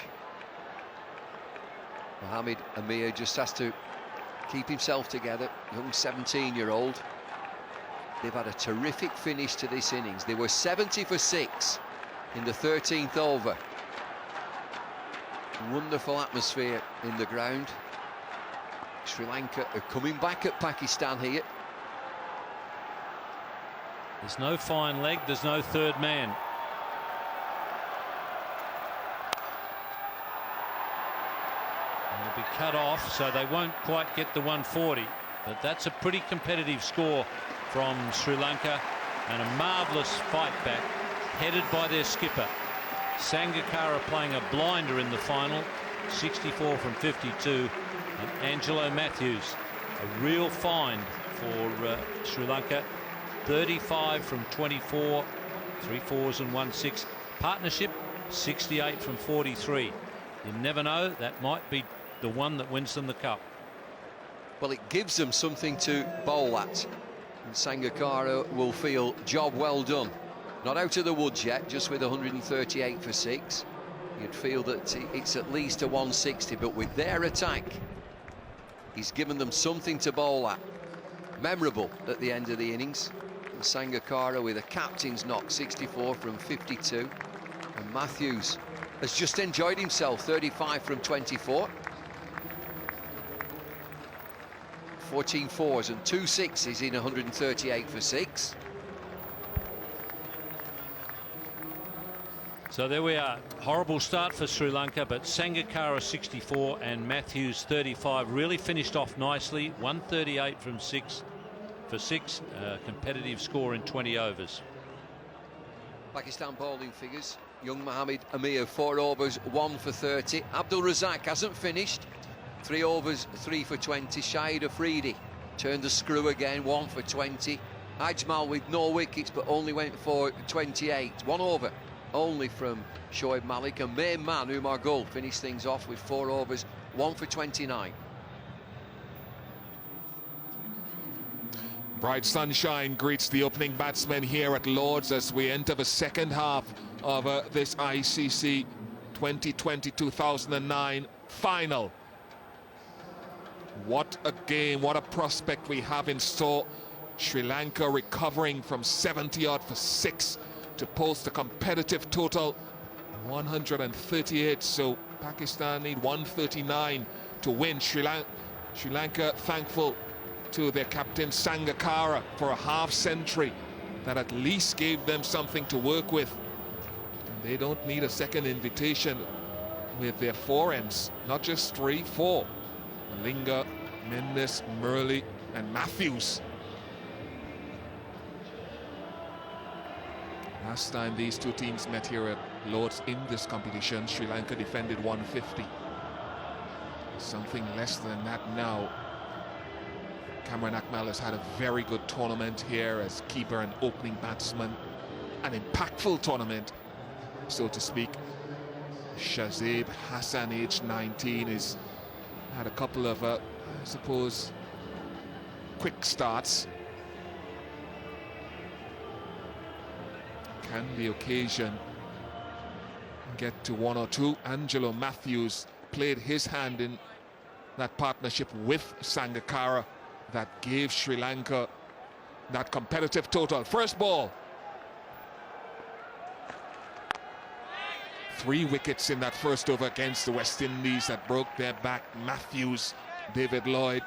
Mohamed Amir just has to keep himself together. Young 17-year-old. They've had a terrific finish to this innings. They were 70 for 6 in the 13th over. Wonderful atmosphere in the ground. Sri Lanka are coming back at Pakistan here. There's no fine leg, there's no third man. It'll be cut off, so they won't quite get the 140. But that's a pretty competitive score from Sri Lanka, and a marvellous fight back, headed by their skipper. Sangakkara playing a blinder in the final, 64 from 52, and Angelo Matthews, a real find for Sri Lanka, 35 from 24, 3 4s and 1 6. Partnership, 68 from 43. You never know, that might be the one that wins them the cup. Well, it gives them something to bowl at, and Sangakkara will feel job well done. Not out of the woods yet, just with 138 for 6. You'd feel that it's at least a 160, but with their attack, he's given them something to bowl at. Memorable at the end of the innings. And Sangakkara with a captain's knock, 64 from 52. And Matthews has just enjoyed himself, 35 from 24. 14 4s and 2 6s in 138 for 6. So there we are. Horrible start for Sri Lanka, but Sangakkara 64 and Matthews 35 really finished off nicely. 138 from 6 for 6. Competitive score in 20 overs. Pakistan bowling figures. Young Mohamed Amir, 4 overs, 1 for 30. Abdul Razak hasn't finished. 3 overs, 3 for 20. Shahid Afridi turned the screw again, 1 for 20. Ajmal with no wickets, but only went for 28. 1 over only from Shoaib Malik, and main man Umar Gul finished things off with 4 overs, 1 for 29. Bright sunshine greets the opening batsmen here at Lord's as we enter the second half of this ICC 2020-2009 final. What a game, what a prospect we have in store. Sri Lanka recovering from 70 odd for 6 to post a competitive total 138, so Pakistan need 139 to win. Sri Lanka thankful to their captain Sangakkara for a half-century that at least gave them something to work with. And they don't need a second invitation with their 4Ms, not just 3, 4. Malinga, Mendes, Murley and Matthews. Last time these two teams met here at Lord's in this competition, Sri Lanka defended 150. Something less than that now. Cameron Akmal has had a very good tournament here as keeper and opening batsman. An impactful tournament, so to speak. Shazib Hassan, aged 19, has had a couple of, I suppose, quick starts. Can the occasion get to 1 or 2? Angelo Matthews played his hand in that partnership with Sangakkara that gave Sri Lanka that competitive total. First ball. 3 wickets in that first over against the West Indies that broke their back. Matthews, David Lloyd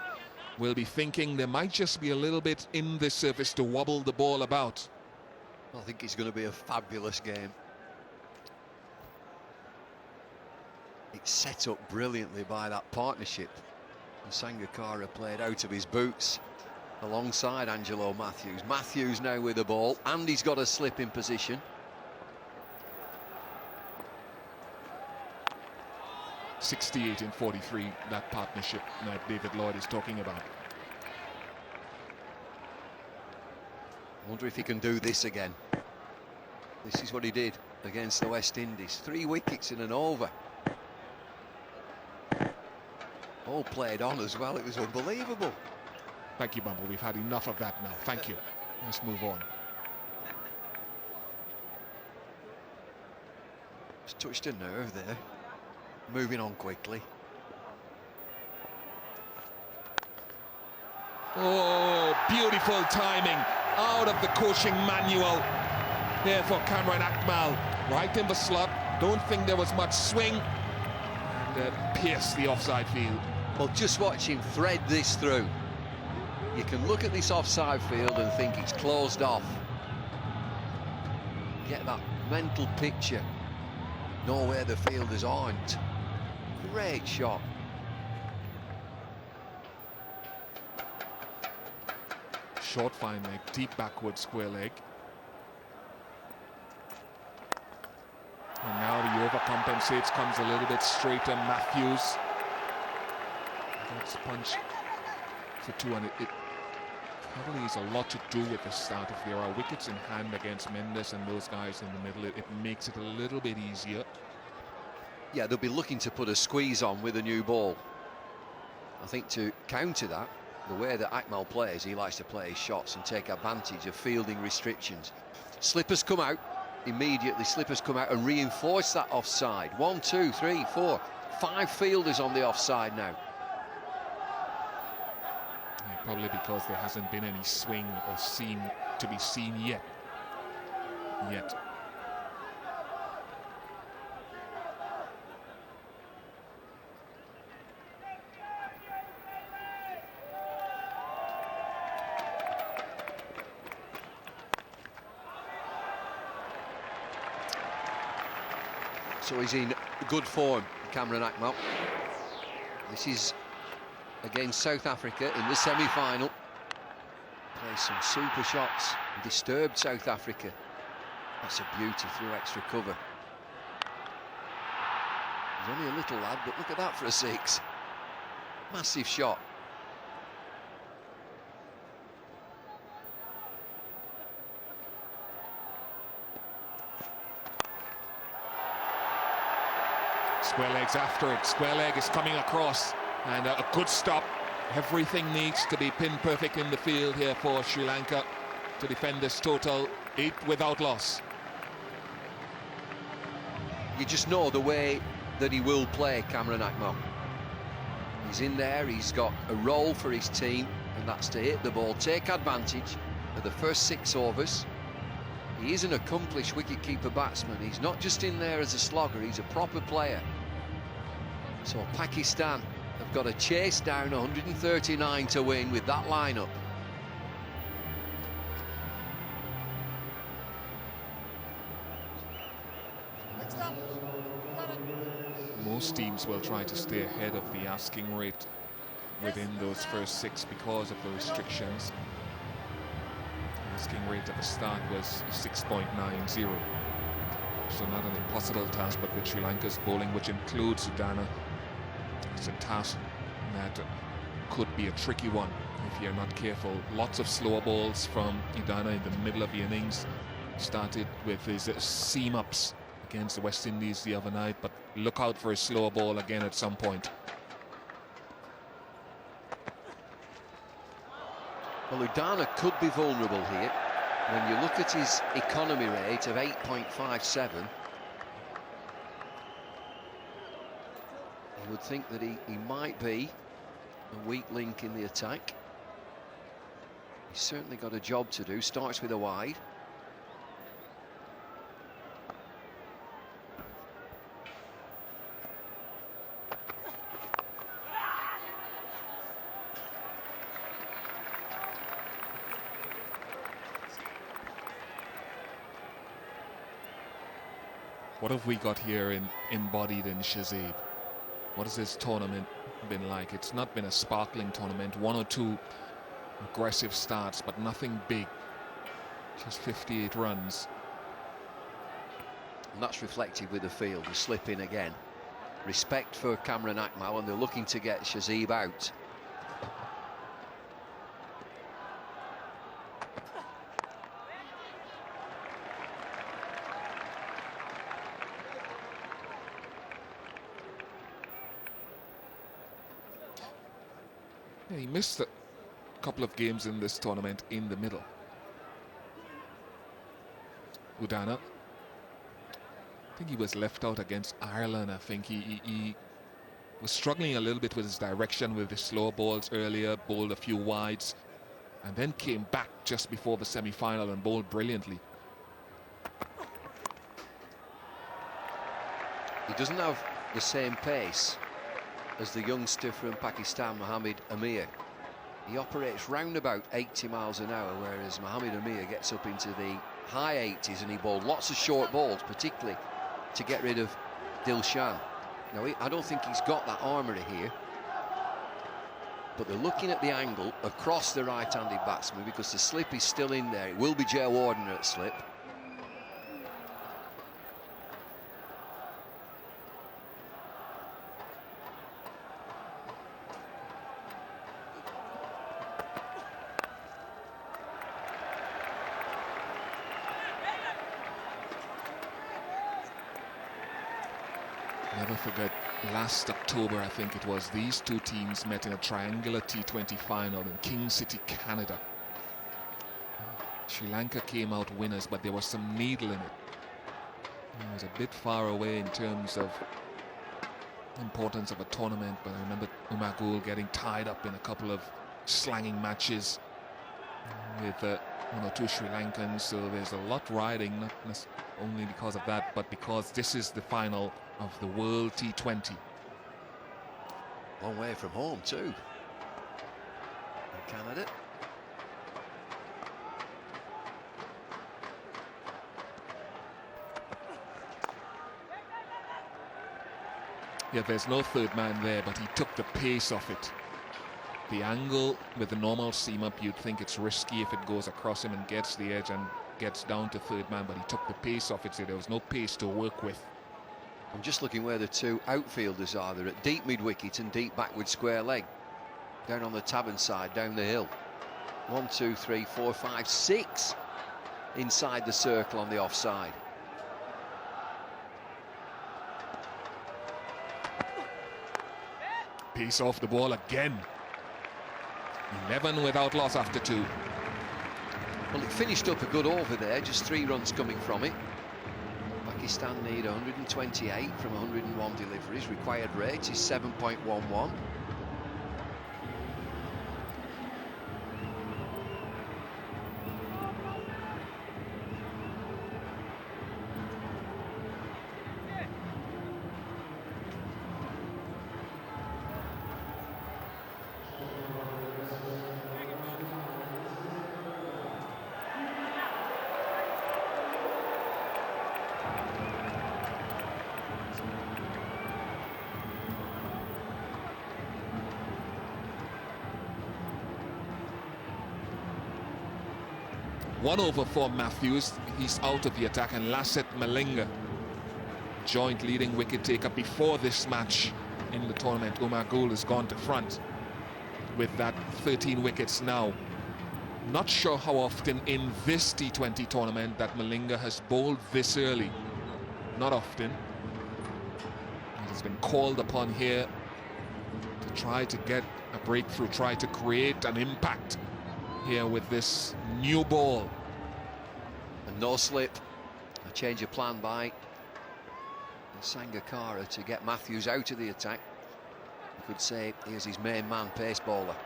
will be thinking there might just be a little bit in this service to wobble the ball about. I think it's going to be a fabulous game. It's set up brilliantly by that partnership. And Sangakkara played out of his boots alongside Angelo Matthews. Matthews now with the ball, and he's got a slip in position. .68 in 43, that partnership that David Lloyd is talking about. I wonder if he can do this again. This is what he did against the West Indies. 3 wickets in an over. All played on as well. It was unbelievable. Thank you, Bumble. We've had enough of that now. Thank you. Let's move on. Just touched a nerve there. Moving on quickly. Oh, beautiful timing out of the coaching manual there for Cameron Akmal. Right in the slot. Don't think there was much swing. And pierced the offside field. Well, just watch him thread this through. You can look at this offside field and think it's closed off. Get that mental picture. Know where the fielders aren't. Great shot. Short fine leg, deep backward square leg. And now he overcompensates, comes a little bit straighter. Matthews. That's punch for 2, and it probably has a lot to do with the start. If there are wickets in hand against Mendes and those guys in the middle, it makes it a little bit easier. Yeah, they'll be looking to put a squeeze on with a new ball. I think to counter that, the way that Akmal plays, he likes to play his shots and take advantage of fielding restrictions. Slippers come out, immediately slippers come out and reinforce that offside. 1, 2, 3, 4, 5 fielders on the offside now. Yeah, probably because there hasn't been any swing or seem to be seen yet. So he's in good form, Cameron Akmal. This is against South Africa in the semi-final. Plays some super shots, disturbed South Africa. That's a beauty through extra cover. He's only a little lad, but look at that for a 6. Massive shot. Square leg's after it. Square leg is coming across, and a good stop Everything needs to be pin perfect in the field here for Sri Lanka to defend this total 8 without loss. You just know the way that he will play, Cameron Akmal. He's in there, he's got a role for his team, and that's to hit the ball, take advantage of the first 6 overs. He is an accomplished wicket-keeper batsman. He's not just in there as a slogger, he's a proper player. So Pakistan have got to chase down 139 to win with that lineup. Most teams will try to stay ahead of the asking rate within those first 6 because of the restrictions. The asking rate at the start was 6.90. So not an impossible task, but with Sri Lanka's bowling, which includes Udana, it's a task that could be a tricky one if you're not careful. Lots of slow balls from Udana in the middle of the innings. Started with his seam-ups against the West Indies the other night, but look out for a slow ball again at some point. Well, Udana could be vulnerable here. When you look at his economy rate of 8.57, you would think that he might be a weak link in the attack. He's certainly got a job to do. Starts with a wide. What have we got here embodied in Shazib? What has this tournament been like? It's not been a sparkling tournament. 1 or 2 aggressive starts, but nothing big. Just 58 runs. And that's reflected with the field. The slip in again. Respect for Cameron Akmal, and they're looking to get Shazib out. Yeah, he missed a couple of games in this tournament in the middle. Udana, I think he was left out against Ireland. I think he was struggling a little bit with his direction with his slow balls earlier, bowled a few wides, and then came back just before the semi-final and bowled brilliantly. He doesn't have the same pace as the youngster from Pakistan, Mohammad Amir. He operates round about 80 miles an hour, whereas Mohammad Amir gets up into the high 80s, and he bowled lots of short balls, particularly to get rid of Dilshan. Now, I don't think he's got that armoury here, but they're looking at the angle across the right-handed batsman because the slip is still in there. It will be Jayawardene at slip. Never forget, last October, I think it was, these two teams met in a triangular T20 final in King City, Canada. Sri Lanka came out winners, but there was some needle in it. It was a bit far away in terms of importance of a tournament, but I remember Umar Gul getting tied up in a couple of slanging matches with 1 or 2 Sri Lankans, so there's a lot riding, not only because of that, but because this is the final of the World T20. Long way from home too, in Canada. Yeah, there's no third man there, but he took the pace off it. The angle with the normal seam up, you'd think it's risky if it goes across him and gets the edge and gets down to third man, but he took the pace off it, so there was no pace to work with. I'm just looking where the 2 outfielders are. They're at deep mid-wicket and deep backward square leg. Down on the Taban side, down the hill. 1, 2, 3, 4, 5, 6 inside the circle on the offside. Pace off the ball again. 11 without loss after 2. Well, it finished up a good over there, just 3 runs coming from it. Pakistan need 128 from 101 deliveries. Required rate is 7.11. One over for Matthews. He's out of the attack, and Lasset Malinga, joint leading wicket taker before this match in the tournament. Umar Gul has gone to front with that 13 wickets now. Not sure how often in this T20 tournament that Malinga has bowled this early. Not often. He has been called upon here to try to get a breakthrough, try to create an impact here with this new ball. And no slip. A change of plan by Sangakkara to get Matthews out of the attack. You could say here's his main man, pace bowler.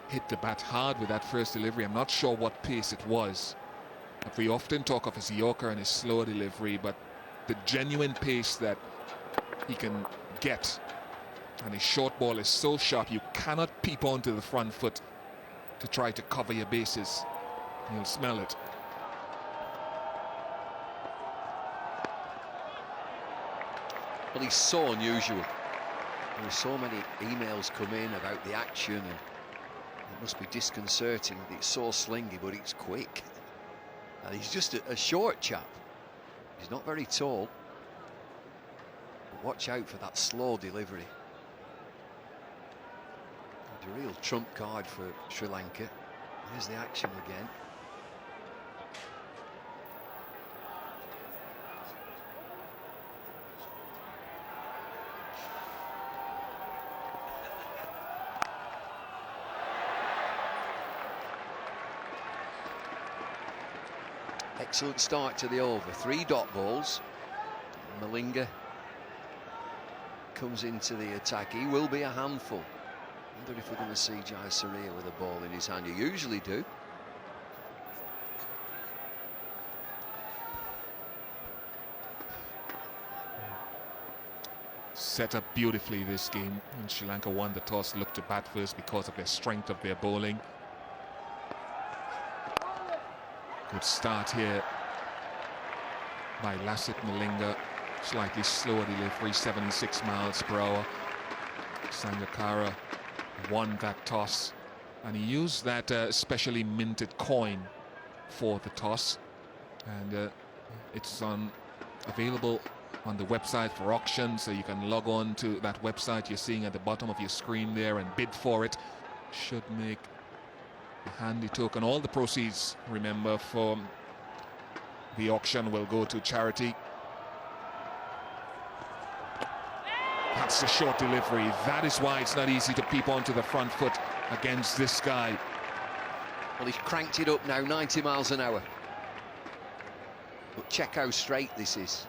Hit the bat hard with that first delivery. I'm not sure what pace it was. We often talk of his Yorker and his slow delivery, but the genuine pace that he can get, and his short ball is so sharp you cannot peep onto the front foot to try to cover your bases. You'll smell it. Well, he's so unusual. There are so many emails come in about the action, and it must be disconcerting that it's so slingy, but it's quick. And he's just a short chap. He's not very tall. But watch out for that slow delivery. It's a real trump card for Sri Lanka. Here's the action again. Excellent start to the over. 3 dot balls. Malinga comes into the attack. He will be a handful. I wonder if we're going to see Jayasuriya with a ball in his hand. You usually do. Set up beautifully this game. And Sri Lanka won the toss, looked to bat first because of their strength of their bowling. Good start here by Lassit Malinga. Slightly slower delivery, 76 miles per hour. Sangakkara won that toss, and he used that specially minted coin for the toss, and it's available on the website for auction, so you can log on to that website you're seeing at the bottom of your screen there and bid for it. Should make a handy token. All the proceeds, remember, from the auction will go to charity. That's a short delivery. That is why it's not easy to peep onto the front foot against this guy. Well, he's cranked it up now, 90 miles an hour. But check how straight this is.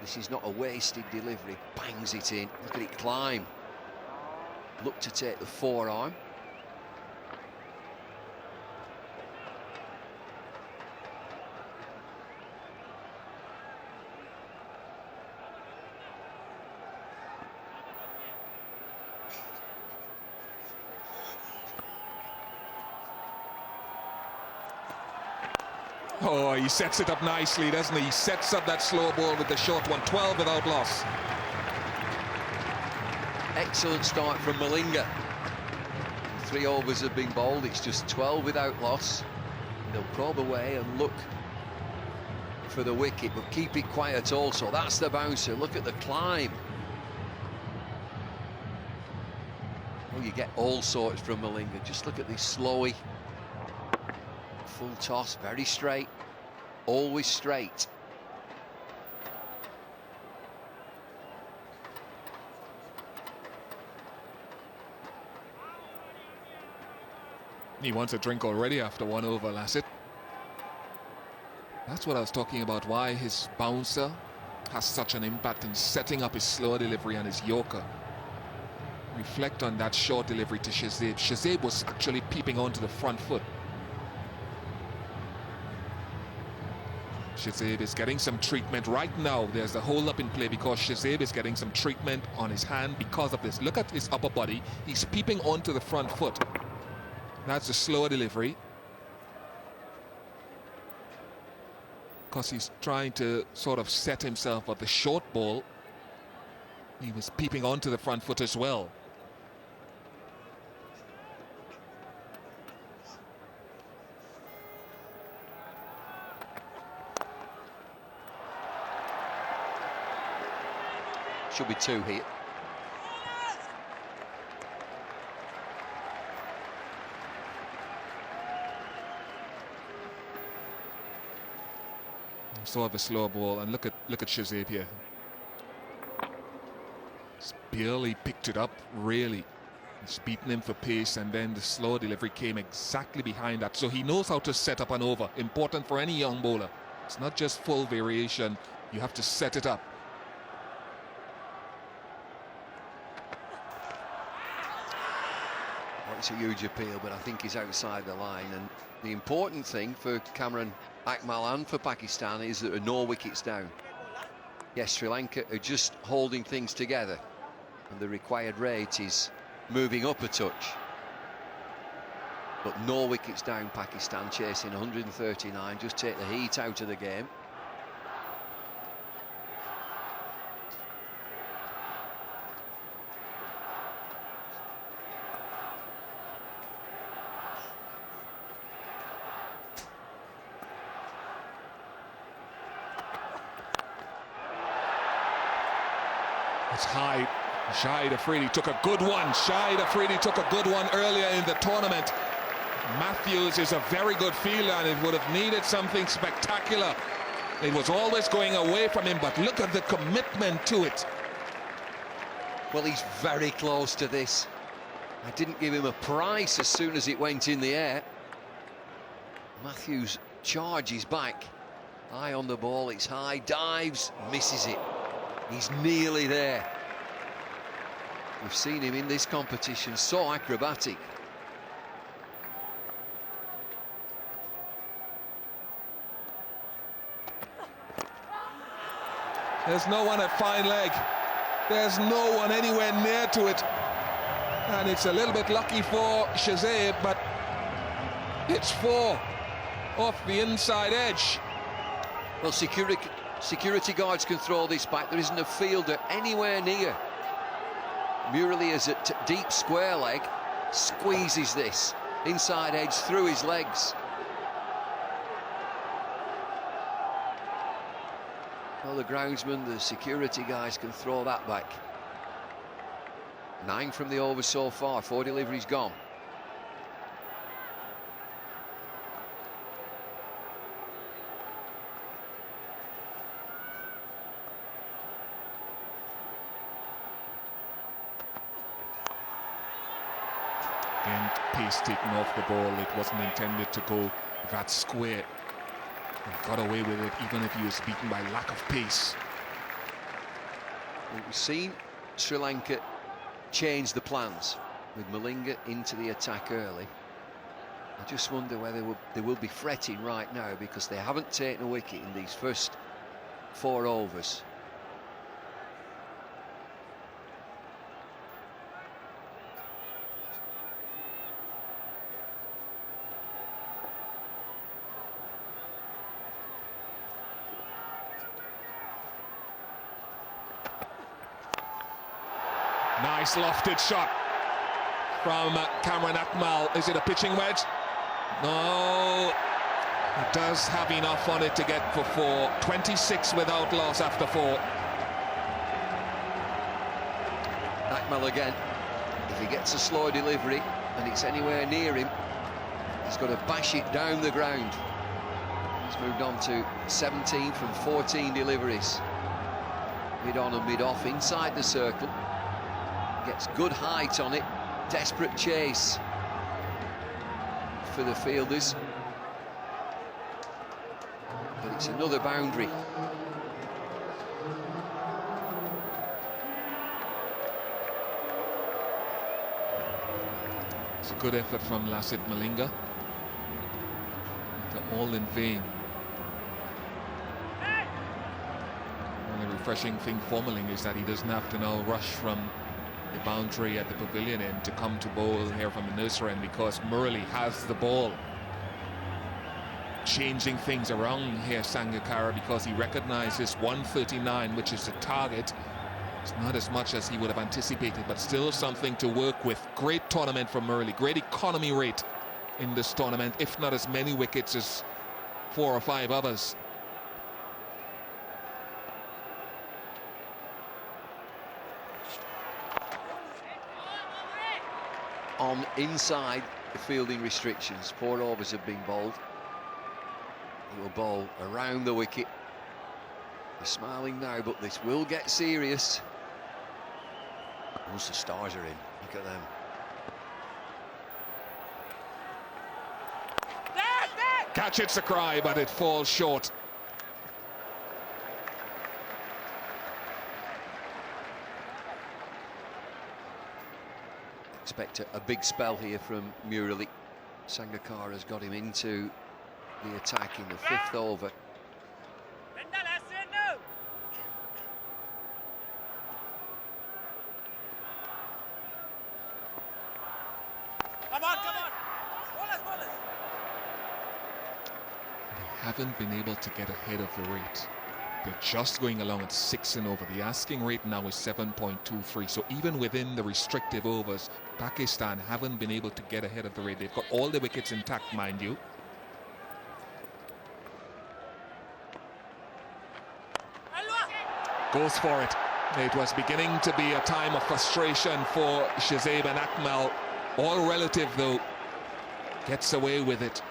This is not a wasted delivery. Bangs it in. Look at it climb. Look to take the forearm. Oh, he sets it up nicely, doesn't he? He sets up that slow ball with the short one. 12 without loss. Excellent start from Malinga. 3 overs have been bowled. It's just 12 without loss. They'll probe away and look for the wicket, but keep it quiet also. That's the bouncer. Look at the climb. Oh, you get all sorts from Malinga. Just look at this slowy. Full toss, very straight. Always straight. He wants a drink already after 1 over, Lassett. That's what I was talking about, why his bouncer has such an impact in setting up his slow delivery and his yorker. Reflect on that short delivery to Shazib. Shazib was actually peeping onto the front foot. Shazib is getting some treatment right now. There's a hold up in play because Shazib is getting some treatment on his hand because of this. Look at his upper body. He's peeping onto the front foot. That's a slower delivery. Because he's trying to sort of set himself at the short ball. He was peeping onto the front foot as well. Should be 2 here. Sort of a slow ball, and look at Shazib here. He's barely picked it up, really. He's beaten him for pace, and then the slow delivery came exactly behind that. So he knows how to set up an over. Important for any young bowler. It's not just full variation. You have to set it up. Well, it's a huge appeal, but I think he's outside the line. And the important thing for Cameron Akmal and for Pakistan is that there are no wickets down. Yes, Sri Lanka are just holding things together, and the required rate is moving up a touch. But no wickets down. Pakistan chasing 139, just take the heat out of the game. It's high. Shahid Afridi took a good one. Shahid Afridi took a good one earlier in the tournament. Matthews is a very good fielder, and it would have needed something spectacular. It was always going away from him, but look at the commitment to it. Well, he's very close to this. I didn't give him a price as soon as it went in the air. Matthews charges back. Eye on the ball, it's high, dives, misses it. He's nearly there. We've seen him in this competition, so acrobatic. There's no one at fine leg. There's no one anywhere near to it. And it's a little bit lucky for Shazib, but it's 4 off the inside edge. Well, security guards can throw this back. There isn't a fielder anywhere near. Murali is at deep square leg, squeezes this inside edge through his legs. Well, the groundsman, the security guys can throw that back. 9 from the over so far, 4 deliveries gone. Again, pace taken off the ball. It wasn't intended to go that square. He got away with it, even if he was beaten by lack of pace. Well, we've seen Sri Lanka change the plans with Malinga into the attack early. I just wonder whether they will be fretting right now because they haven't taken a wicket in these first 4 overs. Nice lofted shot from Cameron Akmal. Is it a pitching wedge? No. He does have enough on it to get for 4. 26 without loss after 4. Akmal again. If he gets a slow delivery and it's anywhere near him, he's got to bash it down the ground. He's moved on to 17 from 14 deliveries. Mid-on and mid-off, inside the circle. Gets good height on it. Desperate chase for the fielders. But it's another boundary. It's a good effort from Lassit Malinga. They're all in vain. And the refreshing thing for Malinga is that he doesn't have to now rush from the boundary at the pavilion end to come to bowl here from the nursery end, because Murali has the ball. Changing things around here, Sangakkara, because he recognises 139, which is the target. It's not as much as he would have anticipated, but still something to work with. Great tournament for Murali, great economy rate in this tournament, if not as many wickets as 4 or 5 others. On inside the fielding restrictions, 4 overs have been bowled. He will bowl around the wicket. He's smiling now, but this will get serious. Once the stars are in, look at them. Catch, it's a cry, but it falls short. Expect a big spell here from Murali. Sangakkara's got him into the attack in the 5th over. Haven't been able to get ahead of the rate. They're just going along at 6 and over. The asking rate now is 7.23. So even within the restrictive overs, Pakistan haven't been able to get ahead of the rate. They've got all the wickets intact, mind you. Goes for it. It was beginning to be a time of frustration for Shazib and Akmal. All relative, though. Gets away with it.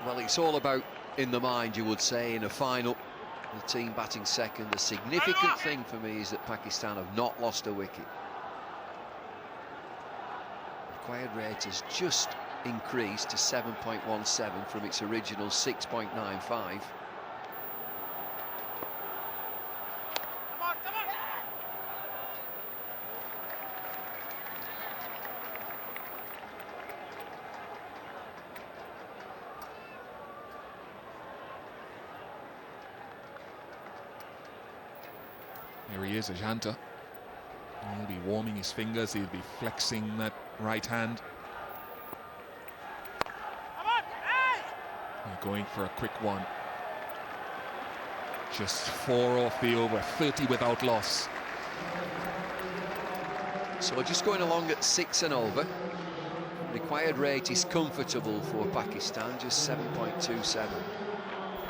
Well, it's all about in the mind, you would say, in a final. The team batting second. The significant thing for me is that Pakistan have not lost a wicket. Required rate has just increased to 7.17 from its original 6.95. Here he is, Ajanta. He'll be warming his fingers, he'll be flexing that right hand. They're going for a quick one. Just 4 off the over, 30 without loss. So just going along at 6 and over. Required rate is comfortable for Pakistan, just 7.27.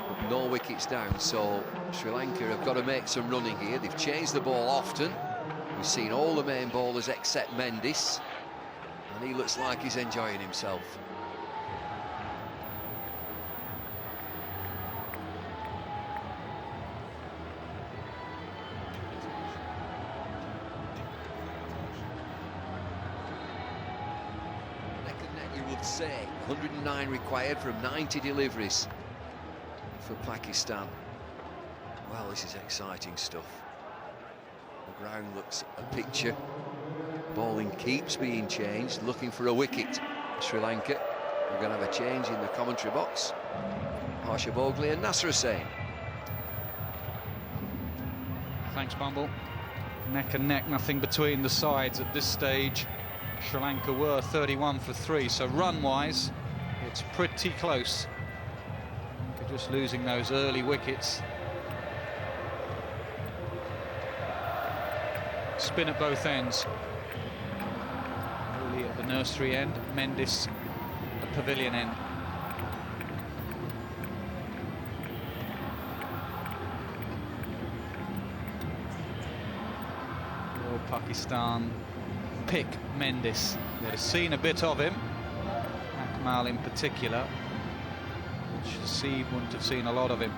But no wickets down, so Sri Lanka have got to make some running here. They've changed the ball often. We've seen all the main bowlers except Mendes, and he looks like he's enjoying himself. Neck and neck, you would say. 109 required from 90 deliveries for Pakistan. Well, this is exciting stuff. The ground looks a picture. Bowling keeps being changed, looking for a wicket. Sri Lanka, we're going to have a change in the commentary box. Harsha Bhogle and Nasser Hussain. Thanks, Bumble. Neck and neck, nothing between the sides at this stage. Sri Lanka were 31 for 3, so run-wise, it's pretty close. They're just losing those early wickets. Spin at both ends. Really at the nursery end, Mendes at the pavilion end. Pakistan pick Mendis. They'd have seen a bit of him, Akmal in particular. Seed wouldn't have seen a lot of him.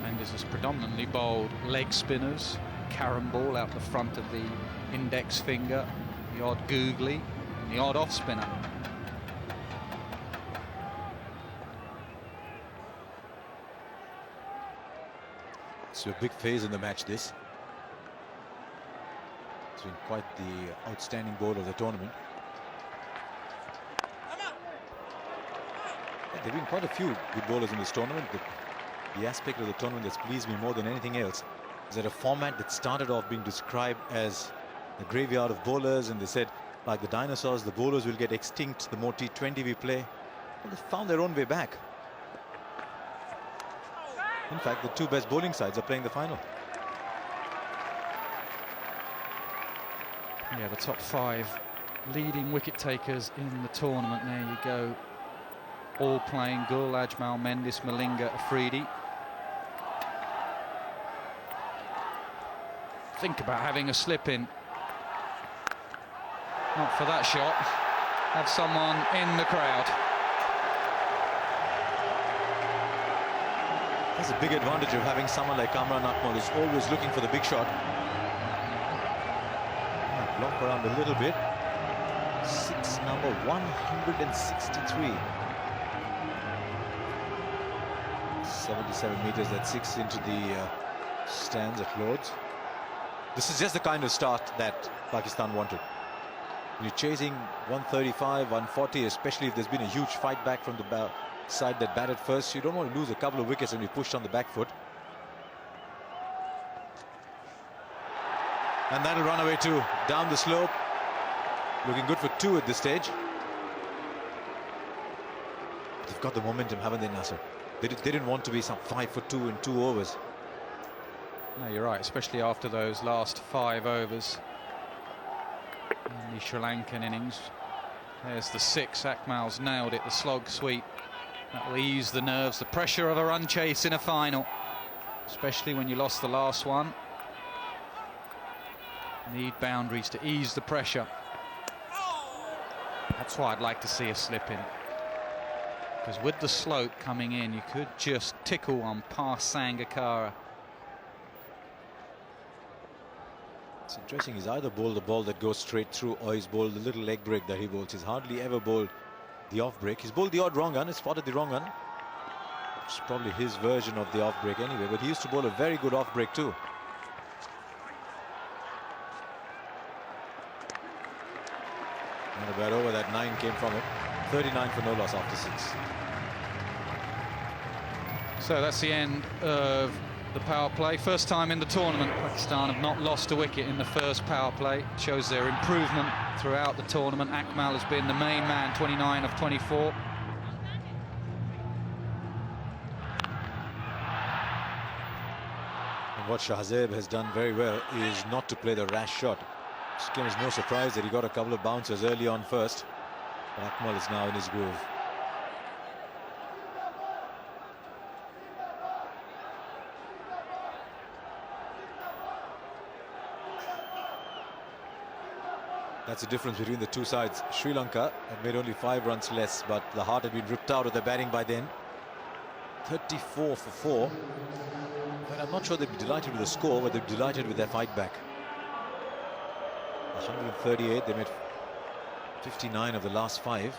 Mendis has predominantly bowled leg spinners, carom ball out the front of the index finger, the odd googly, and the odd off spinner. It's a big phase in the match, this. It's been quite the outstanding bowler of the tournament. Yeah, there have been quite a few good bowlers in this tournament. The aspect of the tournament that's pleased me more than anything else is that a format that started off being described as the graveyard of bowlers, and they said, like the dinosaurs, the bowlers will get extinct the more T20 we play. Well, they found their own way back. In fact, the two best bowling sides are playing the final. Yeah, the top 5 leading wicket takers in the tournament. There you go. All playing: Gul, Ajmal, Mendis, Malinga, Afridi. Think about having a slip in. Not for that shot. Have someone in the crowd. That's a big advantage of having someone like Kamran Akmal who's always looking for the big shot. Block around a little bit. 6 number 163. 77 meters, that's 6 into the stands at Lord's. This is just the kind of start that Pakistan wanted. When you're chasing 135, 140, especially if there's been a huge fight back from the side that batted first, you don't want to lose a couple of wickets and be pushed on the back foot. And that'll run away too, down the slope. Looking good for 2 at this stage. They've got the momentum, haven't they, Nasser? They didn't want to be some 5 for 2 in 2 overs. No, you're right, especially after those last 5 overs in the Sri Lankan innings. There's the 6. Akmal's nailed it, the slog sweep. That'll ease the nerves, the pressure of a run chase in a final, especially when you lost the last one. Need boundaries to ease the pressure. That's why I'd like to see a slip in, because with the slope coming in, you could just tickle one past Sangakkara. It's interesting, he's either bowled the ball that goes straight through, or he's bowled the little leg break that he bowls. He's hardly ever bowled the off break. He's bowled the odd wrong un, he's spotted the wrong un. It's probably his version of the off break anyway, but he used to bowl a very good off break too. Not a bad over, that 9 came from it. 39 for no loss after 6. So that's the end of the power play. First time in the tournament Pakistan have not lost a wicket in the first power play. Shows their improvement throughout the tournament. Akmal has been the main man, 29 of 24. And what Shahzeb has done very well is not to play the rash shot. It came as no surprise that he got a couple of bouncers early on first. But Akmal is now in his groove. That's the difference between the two sides. Sri Lanka had made only 5 runs less, but the heart had been ripped out of their batting by then. 34 for 4. But I'm not sure they'd be delighted with the score, but they'd be delighted with their fight back. 138, they made 59 of the last 5.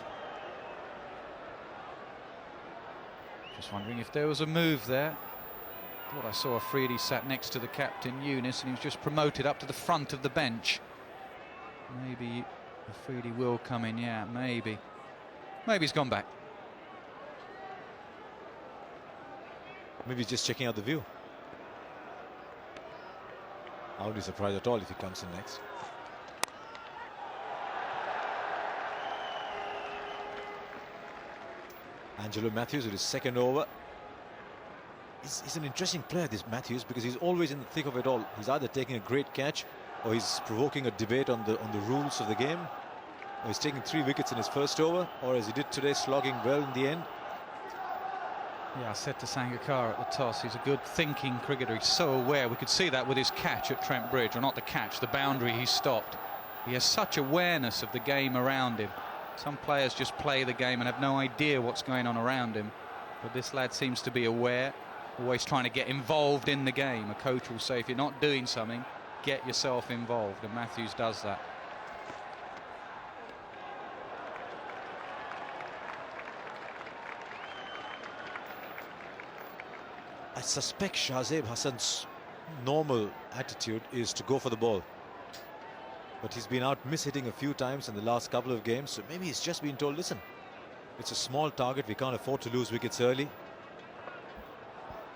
Just wondering if there was a move there. Thought I saw Afridi sat next to the captain, Yunus, and he was just promoted up to the front of the bench. Maybe Afridi will come in, yeah, maybe. Maybe he's gone back. Maybe he's just checking out the view. I wouldn't be surprised at all if he comes in next. Angelo Matthews with his second over. He's an interesting player, this Matthews, because he's always in the thick of it all. He's either taking a great catch or he's provoking a debate on the rules of the game, or he's taking 3 wickets in his first over, or as he did today, slogging well in the end. Yeah, I said to Sangakkara at the toss, he's a good thinking cricketer. He's so aware. We could see that with his catch at Trent Bridge, or not the catch, the boundary he stopped. He has such awareness of the game around him. Some players just play the game and have no idea what's going on around him. But this lad seems to be aware, always trying to get involved in the game. A coach will say, if you're not doing something, get yourself involved, and Matthews does that. I suspect Shahzeb Hassan's normal attitude is to go for the ball. But he's been out mishitting a few times in the last couple of games, so maybe he's just been told, listen, it's a small target, we can't afford to lose wickets early.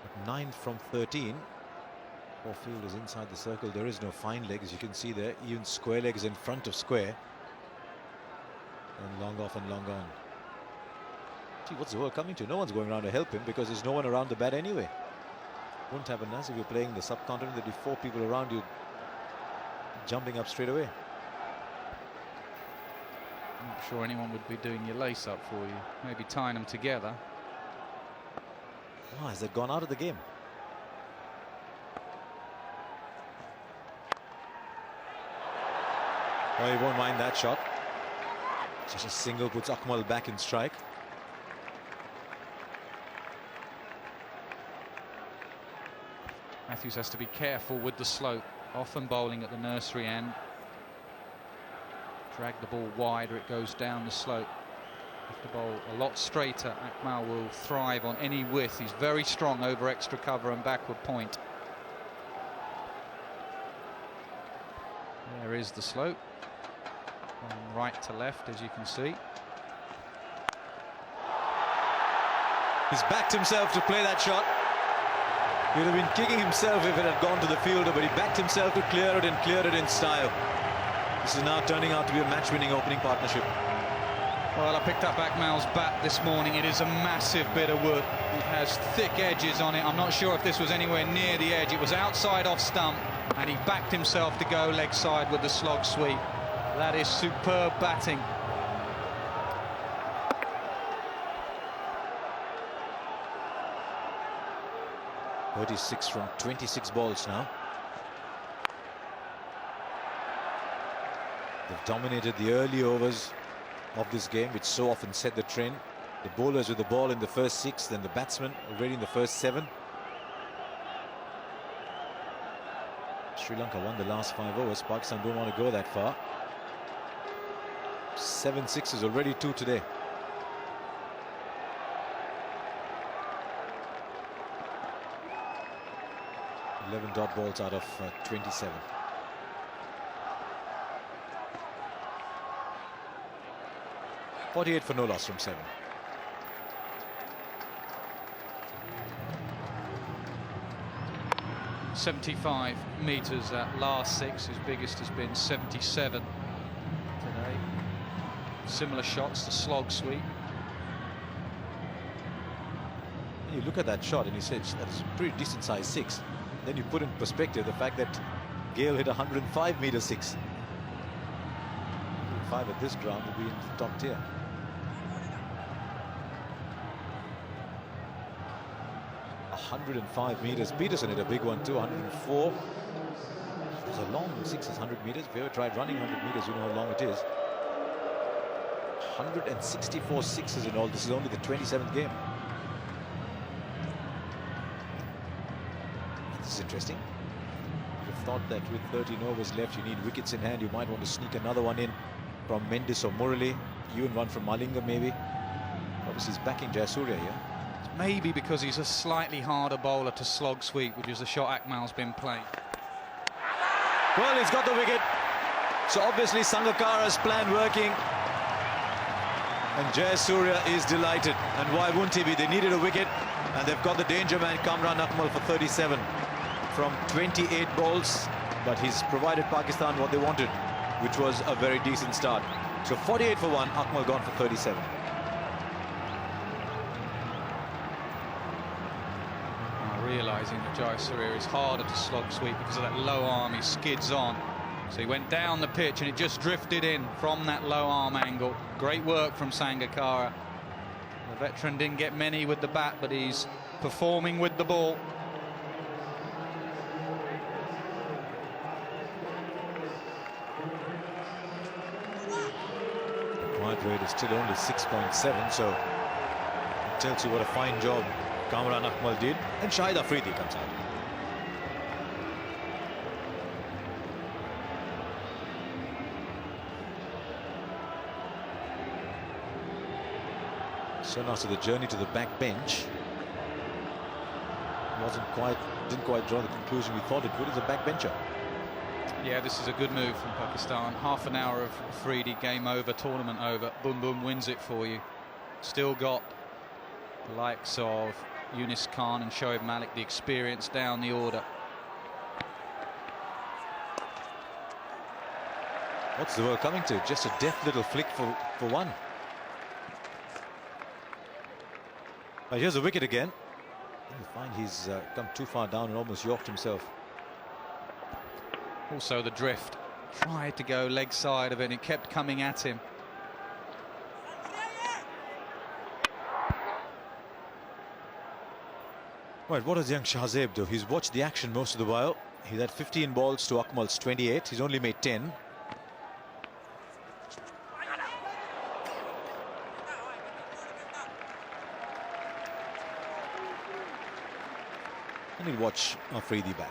But 9 from 13. Caulfield is inside the circle, there is no fine leg, as you can see there. Even square leg is in front of square. And long off and long on. Gee, what's the world coming to? No one's going around to help him because there's no one around the bat anyway. Wouldn't happen as if you're playing the subcontinent, there'd be 4 people around you jumping up straight away. I'm not sure anyone would be doing your lace up for you. Maybe tying them together. Oh, has that gone out of the game? Oh, he won't mind that shot. Just a single puts Akmal back in strike. Matthews has to be careful with the slope. Often bowling at the nursery end. Drag the ball wider, it goes down the slope. Have to bowl a lot straighter. Akmal will thrive on any width. He's very strong over extra cover and backward point. There is the slope. From right to left, as you can see. He's backed himself to play that shot. He would have been kicking himself if it had gone to the fielder, but he backed himself to clear it and cleared it in style. This is now turning out to be a match-winning opening partnership. Well, I picked up Akmal's bat this morning. It is a massive bit of wood. It has thick edges on it. I'm not sure if this was anywhere near the edge. It was outside off stump, and he backed himself to go leg side with the slog sweep. That is superb batting. .36 from 26 balls now. They've dominated the early overs of this game, which so often set the trend. The bowlers with the ball in the first 6, then the batsmen already in the first 7. Sri Lanka won the last 5 overs. Pakistan don't want to go that far. 7 sixes, already 2 today. .11 dot balls out of 27. .48 for no loss from 7. .75 metres at last 6. His biggest has been 77 today. Similar shots, the slog sweep. You look at that shot and you say that's a pretty decent size 6. Then you put in perspective the fact that Gale hit 105 meter 6. 5 at this ground would be in the top tier. .105 meters. Peterson hit a big one too. 104. It's a long 6 is 100 meters. If you ever tried running 100 meters, you know how long it is. 164 sixes in all. This is only the 27th game. This is interesting. You'd have thought that with 13 overs left, you need wickets in hand. You might want to sneak another one in from Mendes or Murali. Even one from Malinga, maybe. Obviously, he's backing Jayasuriya here. Maybe because he's a slightly harder bowler to slog sweep, which is the shot Akmal's been playing. Well, he's got the wicket. So obviously, Sangakkara's plan working. And Jayasuriya is delighted. And why wouldn't he be? They needed a wicket. And they've got the danger man, Kamran Akmal, for 37 from 28 balls. But he's provided Pakistan what they wanted, which was a very decent start. So 48 for 1, Akmal gone for 37. Realising that Jayasuriya is harder to slog sweep because of that low arm, he skids on. So he went down the pitch and it just drifted in from that low arm angle. Great work from Sangakkara. The veteran didn't get many with the bat, but he's performing with the ball. Point rate is still only 6.7, so it tells you what a fine job Kamran Akmal did. And Shahid Afridi comes out. Soon after the journey to the back bench, didn't quite draw the conclusion we thought it would as a backbencher. Yeah, this is a good move from Pakistan. Half an hour of Afridi, game over, tournament over. Boom boom wins it for you. Still got the likes of Yunus Khan and Shoaib Malik, the experience down the order. What's the world coming to? Just a deft little flick for one. But here's a wicket again. You find he's come too far down and almost yorked himself. Also the drift. Tried to go leg side of it and it kept coming at him. Right, what does young Shahzeb do? He's watched the action most of the while. He's had 15 balls to Akmal's 28. He's only made 10. And he'll watch Afridi bat.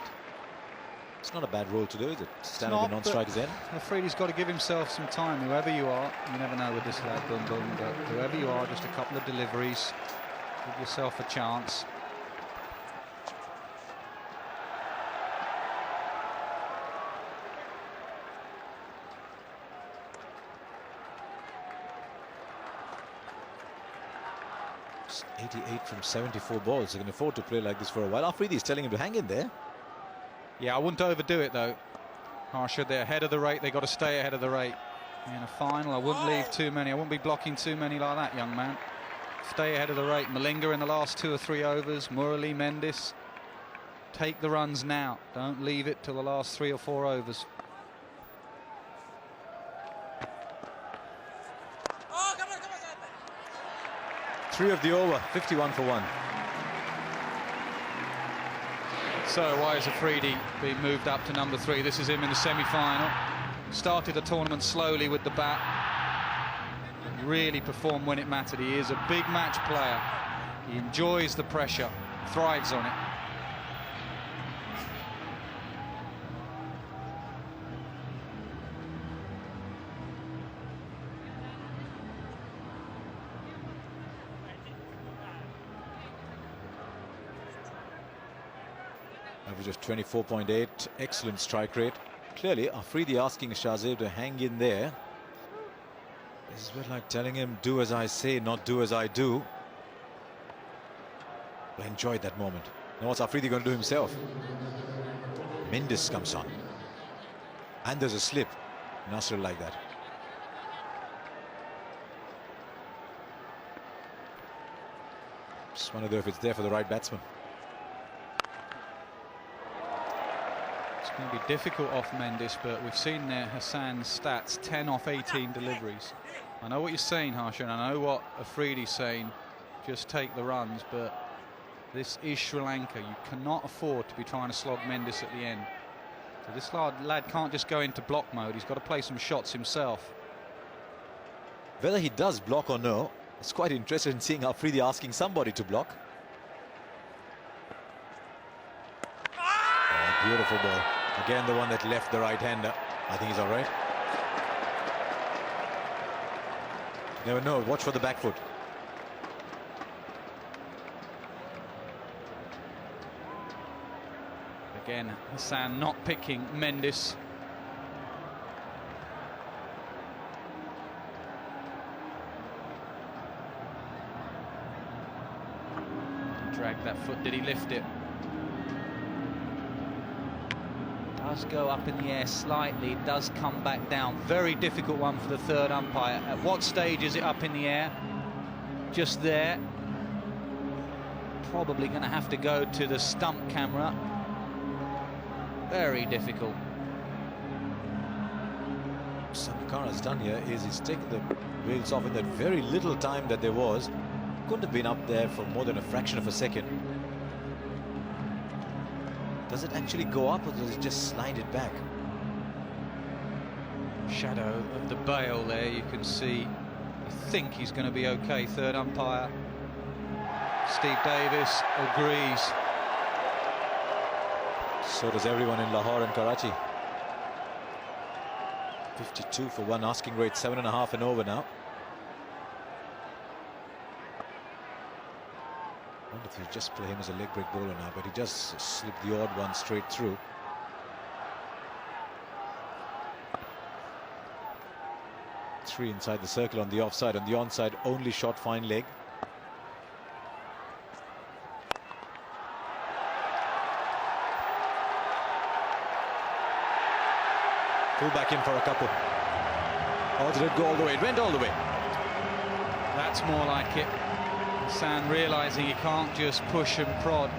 It's not a bad role to do, is it? Stand at the non-striker's end. Afridi's got to give himself some time. Whoever you are, you never know with this lad, boom boom, but whoever you are, just a couple of deliveries, give yourself a chance. It's 88 from 74 balls. They can afford to play like this for a while. Afridi is telling him to hang in there. Yeah, I wouldn't overdo it though. Harsha, they're ahead of the rate. They've got to stay ahead of the rate. In a final, I wouldn't leave too many. I wouldn't be blocking too many like that, young man. Stay ahead of the rate. Malinga in the last 2 or 3 overs. Murali, Mendes. Take the runs now. Don't leave it till the last 3 or 4 overs. Three of the over, 51 for 1. So why is Afridi being moved up to number 3? This is him in the semi-final. Started the tournament slowly with the bat. Really performed when it mattered. He is a big match player. He enjoys the pressure, thrives on it. Average of 24.8, excellent strike rate. Clearly, Afridi asking Shahzeb to hang in there. This is a bit like telling him, do as I say, not do as I do. I enjoyed that moment. Now what's Afridi going to do himself? Mendes comes on. And there's a slip. Nasser like that. Just wonder if it's there for the right batsman. It's going to be difficult off Mendes, but we've seen there Hassan's stats, 10 off 18 deliveries. I know what you're saying, Harsha, and I know what Afridi's saying, just take the runs, but this is Sri Lanka. You cannot afford to be trying to slog Mendes at the end. So this lad can't just go into block mode. He's got to play some shots himself. Whether he does block or no, it's quite interesting in seeing Afridi asking somebody to block. Oh, beautiful ball. Again, the one that left the right-hander. I think he's all right. Never know. Watch for the back foot. Again, Hassan not picking Mendes. Dragged that foot. Did he lift it? Does go up in the air slightly, does come back down. Very difficult one for the third umpire. At what stage is it up in the air? Just there. Probably going to have to go to the stump camera. Very difficult. Sangakkara's done here is he's taken the wheels off in that very little time that there was. Couldn't have been up there for more than a fraction of a second. Does it actually go up or does it just slide it back? Shadow of the bail there, you can see. I think he's going to be okay. Third umpire, Steve Davis, agrees. So does everyone in Lahore and Karachi. 52 for one, asking rate 7.5 and over now. I wonder if you just play him as a leg break bowler now, but he just slipped the odd one straight through. Three inside the circle on the offside, on the onside only shot fine leg. Pull back in for a couple. Or did it go all the way? It went all the way. That's more like it. San realizing he can't just push and prod.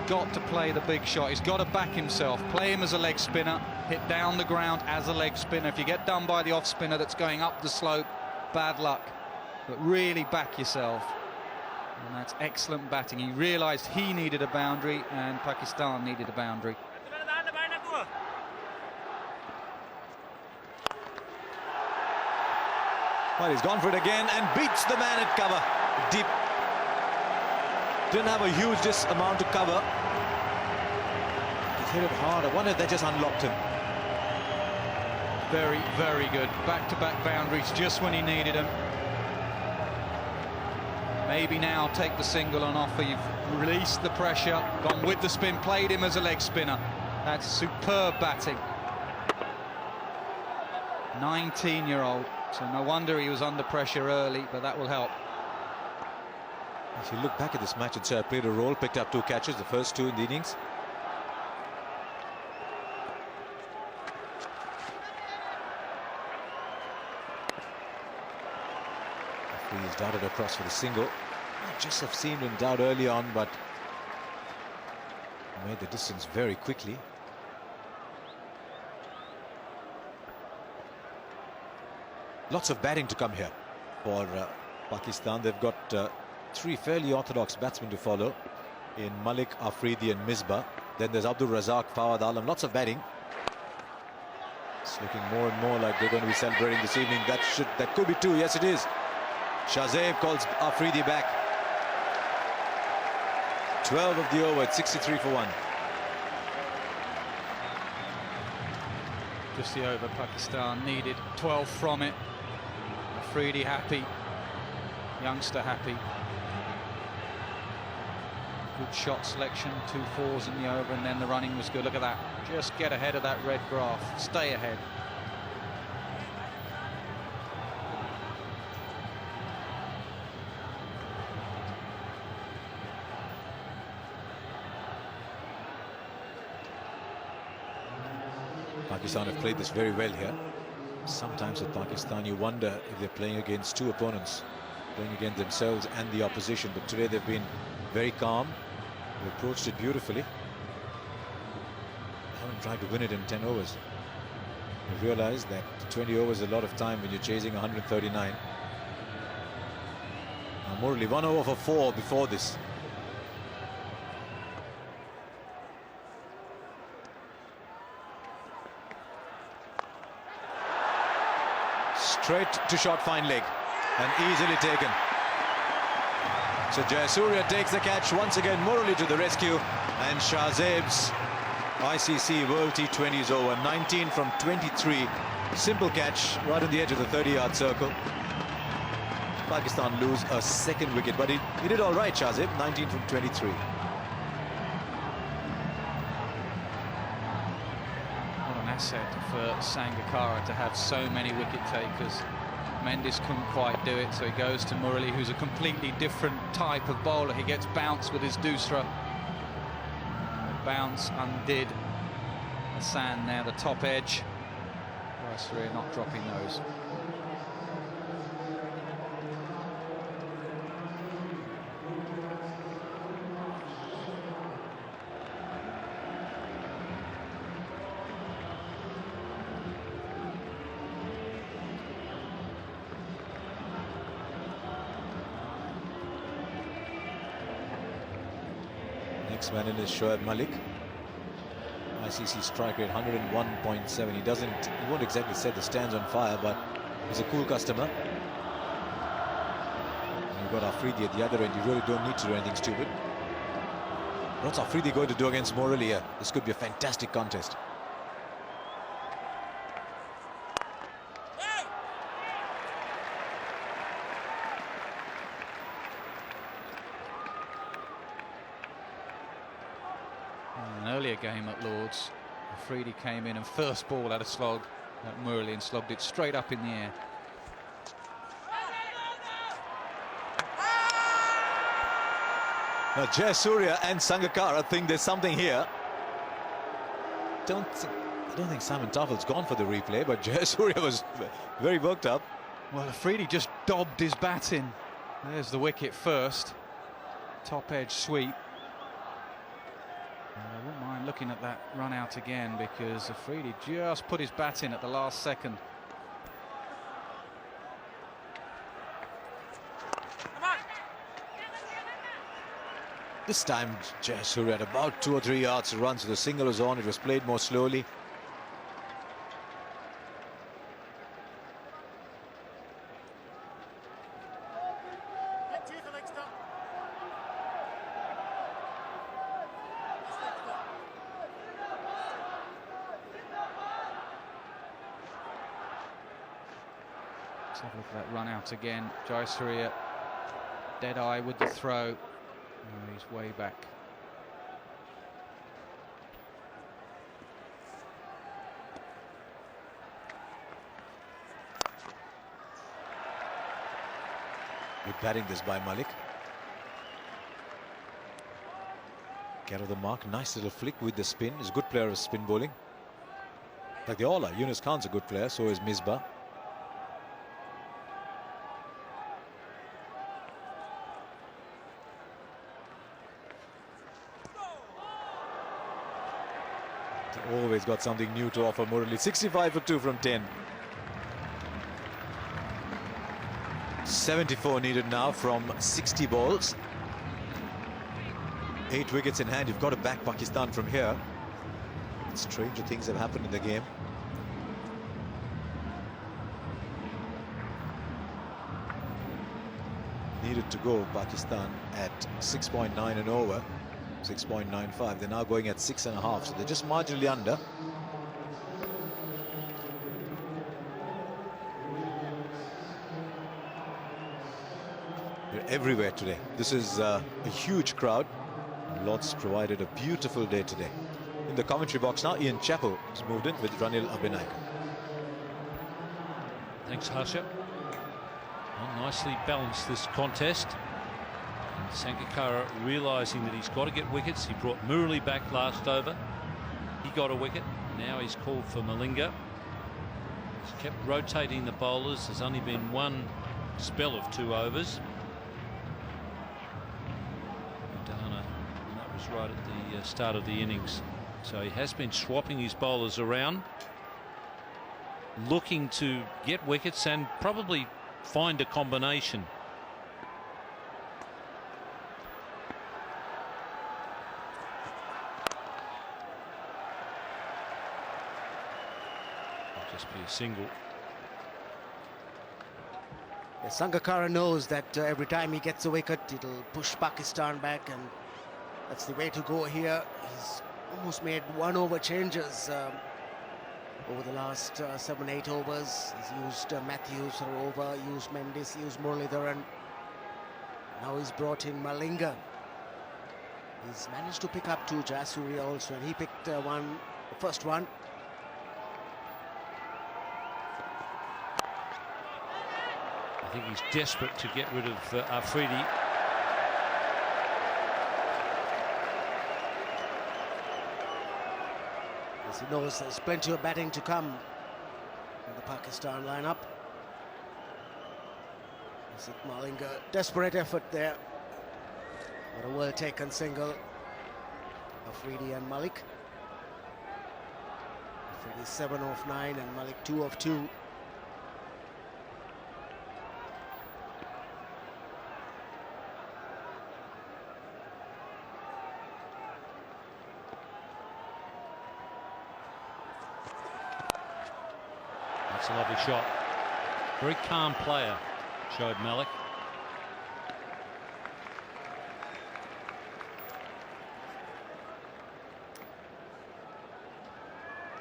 Got to play the big shot. He's got to back himself. Play him as a leg spinner. Hit down the ground as a leg spinner. If you get done by the off spinner that's going up the slope, bad luck. But really back yourself. And that's excellent batting. He realized he needed a boundary and Pakistan needed a boundary. Well, he's gone for it again and beats the man at cover. Deep. Didn't have a huge amount to cover. He's hit it hard. I wonder if they just unlocked him. Very, very good. Back-to-back boundaries just when he needed them. Maybe now take the single on offer. You've released the pressure, gone with the spin, played him as a leg spinner. That's superb batting. 19-year-old. So no wonder he was under pressure early, but that will help. If you look back at this match and say I played a role, picked up 2 catches, the first 2 in the innings. He's darted across for the single. I just have seemed in doubt early on, but made the distance very quickly. Lots of batting to come here for Pakistan. They've got 3 fairly orthodox batsmen to follow in Malik, Afridi and Misbah. Then there's Abdul Razak, Fawad Alam. Lots of batting. It's looking more and more like they're going to be celebrating this evening. That could be 2. Yes, it is. Shahzaib calls Afridi back. 12 of the over at 63 for 1. Just the over Pakistan needed. 12 from it. Afridi happy. Youngster happy. Good shot selection. 2 4s in the over, and then the running was good. Look at that. Just get ahead of that red graph. Stay ahead. Pakistan have played this very well here. Sometimes with Pakistan you wonder if they're playing against 2 opponents, playing against themselves and the opposition, but today they've been very calm. They've approached it beautifully. They haven't tried to win it in 10 overs. They realize that 20 overs is a lot of time when you're chasing 139. Now Murali 1 over for 4 before this. Straight to short fine leg and easily taken. So Jayasuriya takes the catch once again. Murali to the rescue, and Shahzaib's ICC World T20 is over. 19 from 23. Simple catch right on the edge of the 30-yard circle. Pakistan lose a 2nd wicket, but he did all right, Shahzaib. 19 from 23. Asset for Sangakkara to have so many wicket takers. Mendes couldn't quite do it, so he goes to Murali, who's a completely different type of bowler. He gets bounced with his doosra. The bounce undid Hassan now, the top edge. Jayasuriya not dropping those. Next man in is Shoaib Malik. ICC strike rate 101.7. He won't exactly set the stands on fire, but he's a cool customer. And you've got Afridi at the other end. You really don't need to do anything stupid. What's Afridi going to do against Morley here? This could be a fantastic contest. An earlier game at Lord's, Afridi came in and first ball had a slog at Murley and slogged it straight up in the air. Now Jayasuriya and Sangakkara think there's something here. I don't think Simon Taffel's gone for the replay, but Jayasuriya was very worked up. Well, Afridi just dobbed his bat in. There's the wicket first. Top edge sweep. I wouldn't mind looking at that run out again because Afridi just put his bat in at the last second. This time Jayasuriya had about 2 or 3 yards to run, so the single was on. It was played more slowly. Let's have a look at that run out again. Jayasuriya, dead eye with the throw. Oh, he's way back. Good batting this by Malik. Get of the mark. Nice little flick with the spin. He's a good player of spin bowling. Like they all are. Yunus Khan's a good player, so is Misbah. Always got something new to offer Murali. 65 for 2 from 10. 74 needed now from 60 balls. 8 wickets in hand. You've got to back Pakistan from here. Stranger things have happened in the game. Needed to go Pakistan at 6.9 and over. 6.95. They're now going at 6.5, so they're just marginally under. They're everywhere today. This is a huge crowd. Lord's provided a beautiful day today. In the commentary box now, Ian Chappell has moved in with Ranil Abhinaik. Thanks, Harsha. Well, nicely balanced this contest. And Sangakkara realising that he's got to get wickets. He brought Murali back last over. He got a wicket. Now he's called for Malinga. He's kept rotating the bowlers. There's only been one spell of 2 overs. Dana, and that was right at the start of the innings. So he has been swapping his bowlers around, looking to get wickets and probably find a combination. Just be a single. Yeah, Sangakkara knows that every time he gets a wicket, it'll push Pakistan back, and that's the way to go here. He's almost made 1 over changes over the last 7-8 overs. He's used Matthews for over, used Mendes, used Muralidharan. Now he's brought in Malinga. He's managed to pick up 2 Jayasuriya also, and he picked the first one. I think he's desperate to get rid of Afridi. As he knows there's plenty of batting to come in the Pakistan lineup. Is it Malinga? Desperate effort there. What a well-taken single. Afridi and Malik. Afridi 7 of 9 and Malik 2 of 2. That's a lovely shot. Very calm player, showed Malik.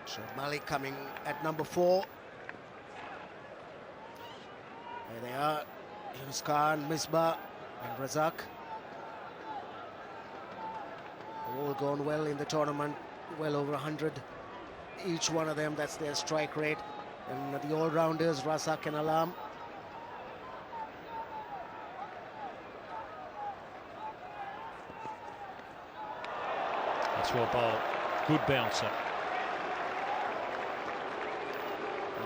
So Malik coming at number 4. There they are, Yunus Khan, Misbah and Razak. They've all gone well in the tournament, well over 100 each one of them. That's their strike rate. And the all-rounders, Razak and Alam. That's well bowled. Good bouncer.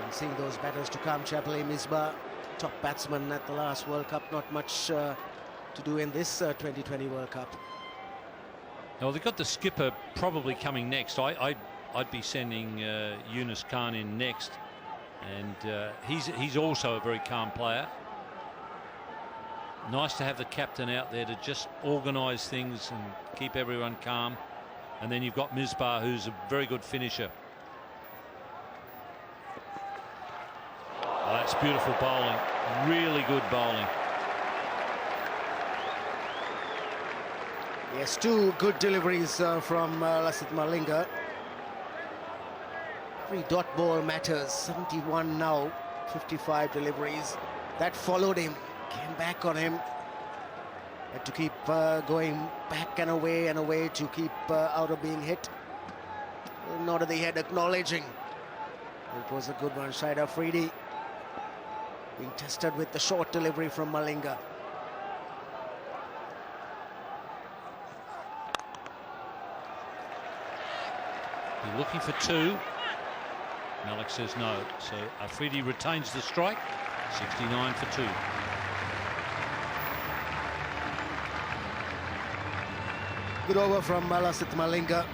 And seeing those batters to come, Chappelli, Misbah, top batsman at the last World Cup. Not much to do in this 2020 World Cup. Now they've got the skipper probably coming next. I'd be sending Yunus Khan in next, and he's also a very calm player. Nice to have the captain out there to just organise things and keep everyone calm. And then you've got Misbah, who's a very good finisher. Oh, that's beautiful bowling. Really good bowling. Yes, 2 good deliveries from Lasith Malinga. Every dot ball matters. 71 now, 55 deliveries. That followed him, came back on him. Had to keep going back and away to keep out of being hit. A nod of the head acknowledging it was a good one. Shahid Afridi being tested with the short delivery from Malinga. You're looking for 2. Malik says no. So Afridi retains the strike. 69 for 2. Good over from Lasith Malinga.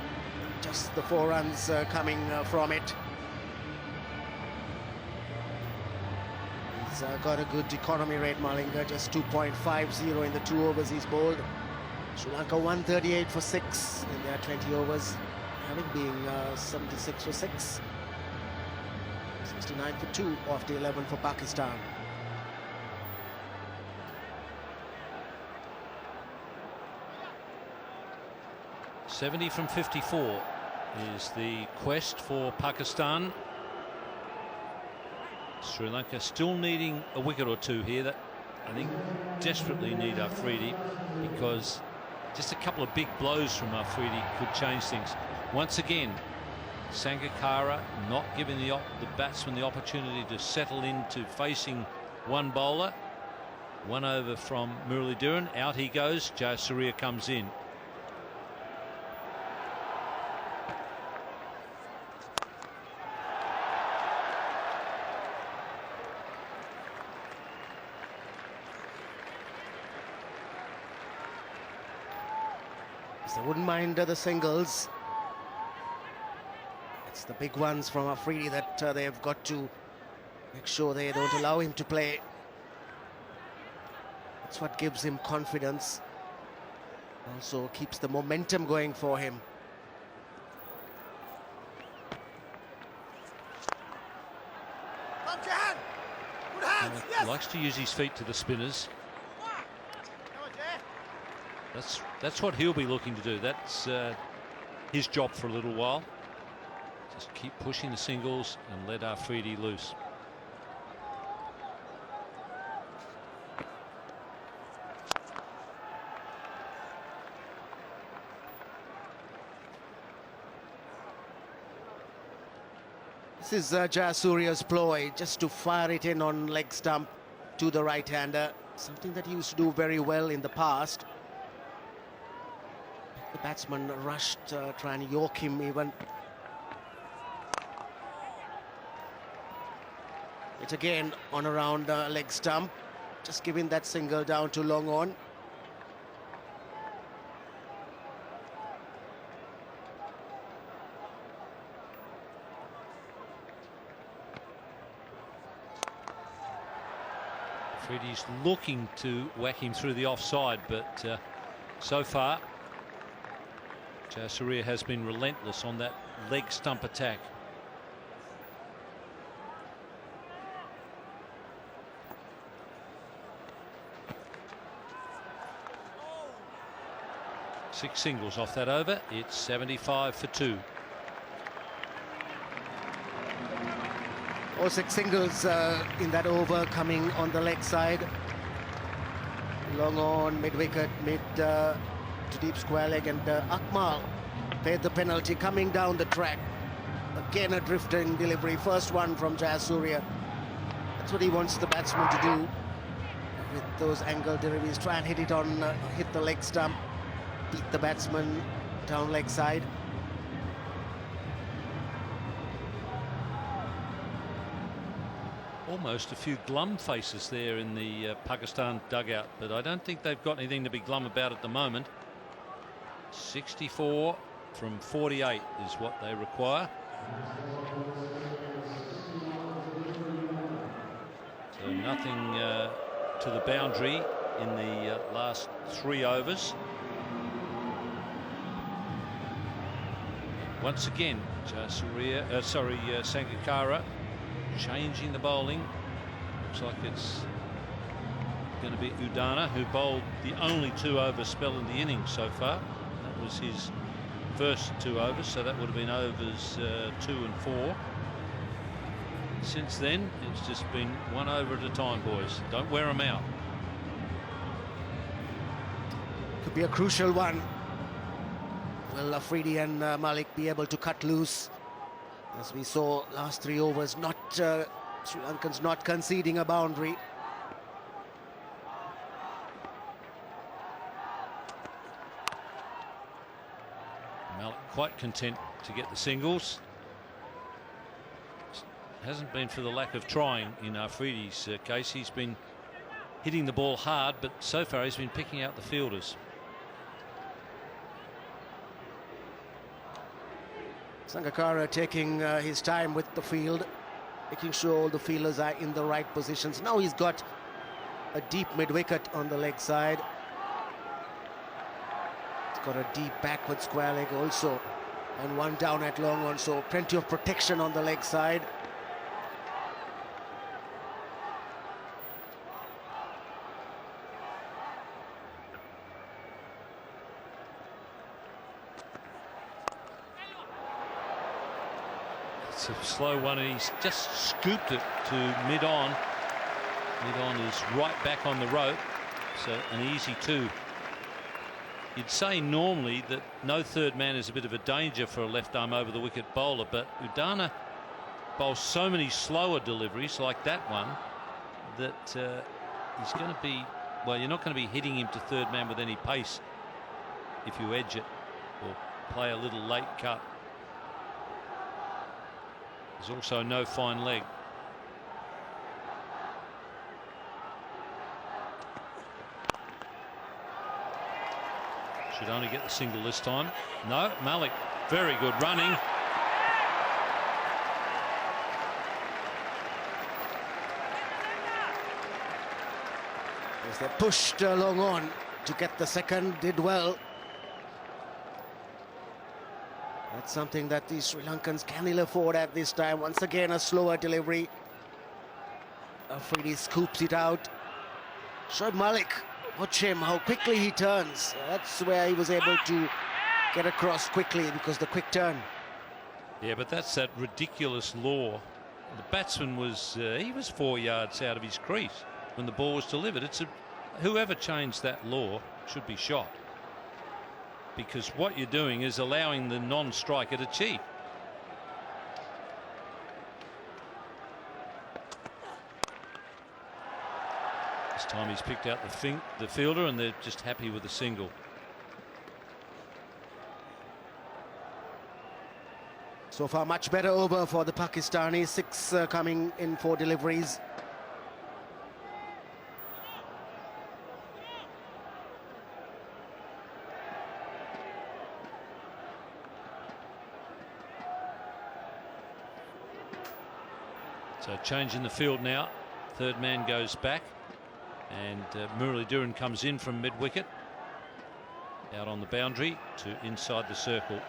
Just the 4 runs coming from it. He's got a good economy rate, Malinga. Just 2.50 in the 2 overs he's bowled. Sri Lanka 138 for 6 in their 20 overs. Having been 76 for 6. 69 for 2 off the 11 for Pakistan. .70 from 54 is the quest for Pakistan. Sri Lanka still needing a wicket or 2 here. That I think desperately need Afridi, because just a couple of big blows from Afridi could change things. Once again, Sangakkara not giving the batsman the opportunity to settle into facing one bowler. 1 over from Muralidharan. Out he goes. Jayasuriya comes in. They wouldn't mind the singles. It's the big ones from Afridi that they've got to make sure they don't allow him to play. That's what gives him confidence. Also keeps the momentum going for him. Likes to use his feet to the spinners. That's what he'll be looking to do. That's his job for a little while. Just keep pushing the singles and let Afridi loose. This is Jayasuriya's ploy, just to fire it in on leg stump to the right-hander. Something that he used to do very well in the past. The batsman rushed, trying to york him even. It again on around leg stump, just giving that single down to long on. Afridi's looking to whack him through the offside, but so far Jayasuriya has been relentless on that leg stump attack. 6 singles off that over. It's 75 for 2. All 6 singles in that over coming on the leg side. Long on, mid-wicket, to deep square leg, and Akmal paid the penalty coming down the track. Again a drifting delivery, first one from Jayasuriya. That's what he wants the batsman to do with those angle deliveries. Try and hit it on, hit the leg stump, beat the batsman down leg side. Almost a few glum faces there in the Pakistan dugout, but I don't think they've got anything to be glum about at the moment. 64 from 48 is what they require. So nothing to the boundary in the last 3 overs. Once again, Sangakkara changing the bowling. Looks like it's going to be Udana, who bowled the only 2-over spell in the innings so far. That was his first 2 overs, so that would have been overs 2 and 4. Since then, it's just been 1 over at a time, boys. Don't wear them out. Could be a crucial one. Will Afridi and Malik be able to cut loose? As we saw last 3 overs, not Sri Lankans not conceding a boundary. Malik quite content to get the singles. Hasn't been for the lack of trying in Afridi's case. He's been hitting the ball hard, but so far he's been picking out the fielders. Sangakkara taking his time with the field, making sure all the fielders are in the right positions. Now he's got a deep mid-wicket on the leg side. He's got a deep backward square leg also, and one down at long on, so plenty of protection on the leg side. It's a slow one, and he's just scooped it to mid-on. Mid-on is right back on the rope, so an easy 2. You'd say normally that no third man is a bit of a danger for a left arm over the wicket bowler, but Udana bowls so many slower deliveries like that one that he's going to be, well, you're not going to be hitting him to third man with any pace if you edge it or play a little late cut. There's also no fine leg. Should only get the single this time. No, Malik, very good running. As they pushed long on to get the second, did well. That's something that the Sri Lankans can ill afford at this time. Once again, a slower delivery. Afridi scoops it out. Shoaib Malik, watch him, how quickly he turns. That's where he was able to get across quickly, because the quick turn. Yeah, but that's that ridiculous law. The batsman was, he was 4 yards out of his crease when the ball was delivered. Whoever changed that law should be shot, because what you're doing is allowing the non-striker to cheat. This time he's picked out the fielder, and they're just happy with the single. So far, much better over for the Pakistanis. 6 coming in for deliveries. So change in the field now. Third man goes back, and Muralidharan comes in from mid-wicket, out on the boundary to inside the circle.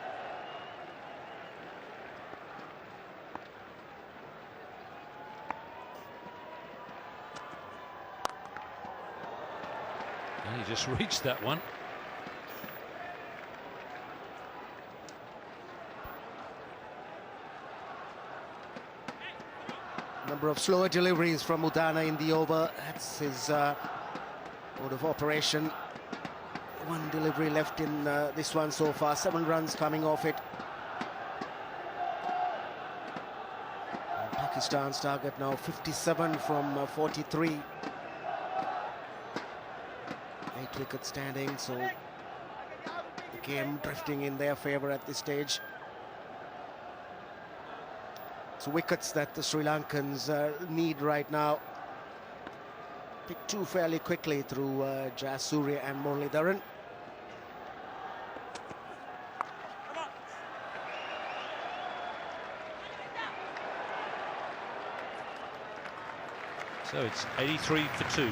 And he just reached that one. number of slower deliveries from Udana in the over. That's his mode of operation. One delivery left in this one so far. 7 runs coming off it. And Pakistan's target now 57 from 43. 8 wickets standing, so the game drifting in their favour at this stage. So wickets that the Sri Lankans need right now. Picked 2 fairly quickly through Jayasuriya and Muralidharan. So it's 83 for 2.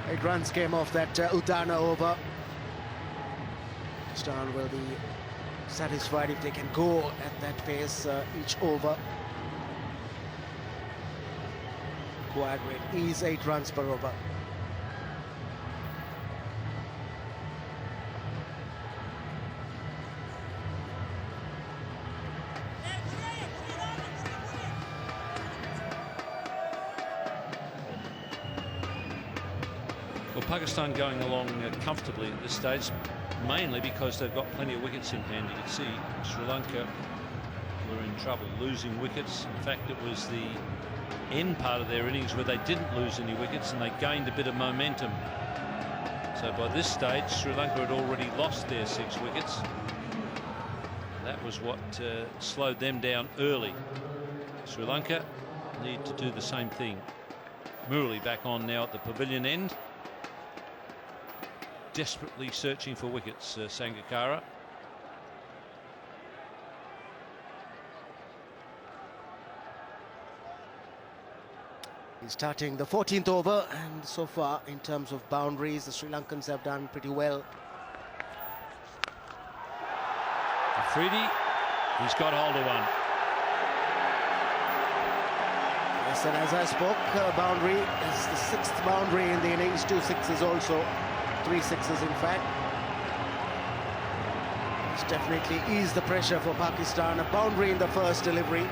Eight runs came off that Udana over. Pakistan will be satisfied if they can go at that pace each over. Required rate is 8 runs per over. Well, Pakistan going along comfortably at this stage, mainly because they've got plenty of wickets in hand. You can see Sri Lanka were in trouble losing wickets. In fact, it was the end part of their innings where they didn't lose any wickets and they gained a bit of momentum. So by this stage, Sri Lanka had already lost their 6 wickets. That was what slowed them down early. Sri Lanka need to do the same thing. Murali back on now at the pavilion end. Desperately searching for wickets, Sangakkara. He's starting the 14th over, and so far in terms of boundaries the Sri Lankans have done pretty well. Afridi, he's got hold of one. Yes, and as I spoke, boundary is the 6th boundary in the innings. 2 sixes also, 3 sixes in fact. It's definitely eased the pressure for Pakistan. A boundary in the first delivery.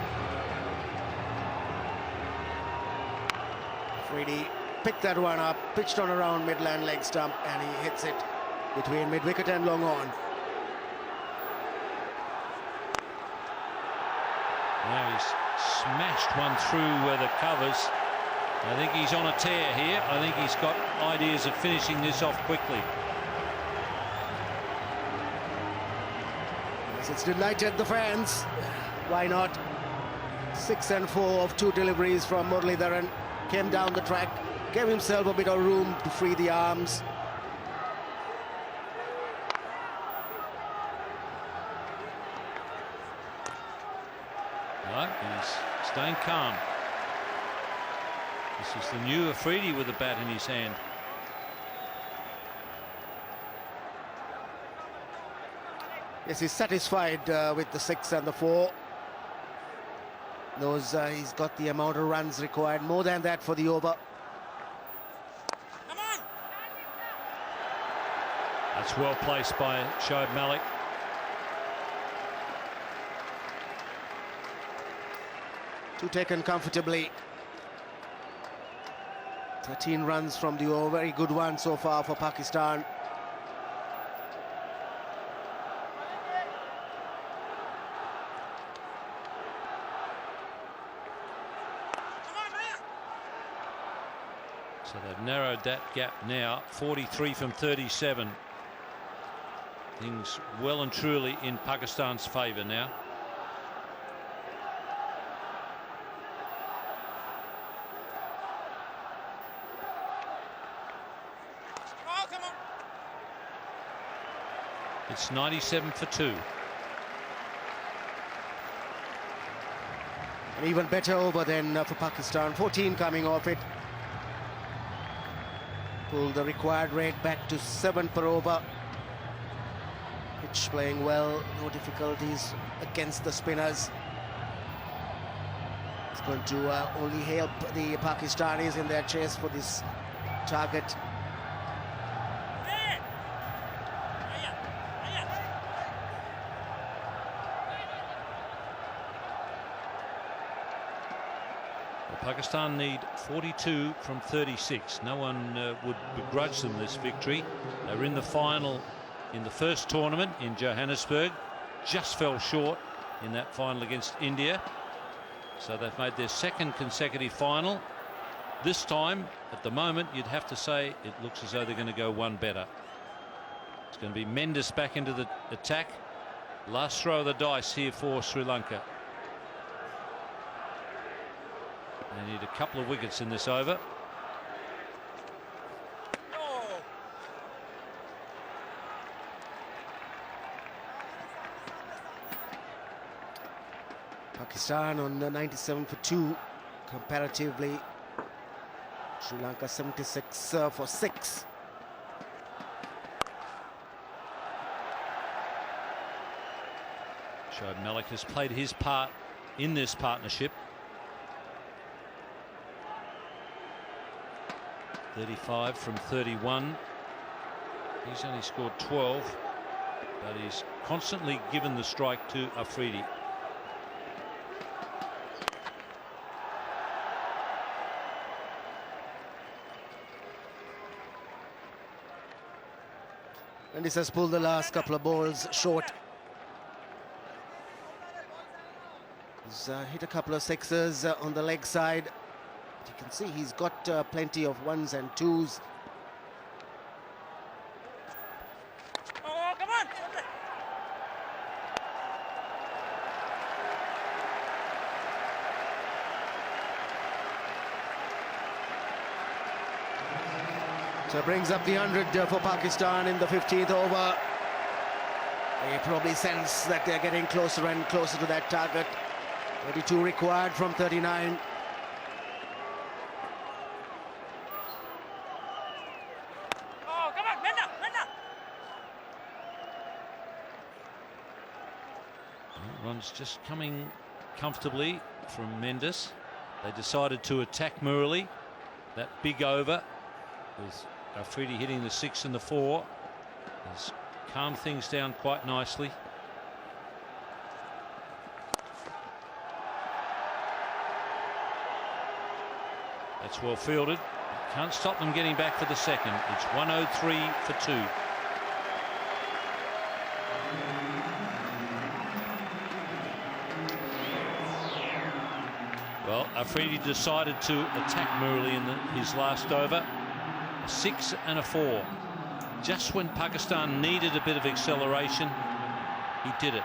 Afridi picked that one up, pitched on around midland leg stump, and he hits it between mid-wicket and long on. Now he's smashed one through the covers. I think he's on a tear here. I think he's got ideas of finishing this off quickly. Yes, it's delighted the fans. Why not? 6 and 4 of 2 deliveries from Muralidharan. Came down the track, gave himself a bit of room to free the arms. No, he's staying calm. This is the new Afridi with the bat in his hand. Yes, he's satisfied with the 6 and the 4. Knows he's got the amount of runs required, more than that for the over. That's well placed by Shoaib Malik. Two taken comfortably. 13 runs from the over, very good one so far for Pakistan. So they've narrowed that gap now, 43 from 37. Things well and truly in Pakistan's favour now. It's 97 for 2. An even better over than for Pakistan. 14 coming off it. Pull the required rate back to 7 per over. Pitch playing well, no difficulties against the spinners. It's going to only help the Pakistanis in their chase for this target. Pakistan need 42 from 36. No one would begrudge them this victory. They were in the final in the first tournament in Johannesburg. Just fell short in that final against India. So they've made their second consecutive final. This time, at the moment, you'd have to say it looks as though they're going to go one better. It's going to be Mendes back into the attack. Last throw of the dice here for Sri Lanka. They need a couple of wickets in this over. Pakistan on 97 for 2 comparatively. Sri Lanka 76 for 6. Shoaib Malik has played his part in this partnership. 35 from 31. He's only scored 12, but he's constantly given the strike to Afridi. And this has pulled the last couple of balls short. He's hit a couple of sixes on the leg side. You can see he's got plenty of ones and twos. Oh, come on! So brings up the 100 for Pakistan in the 15th over. They probably sense that they're getting closer and closer to that target. 32 required from 39. Oh, come on, Menda, Menda! Runs just coming comfortably from Mendes. They decided to attack Murali. That big over with Afridi hitting the 6 and the 4 has calmed things down quite nicely. That's well fielded. Can't stop them getting back for the second. It's 103 for 2. Well, Afridi decided to attack Murali in his last over. A 6 and a 4. Just when Pakistan needed a bit of acceleration, he did it.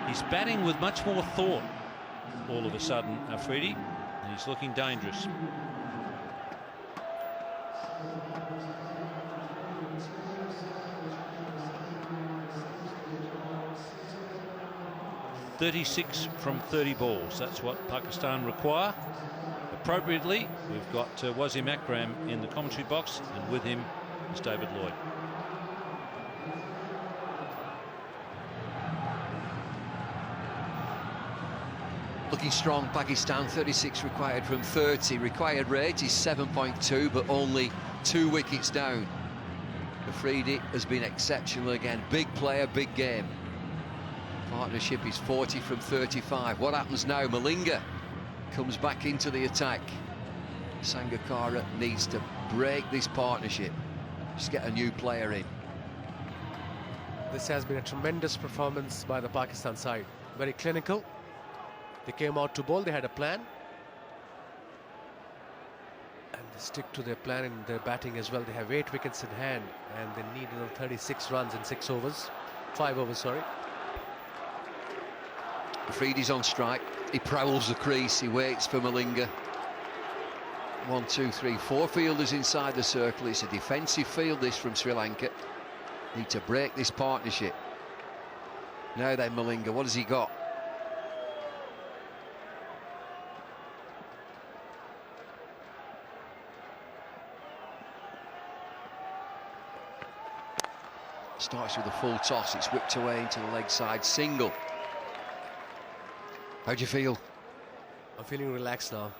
He's batting with much more thought all of a sudden, Afridi, and he's looking dangerous. .36 from 30 balls. That's what Pakistan require. Appropriately, we've got Wasim Akram in the commentary box, and with him is David Lloyd. Looking strong, Pakistan. 36 required from 30. Required rate is 7.2, but only 2 wickets down. Afridi has been exceptional again. Big player, big game. Partnership is 40 from 35. What happens now? Malinga comes back into the attack. Sangakkara needs to break this partnership. Just get a new player in. This has been a tremendous performance by the Pakistan side. Very clinical. They came out to bowl. They had a plan. And they stick to their plan in their batting as well. They have 8 wickets in hand, and they need 36 runs in 5 overs, sorry. Afridi's on strike. He prowls the crease. He waits for Malinga. 1, 2, 3, 4 fielders inside the circle. It's a defensive field, this, from Sri Lanka. Need to break this partnership. Now then, Malinga, what has he got? Starts with a full toss. It's whipped away into the leg side single. How do you feel? I'm feeling relaxed now.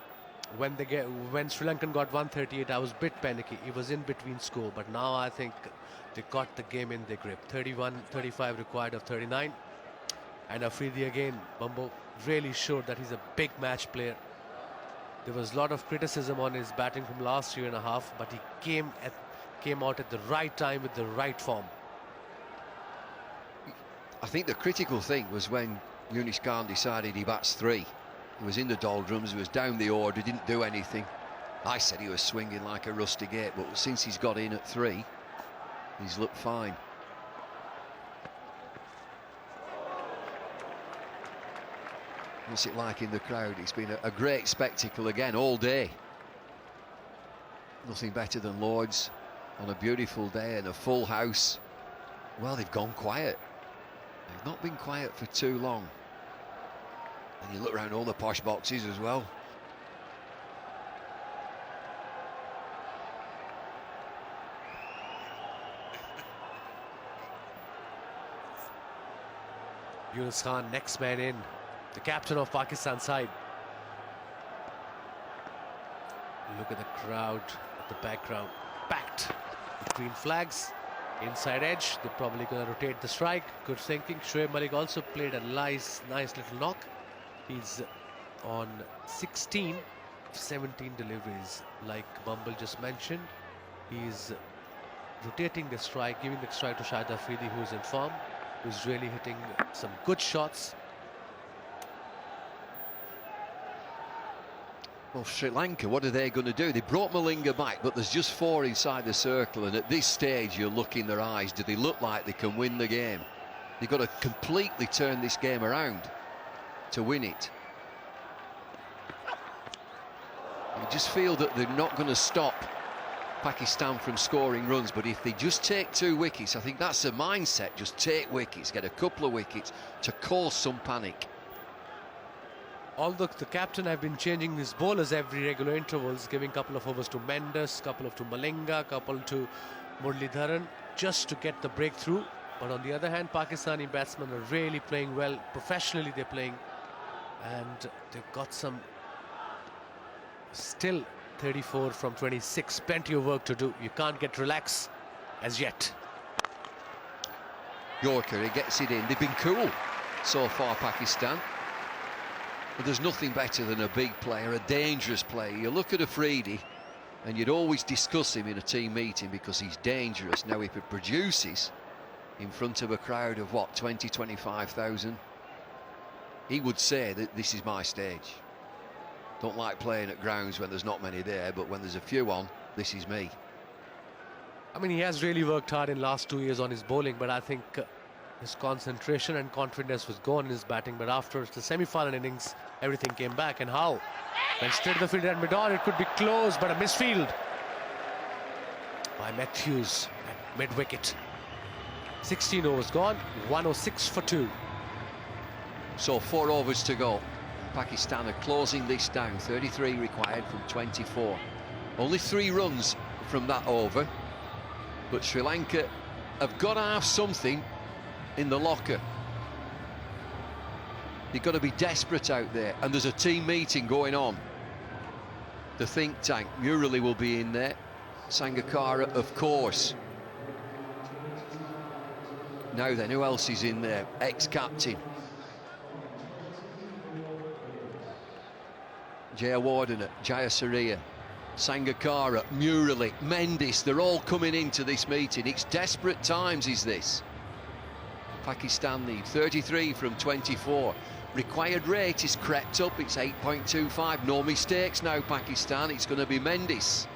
When Sri Lankan got 138, I was a bit panicky. It was in between score, but now I think they got the game in their grip. 35 required of 39. And Afridi again, Bumbo really showed that he's a big match player. There was a lot of criticism on his batting from last year and a half, but he came out at the right time with the right form. I think the critical thing was when Yunis Khan decided he bats 3. He was in the doldrums, he was down the order, didn't do anything. I said he was swinging like a rusty gate, but since he's got in at 3, he's looked fine. What's it like in the crowd? It's been a great spectacle again all day. Nothing better than Lord's on a beautiful day and a full house. Well, they've gone quiet. They've not been quiet for too long. And you look around all the posh boxes as well. Yunus Khan, next man in, the captain of Pakistan side. Look at the crowd at the background, packed with green flags. Inside edge, they're probably going to rotate the strike. Good thinking. Shoaib Malik also played a nice little knock. He's on 16 of 17 deliveries, like Bumble just mentioned. He's rotating the strike, giving the strike to Shahid Afridi, who's in form, who's really hitting some good shots. Well, Sri Lanka, what are they going to do? They brought Malinga back, but there's just 4 inside the circle, and at this stage you'll look in their eyes. Do they look like they can win the game? They've got to completely turn this game around to win it. You just feel that they're not going to stop Pakistan from scoring runs, but if they just take 2 wickets, I think that's the mindset. Just take wickets, get a couple of wickets to cause some panic. Although the captain have been changing his bowlers every regular intervals, giving a couple of overs to Mendes, couple of to Malinga, couple to Muralidharan, just to get the breakthrough. But on the other hand, Pakistani batsmen are really playing well. Professionally they're playing, and they've got some, still 34 from 26, plenty of work to do. You can't get relaxed as yet. Yorker, he gets it in. They've been cool so far, Pakistan. But there's nothing better than a big player, a dangerous player. You look at Afridi and you'd always discuss him in a team meeting because he's dangerous. Now, if it produces in front of a crowd of, what, 20, 25,000, he would say that this is my stage. Don't like playing at grounds when there's not many there, but when there's a few on, this is me. I mean, he has really worked hard in last 2 years on his bowling, but I think his concentration and confidence was gone in his batting. But after the semi-final innings, everything came back. And how? Went straight to the field at mid-on. It could be close, but a misfield by Matthews at mid-wicket. 16 overs gone, 106 for 2. So 4 overs to go. Pakistan are closing this down. 33 required from 24. Only 3 runs from that over. But Sri Lanka have got to have something in the locker. They've got to be desperate out there, and there's a team meeting going on. The think tank, Murali will be in there, Sangakkara, of course. Now then, who else is in there? Ex-captain Jayawardene, Jayasuriya, Sangakkara, Murali, Mendes, they're all coming into this meeting. It's desperate times, is this? Pakistan lead 33 from 24. Required rate is crept up, it's 8.25. No mistakes now, Pakistan. It's going to be Mendes.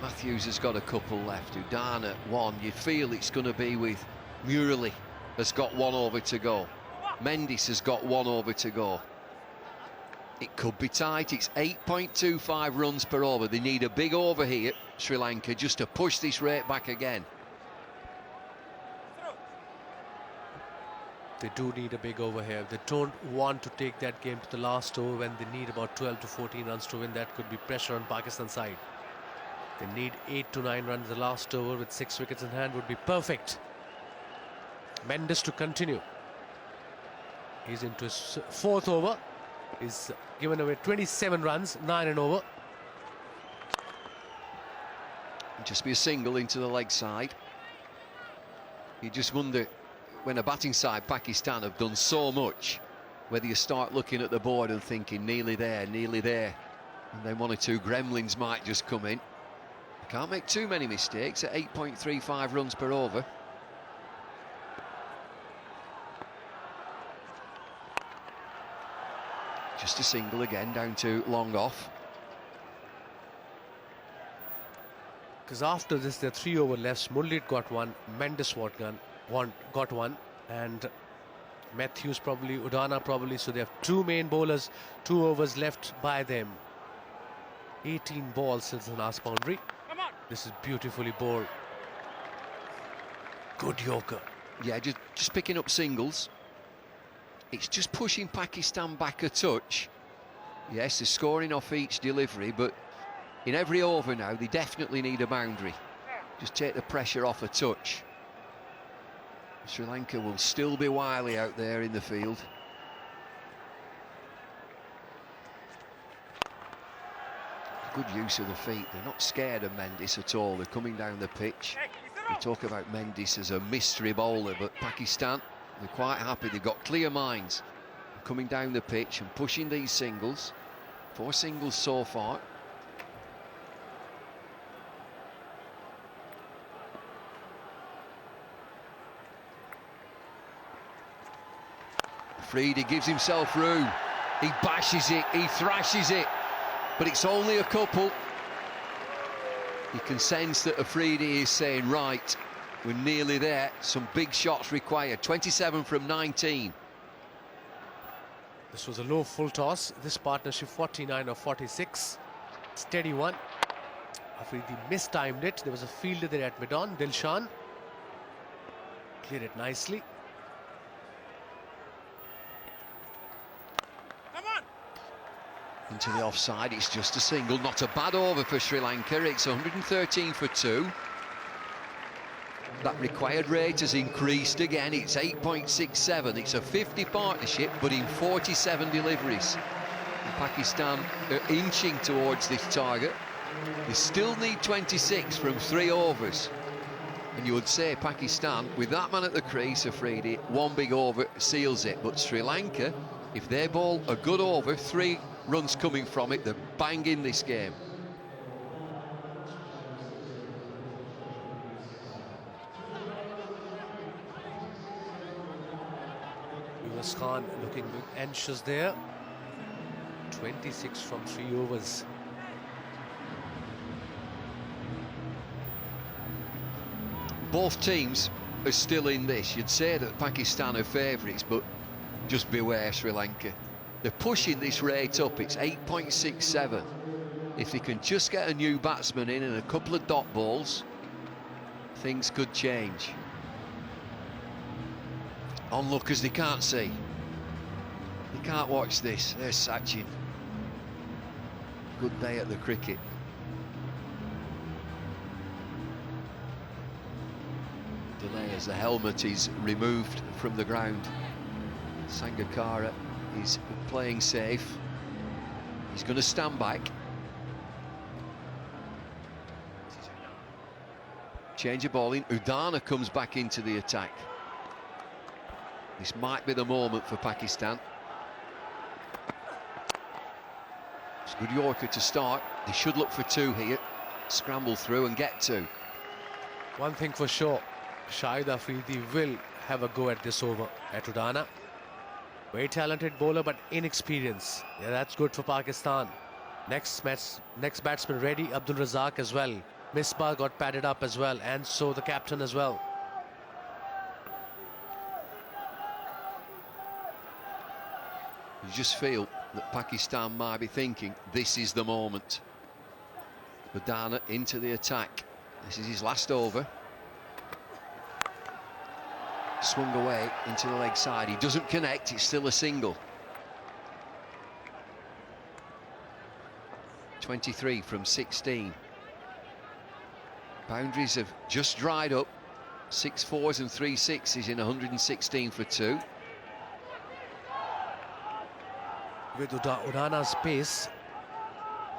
Matthews has got a couple left. Udana 1. You'd feel it's going to be with Murali has got 1 over to go. Mendes has got 1 over to go. It could be tight. It's 8.25 runs per over. They need a big over here, Sri Lanka, just to push this rate back again. They do need a big over here. They don't want to take that game to the last over when they need about 12 to 14 runs to win. That could be pressure on Pakistan side. They need 8 to 9 runs the last over with 6 wickets in hand would be perfect. Mendes to continue. He's into his 4th over. He's given away 27 runs, 9 and over. Just be a single into the leg side. You just wonder, when a batting side, Pakistan, have done so much whether you start looking at the board and thinking nearly there, and then one or two gremlins might just come in. You can't make too many mistakes at 8.35 runs per over. Just a single again, down to long off. Because after this, there are 3 over left. Mullit got one, Mendes got one, and Matthews probably, Udana probably. So they have 2 main bowlers, 2 overs left by them. 18 balls since the last boundary. Come on. This is beautifully bowled. Good Yorker. Yeah, just picking up singles. It's just pushing Pakistan back a touch. Yes, they're scoring off each delivery, but in every over now, they definitely need a boundary. Just take the pressure off a touch. Sri Lanka will still be wily out there in the field. Good use of the feet. They're not scared of Mendes at all. They're coming down the pitch. We talk about Mendes as a mystery bowler, but Pakistan, they're quite happy. They've got clear minds. Coming down the pitch and pushing these singles. 4 singles so far. Afridi gives himself room. He bashes it, he thrashes it, but it's only a couple. You can sense that Afridi is saying, right, we're nearly there. Some big shots required. 27 from 19. This was a low full toss. This partnership 49 or 46. Steady one. Afridi mistimed it. There was a fielder there at mid-on. Dilshan cleared it nicely. Into the offside, it's just a single. Not a bad over for Sri Lanka. It's 113 for 2. That required rate has increased again. It's 8.67. It's a 50 partnership, but in 47 deliveries. And Pakistan are inching towards this target. They still need 26 from 3 overs. And you would say Pakistan, with that man at the crease, Afridi, 1 big over seals it. But Sri Lanka, if they bowl a good over, 3 runs coming from it, they're banging this game. Yunus Khan looking anxious there. 26 from 3 overs. Both teams are still in this. You'd say that Pakistan are favourites, but just beware Sri Lanka. They're pushing this rate up. It's 8.67. If they can just get a new batsman in and a couple of dot balls, things could change. Onlookers, they can't see. They can't watch this. There's Sachin. Good day at the cricket. Delay as the helmet is removed from the ground. Sangakkara is playing safe. He's going to stand back. Change of bowling. Udana comes back into the attack. This might be the moment for Pakistan. It's a good Yorker to start. They should look for 2 here. Scramble through and get 2. One thing for sure, Shahid Afridi will have a go at this over at Udana. Very talented bowler, but inexperienced. Yeah, that's good for Pakistan. Next batsman ready, Abdul Razak as well. Misbah got padded up as well, and so the captain as well. You just feel that Pakistan might be thinking, this is the moment. Udana into the attack. This is his last over. Swung away into the leg side. He doesn't connect, it's still a single. 23 from 16. Boundaries have just dried up. 6 4s and 3 6s in 116 for 2. With Udana's pace,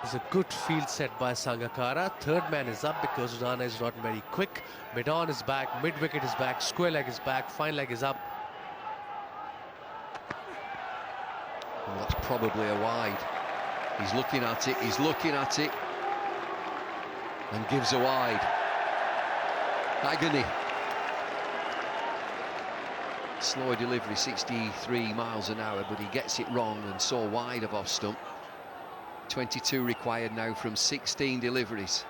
there's a good field set by Sangakkara. Third man is up because Udana is not very quick. Mid-on is back, mid-wicket is back, square leg is back, fine leg is up. Oh, that's probably a wide. He's looking at it, and gives a wide. Agony. Slow delivery, 63 miles an hour, but he gets it wrong and so wide of off stump. 22 required now from 16 deliveries.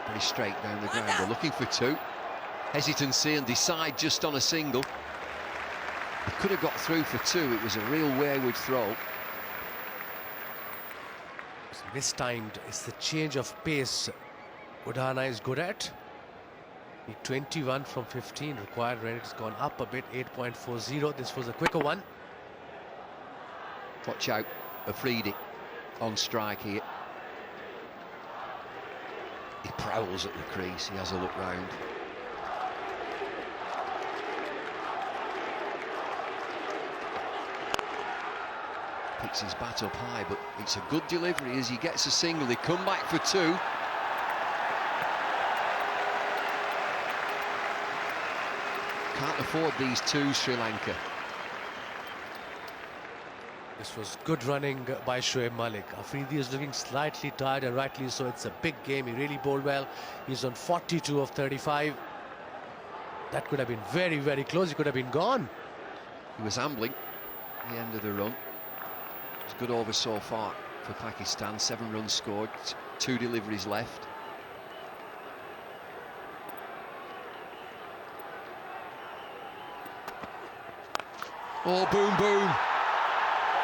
Very straight down the ground. They're looking for two. Hesitancy and decide just on a single. He could have got through for two. It was a real wayward throw. Mistimed. It's the change of pace Udana is good at. The 21 from 15 required. Rate has gone up a bit, 8.40. This was a quicker one. Watch out, Afridi on strike here. He prowls at the crease. He has a look round. Picks his bat up high, but it's a good delivery as he gets a single. They come back for two. Can't afford these two, Sri Lanka. This was good running by Shoaib Malik. Afridi is looking slightly tired, and rightly so. It's a big game. He really bowled well. He's on 42 of 35. That could have been very, very close. He could have been gone. He was ambling at the end of the run. It's good over so far for Pakistan. 7 runs scored, 2 deliveries left. Oh, boom, boom.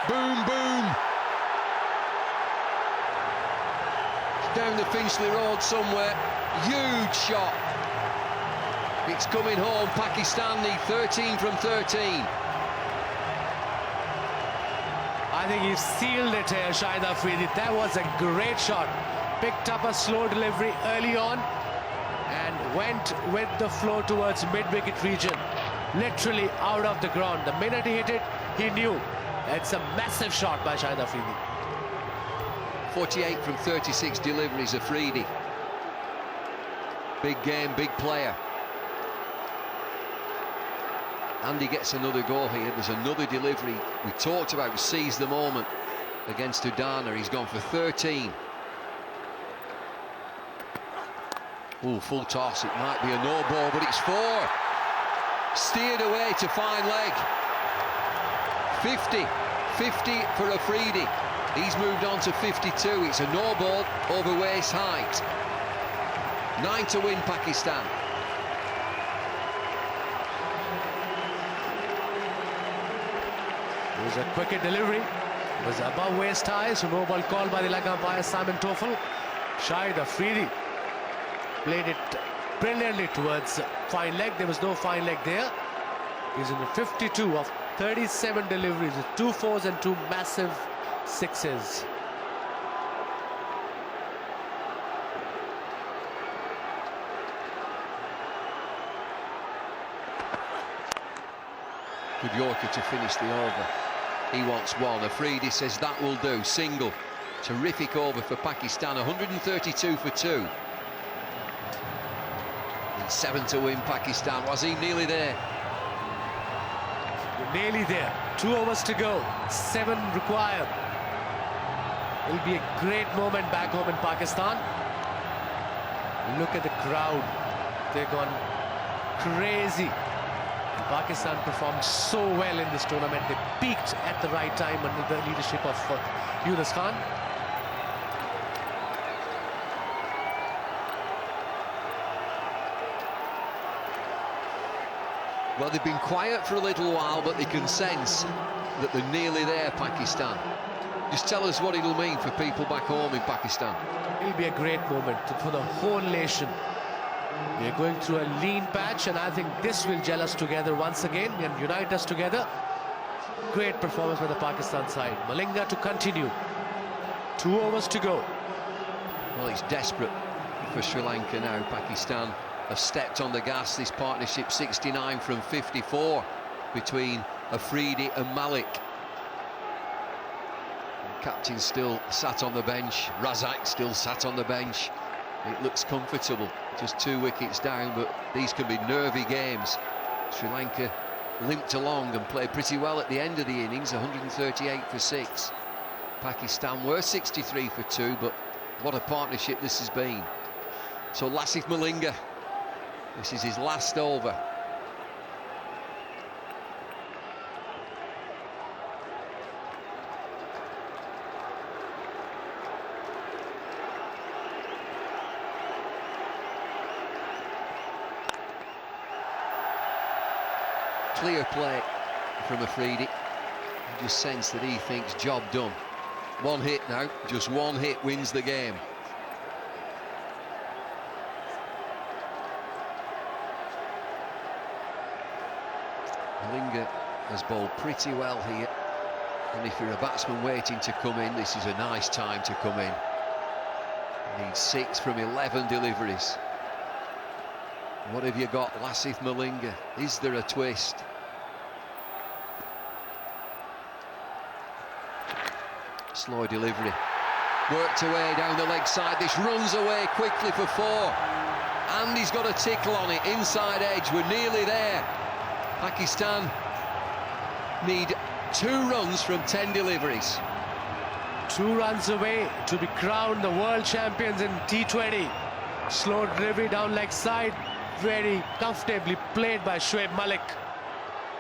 Boom, boom. Down the Finchley Road somewhere. Huge shot. It's coming home. Pakistan need 13 from 13. I think he sealed it here, Shahid Afridi. That was a great shot. Picked up a slow delivery early on and went with the flow towards mid-wicket region. Literally out of the ground. The minute he hit it, he knew. It's a massive shot by Shahid Afridi. 48 from 36 deliveries, Afridi. Big game, big player. Andy gets another go here. There's another delivery. We talked about seize the moment against Udana. He's gone for 13. Oh, full toss. It might be a no ball, but it's 4. Steered away to fine leg. 50 for Afridi. He's moved on to 52. It's a no ball over waist height. 9 to win Pakistan. It was a quicker delivery. It was above waist high, so no ball called by the leg umpire Simon Toffel. Shahid Afridi played it brilliantly towards fine leg. There was no fine leg there. He's in the 52 of 37 deliveries with 2 4s and 2 massive 6s. Good Yorker to finish the over. He wants 1. Afridi says that will do. Single. Terrific over for Pakistan. 132 for 2. And 7 to win Pakistan. Was he nearly there? Nearly there. 2 overs to go. 7 required. It'll be a great moment back home in Pakistan. Look at the crowd. They've gone crazy. Pakistan performed so well in this tournament. They peaked at the right time under the leadership of Yunus Khan. Well, they've been quiet for a little while, but they can sense that they're nearly there, Pakistan. Just tell us what it'll mean for people back home in Pakistan. It'll be a great moment for the whole nation. We're going through a lean patch, and I think this will gel us together once again and unite us together. Great performance by the Pakistan side. Malinga to continue. 2 overs to go. Well, it's desperate for Sri Lanka now. Pakistan have stepped on the gas. This partnership 69 from 54 between Afridi and Malik. Captain still sat on the bench. Razak still sat on the bench. It looks comfortable. Just 2 wickets down, but these can be nervy games. Sri Lanka limped along and played pretty well at the end of the innings, 138 for 6. Pakistan were 63 for 2, but what a partnership this has been. So Lasith Malinga, this is his last over. Clear play from Afridi. You just sense that he thinks job done. 1 hit now, just 1 hit wins the game. Malinga has bowled pretty well here, and if you're a batsman waiting to come in, this is a nice time to come in. Needs 6 from 11 deliveries. What have you got, Lasith Malinga? Is there a twist? Slow delivery. Worked away down the leg side. This runs away quickly for 4. And he's got a tickle on it. Inside edge. We're nearly there. Pakistan need 2 runs from 10 deliveries. 2 runs away to be crowned the world champions in T20. Slow delivery down leg side. Very comfortably played by Shoaib Malik.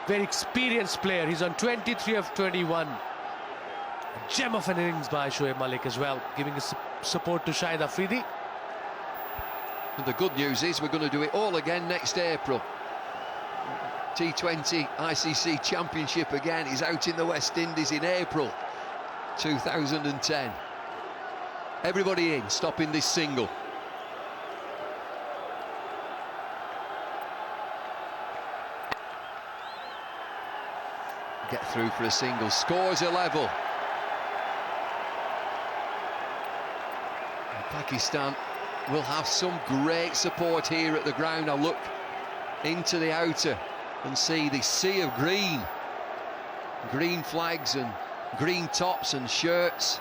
Very experienced player. He's on 23 of 21. A gem of an innings by Shoaib Malik as well, giving his support to Shahid Afridi. And the good news is we're going to do it all again next April. T20 ICC Championship again is out in the West Indies in April 2010. Everybody in, stopping this single. Get through for a single, scores a level. And Pakistan will have some great support here at the ground. I'll look into the outer and see the sea of green. Green flags and green tops and shirts.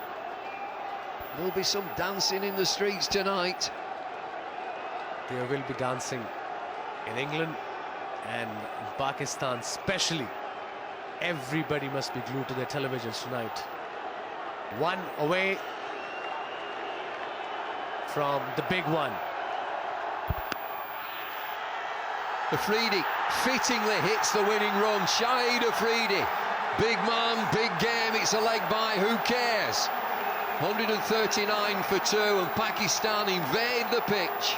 There'll be some dancing in the streets tonight. There will be dancing in England and in Pakistan especially. Everybody must be glued to their televisions tonight. 1 away from the big one. Afridi fittingly hits the winning run. Shahid Afridi, big man, big game. It's a leg by, who cares? 139 for 2, and Pakistan invade the pitch.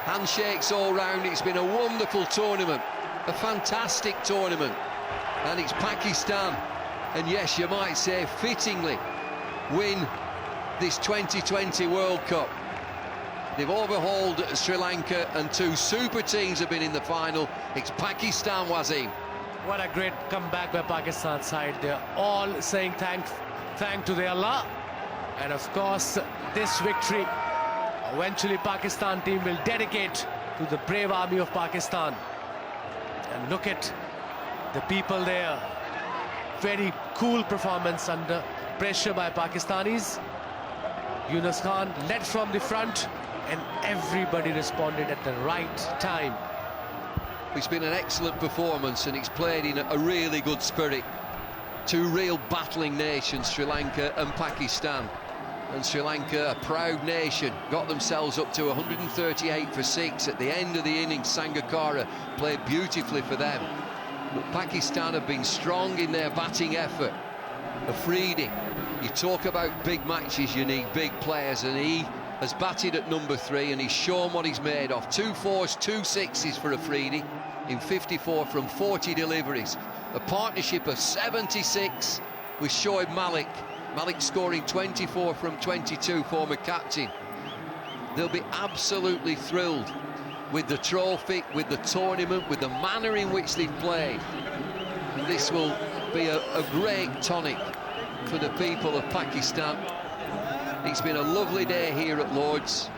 Handshakes all round. It's been a wonderful tournament, a fantastic tournament. And it's Pakistan, and yes, you might say fittingly, win this 2020 World Cup. They've overhauled Sri Lanka, and 2 super teams have been in the final. It's Pakistan, Wasim. What a great comeback by Pakistan side. They're all saying thank to their Allah. And of course, this victory, eventually Pakistan team will dedicate to the brave army of Pakistan. And look at the people there. Very cool performance under pressure by Pakistanis. Yunus Khan led from the front, and everybody responded at the right time. It's been an excellent performance, and it's played in a really good spirit. 2 real battling nations, Sri Lanka and Pakistan. And Sri Lanka, a proud nation, got themselves up to 138 for 6 at the end of the innings. Sangakkara played beautifully for them. But Pakistan have been strong in their batting effort. Afridi, you talk about big matches, you need big players, and he has batted at number 3, and he's shown what he's made of. 2 4s, 2 6s for Afridi in 54 from 40 deliveries. A partnership of 76 with Shoaib Malik. Malik scoring 24 from 22, former captain. They'll be absolutely thrilled with the trophy, with the tournament, with the manner in which they've played. And this will be a great tonic for the people of Pakistan. It's been a lovely day here at Lord's.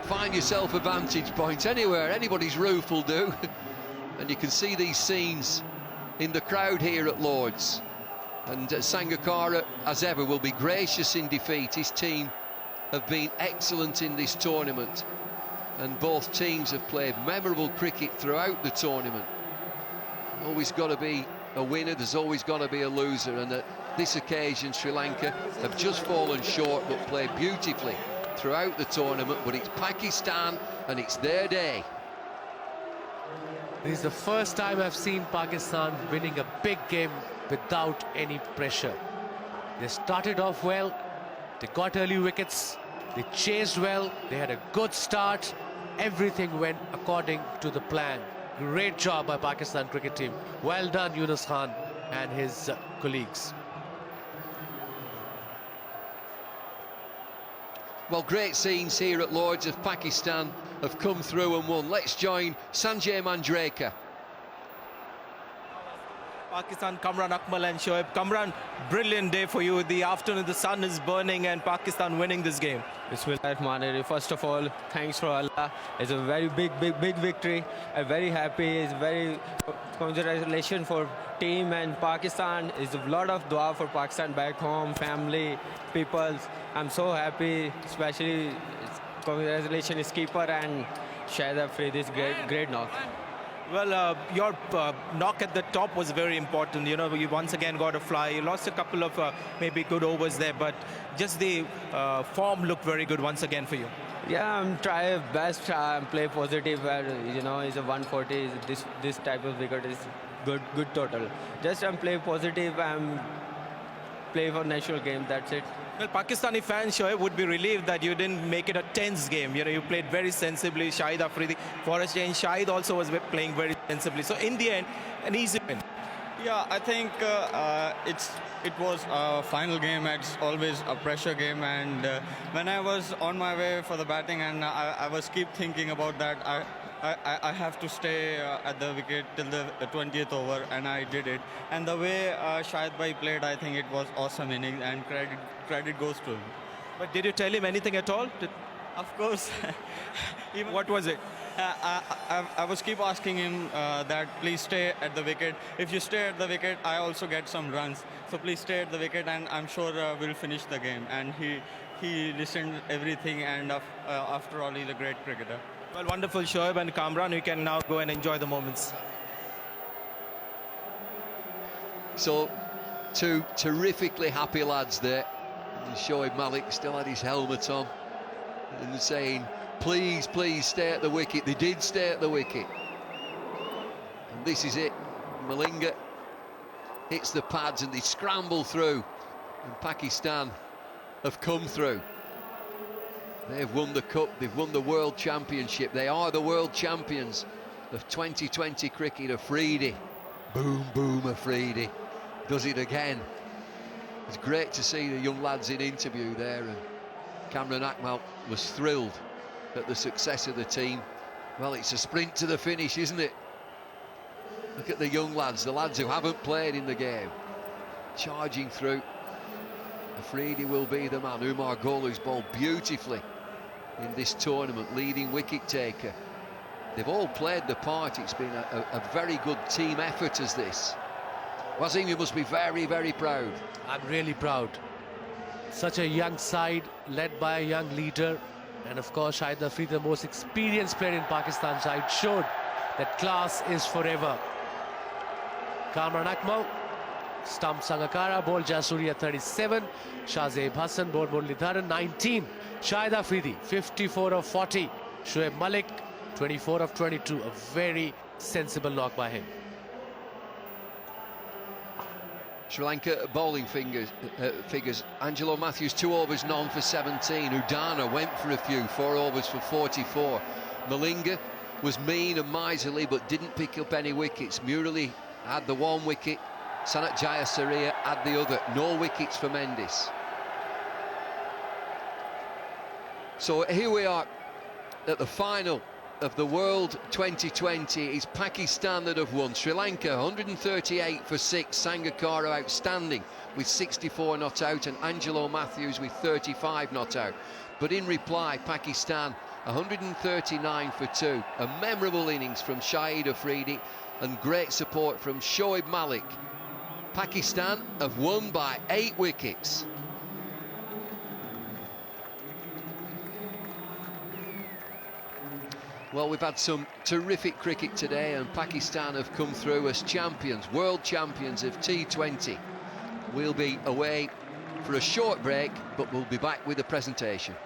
Find yourself a vantage point anywhere, anybody's roof will do. And you can see these scenes in the crowd here at Lord's. And Sangakkara, as ever, will be gracious in defeat. His team have been excellent in this tournament, and both teams have played memorable cricket throughout the tournament. Always got to be a winner, there's always got to be a loser, and at this occasion Sri Lanka have just fallen short but played beautifully throughout the tournament. But it's Pakistan and it's their day. This is the first time I've seen Pakistan winning a big game without any pressure. They started off well, they got early wickets, they chased well, they had a good start. Everything went according to the plan. Great job by Pakistan cricket team. Well done, Yunus Khan and his colleagues. Well, great scenes here at Lord's as Pakistan have come through and won. Let's join Sanjay Manjrekar. Pakistan, Kamran Akmal and Shoaib. Kamran, brilliant day for you. The afternoon, the sun is burning and Pakistan winning this game. Bismillahirrahmanirrahim. First of all, thanks for Allah. It's a very big victory. I'm very happy. It's very congratulations for team and Pakistan. It's a lot of dua for Pakistan back home, family, people. I'm so happy, especially congratulations keeper and Shahid Afridi's great knock. Well, your knock at the top was very important. You know, you once again got a fly. You lost a couple of maybe good overs there, but just the form looked very good once again for you. Yeah, I'm trying best. Play positive. You know, it's a 140. This type of wicket is good total. Just I'm play positive. I'm play for national game. That's it. Well, Pakistani fans, Shoaib, would be relieved that you didn't make it a tense game. You know, you played very sensibly. Shahid Afridi, for a change, Shahid also was playing very sensibly. So in the end, an easy win. Yeah, I think it was a final game. It's always a pressure game, and when I was on my way for the batting, and I was keep thinking about that. I have to stay at the wicket till the 20th over, and I did it. And the way Shahid Bhai played, I think it was awesome inning, and credit goes to him. But did you tell him anything at all? Of course. What was it? I was keep asking him that please stay at the wicket. If you stay at the wicket, I also get some runs. So please stay at the wicket, and I'm sure we'll finish the game. And he listened everything, and after all, he's a great cricketer. Well, wonderful, Shoaib and Kamran. You can now go and enjoy the moments. So, two terrifically happy lads there. And Shoaib Malik still had his helmet on and saying, please, please stay at the wicket. They did stay at the wicket. And this is it. Malinga hits the pads and they scramble through. And Pakistan have come through. They've won the Cup, they've won the World Championship. They are the world champions of 2020 cricket. Afridi, boom, boom, Afridi does it again. It's great to see the young lads in interview there, and Kamran Akmal was thrilled at the success of the team. Well, it's a sprint to the finish, isn't it? Look at the young lads, the lads who haven't played in the game, charging through. Afridi will be the man. Umar Golu's bowled beautifully in this tournament, leading wicket taker. They've all played the part. It's been a very good team effort as this. Wasim, you must be very, very proud. I'm really proud. Such a young side led by a young leader, and of course Shahid Afridi, the most experienced player in Pakistan side, showed that class is forever. Kamran Akmal stump Sangakkara, bowled Jayasuriya 37, Shahzeb Hassan bowled Muralidharan 19, Shahid Afridi 54 of 40, Shoaib Malik 24 of 22, a very sensible knock by him. Sri Lanka bowling figures. Angelo Matthews 2 overs none for 17. Udana went for a few, 4 overs for 44. Malinga was mean and miserly but didn't pick up any wickets. Murali had the 1 wicket. Sanat Jayasuriya had the other. No wickets for Mendes. So here we are at the final of the World 2020. It's Pakistan that have won. Sri Lanka 138 for 6. Sangakkara outstanding with 64 not out, and Angelo Matthews with 35 not out. But in reply, Pakistan 139 for 2. A memorable innings from Shahid Afridi and great support from Shoaib Malik. Pakistan have won by 8 wickets. Well, we've had some terrific cricket today, and Pakistan have come through as champions, world champions of T20. We'll be away for a short break, but we'll be back with the presentation.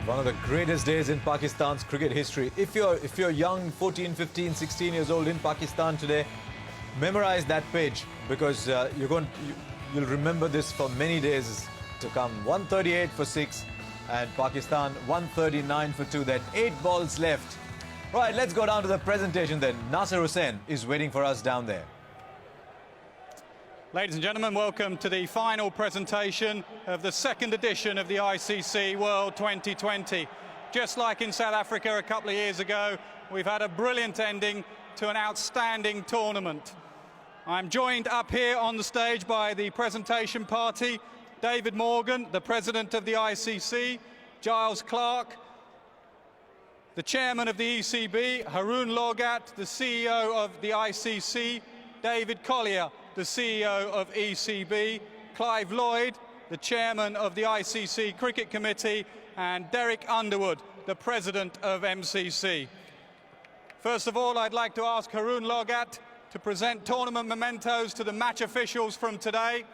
One of the greatest days in Pakistan's cricket history. If you're young, 14, 15, 16 years old in Pakistan today, memorize that page, because you'll remember this for many days to come. 138 for 6 and Pakistan 139 for 2. Then 8 balls left. Right, let's go down to the presentation then. Nasser Hussain is waiting for us down there. Ladies and gentlemen, welcome to the final presentation of the second edition of the ICC World 2020. Just like in South Africa a couple of years ago, we've had a brilliant ending to an outstanding tournament. I'm joined up here on the stage by the presentation party, David Morgan, the president of the ICC, Giles Clark, the chairman of the ECB, Haroon Lorgat, the CEO of the ICC, David Collier, the CEO of ECB, Clive Lloyd, the chairman of the ICC Cricket Committee, and Derek Underwood, the president of MCC. First of all, I'd like to ask Haroon Lorgat to present tournament mementos to the match officials from today.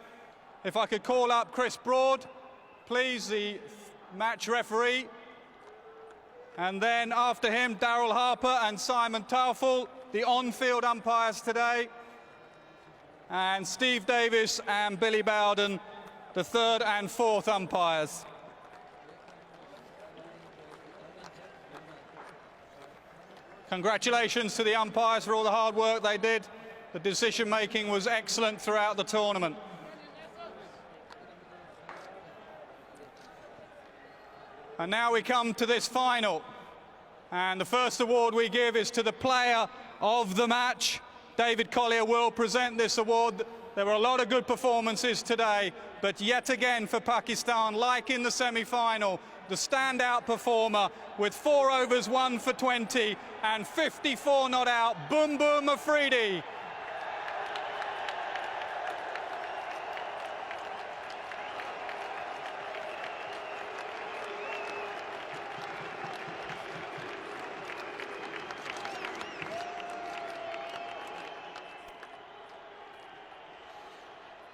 If I could call up Chris Broad, please, the match referee. And then after him, Darryl Harper and Simon Taufel, the on-field umpires today. And Steve Davis and Billy Bowden, the third and fourth umpires. Congratulations to the umpires for all the hard work they did. The decision-making was excellent throughout the tournament. And now we come to this final. And the first award we give is to the player of the match. David Collier will present this award. There were a lot of good performances today, but yet again for Pakistan, like in the semi-final, the standout performer with 4 overs, 1 for 20 and 54 not out, Boom Boom Afridi.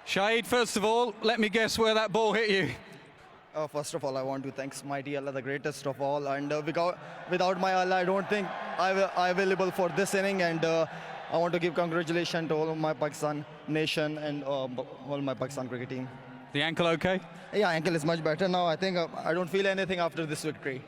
Shahid, first of all, let me guess where that ball hit you. First of all, I want to thank mighty Allah, the greatest of all. And without my Allah, I don't think I'm available for this inning. And I want to give congratulations to all of my Pakistan nation and all my Pakistan cricket team. The ankle okay? Yeah, ankle is much better now. I think I don't feel anything after this victory.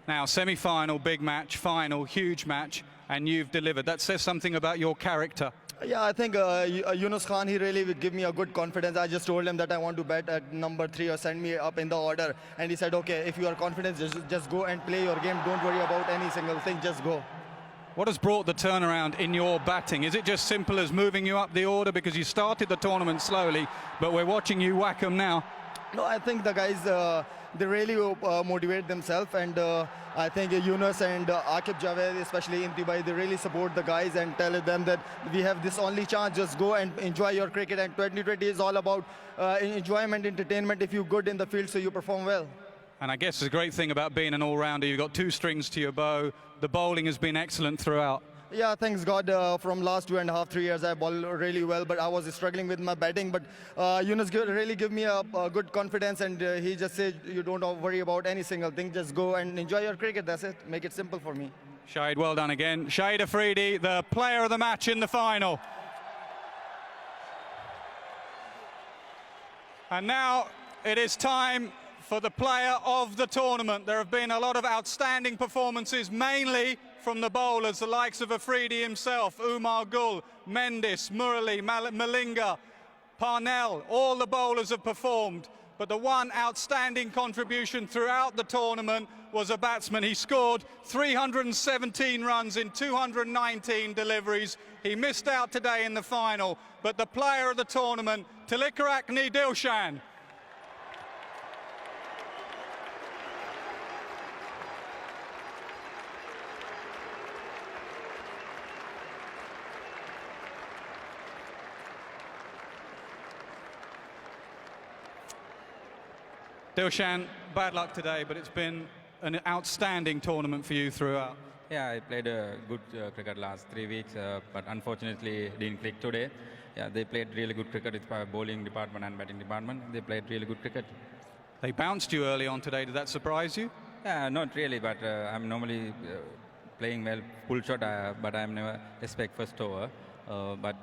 Now, semi-final, big match, final, huge match, and you've delivered. That says something about your character. Yeah, I think Yunus Khan, he really gave me a good confidence. I just told him that I want to bat at number 3 or send me up in the order. And he said, okay, if you are confident, just go and play your game. Don't worry about any single thing, just go. What has brought the turnaround in your batting? Is it just simple as moving you up the order because you started the tournament slowly, but we're watching you whack them now? No, I think the guys, they really motivate themselves, and I think Yunus and Akib Javed, especially Intibai, they really support the guys and tell them that we have this only chance, just go and enjoy your cricket. And 2020 is all about enjoyment, entertainment. If you're good in the field, so you perform well. And I guess the great thing about being an all-rounder, you've got 2 strings to your bow. The bowling has been excellent throughout. Yeah, thanks God, from last 2.5, 3 years I bowled really well, but I was struggling with my batting. But Yunus really gave me a good confidence, and he just said, you don't worry about any single thing, just go and enjoy your cricket, that's it. Make it simple for me. Shahid, well done again. Shahid Afridi, the player of the match in the final. And now it is time for the player of the tournament. There have been a lot of outstanding performances, mainly from the bowlers, the likes of Afridi himself, Umar Gul, Mendes, Murali, Malinga, Parnell. All the bowlers have performed, but the one outstanding contribution throughout the tournament was a batsman. He scored 317 runs in 219 deliveries. He missed out today in the final, but the player of the tournament, Tilakarakni Dilshan. Dilshan, bad luck today, but it's been an outstanding tournament for you throughout. Yeah, I played a good cricket last 3 weeks, but unfortunately didn't click today. Yeah, they played really good cricket. It's by bowling department and batting department. They played really good cricket. They bounced you early on today. Did that surprise you? Yeah, not really, but I'm normally playing well, full shot, but I'm never expect first over. But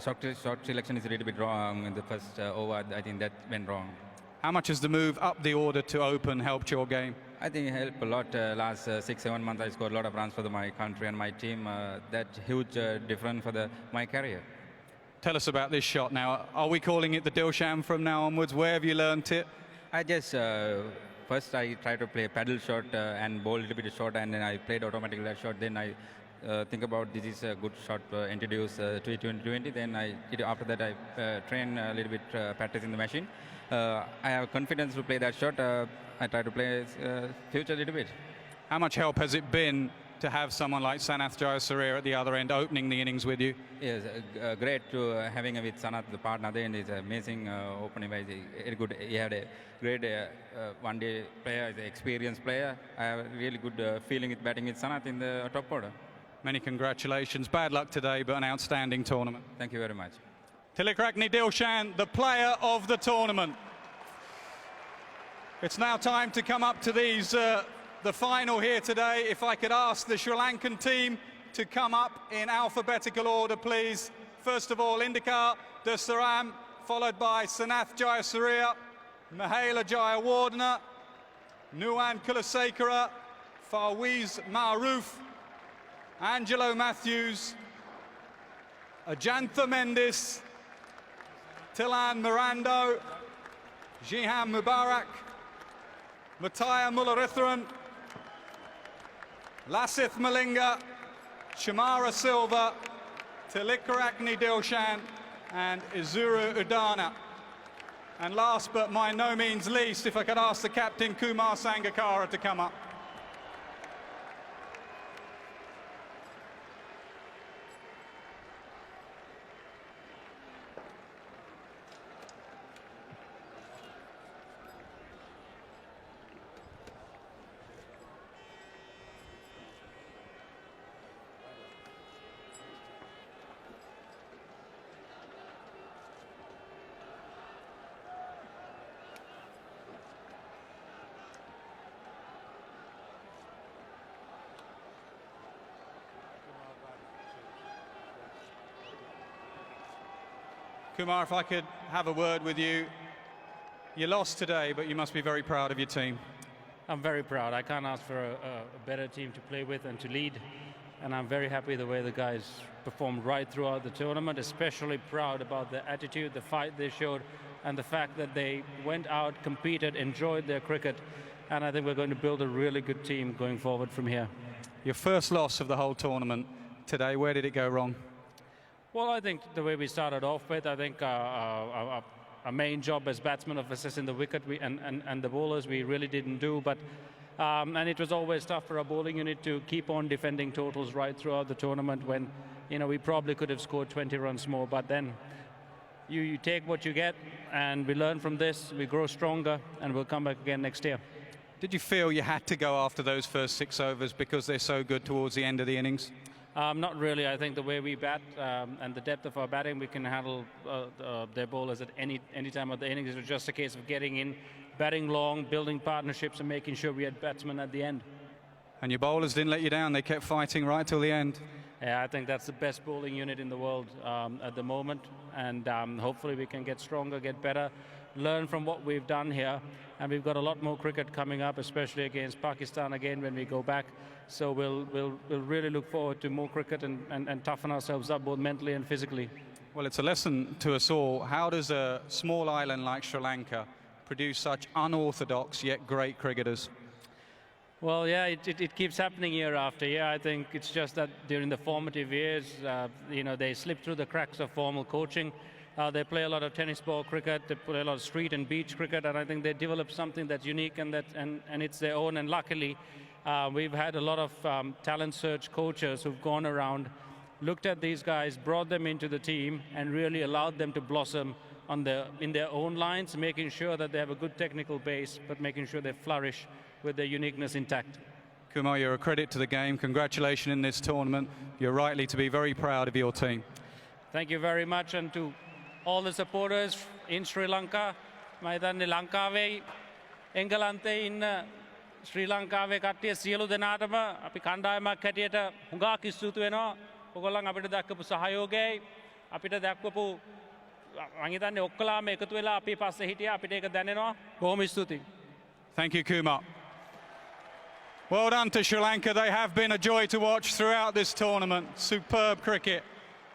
shot selection is a little bit wrong in the first over. I think that went wrong. How much has the move up the order to open helped your game? I think it helped a lot. Last 6-7 months, I scored a lot of runs for my country and my team. That huge difference for my career. Tell us about this shot now. Are we calling it the Dilshan from now onwards? Where have you learnt it? I just first I tried to play paddle shot and bowl a little bit short, and then I played automatically that shot. Then I think about this is a good shot to introduce T20. Then after that I train a little bit, practice in the machine. I have confidence to play that shot. I try to play future a little bit. How much help has it been to have someone like Sanath Jayasuriya at the other end opening the innings with you? Yes, great to having with Sanath, the partner there, and he's amazing opening. Very good. He had a great one-day player, he's an experienced player. I have a really good feeling with batting with Sanath in the top order. Many congratulations. Bad luck today, but an outstanding tournament. Thank you very much. Tilakrakni Dilshan, the player of the tournament. It's now time to come up to these the final here today. If I could ask the Sri Lankan team to come up in alphabetical order, please. First of all, Indika Desaram, followed by Sanath Jayasuriya, Mahela Jayawardena, Nuwan Kulasekara, Fawaz Maroof, Angelo Matthews, Ajantha Mendis, Tilan Mirando, Jihan Mubarak, Mataya Mullaratharan, Lasith Malinga, Chamara Silva, Tilakarakni Dilshan, and Izuru Udana. And last but by no means least, if I could ask the captain Kumar Sangakkara to come up. Kumar, if I could have a word with you. You lost today, but you must be very proud of your team. I'm very proud. I can't ask for a better team to play with and to lead. And I'm very happy the way the guys performed right throughout the tournament, especially proud about the attitude, the fight they showed, and the fact that they went out, competed, enjoyed their cricket. And I think we're going to build a really good team going forward from here. Your first loss of the whole tournament today, where did it go wrong? Well, I think the way we started off with, I think our main job as batsmen of assessing the wicket and the bowlers we really didn't do. But and it was always tough for our bowling unit to keep on defending totals right throughout the tournament when, you know, we probably could have scored 20 runs more. But then you take what you get, and we learn from this, we grow stronger, and we'll come back again next year. Did you feel you had to go after those first 6 overs because they're so good towards the end of the innings? Not really. I think the way we bat and the depth of our batting, we can handle their bowlers at any time of the innings. It was just a case of getting in, batting long, building partnerships, and making sure we had batsmen at the end. And your bowlers didn't let you down. They kept fighting right till the end. Yeah, I think that's the best bowling unit in the world at the moment. And hopefully we can get stronger, get better, learn from what we've done here. And we've got a lot more cricket coming up, especially against Pakistan again when we go back. So we'll really look forward to more cricket and toughen ourselves up both mentally and physically. Well, it's a lesson to us all. How does a small island like Sri Lanka produce such unorthodox yet great cricketers? Well, yeah, it keeps happening year after year. I think it's just that during the formative years, you know, they slip through the cracks of formal coaching. They play a lot of tennis ball cricket, they play a lot of street and beach cricket, and I think they develop something that's unique and it's their own. And luckily, we've had a lot of talent search coaches who've gone around, looked at these guys, brought them into the team, and really allowed them to blossom in their own lines, making sure that they have a good technical base, but making sure they flourish with their uniqueness intact. Kumar, you're a credit to the game. Congratulations in this tournament. You're rightly to be very proud of your team. Thank you very much, and to all the supporters in Sri Lanka. මයිතන්නේ ලංකාවේ එංගලන්තේ ඉන්න ශ්‍රී ලංකාවේ කට්ටිය සියලු දෙනාටම අපි කණ්ඩායමක් හැටියට හුඟක් ස්තුති වෙනවා. ඔයගොල්ලන් අපිට දක්වපු සහයෝගයයි අපිට දක්වපු මම හිතන්නේ ඔක්කොලාම එකතු වෙලා අපි පස්සේ හිටියා අපිට ඒක දැනෙනවා. බොහොම ස්තුතියි. Thank you, Kumar. Well done to Sri Lanka. They have been a joy to watch throughout this tournament. Superb cricket.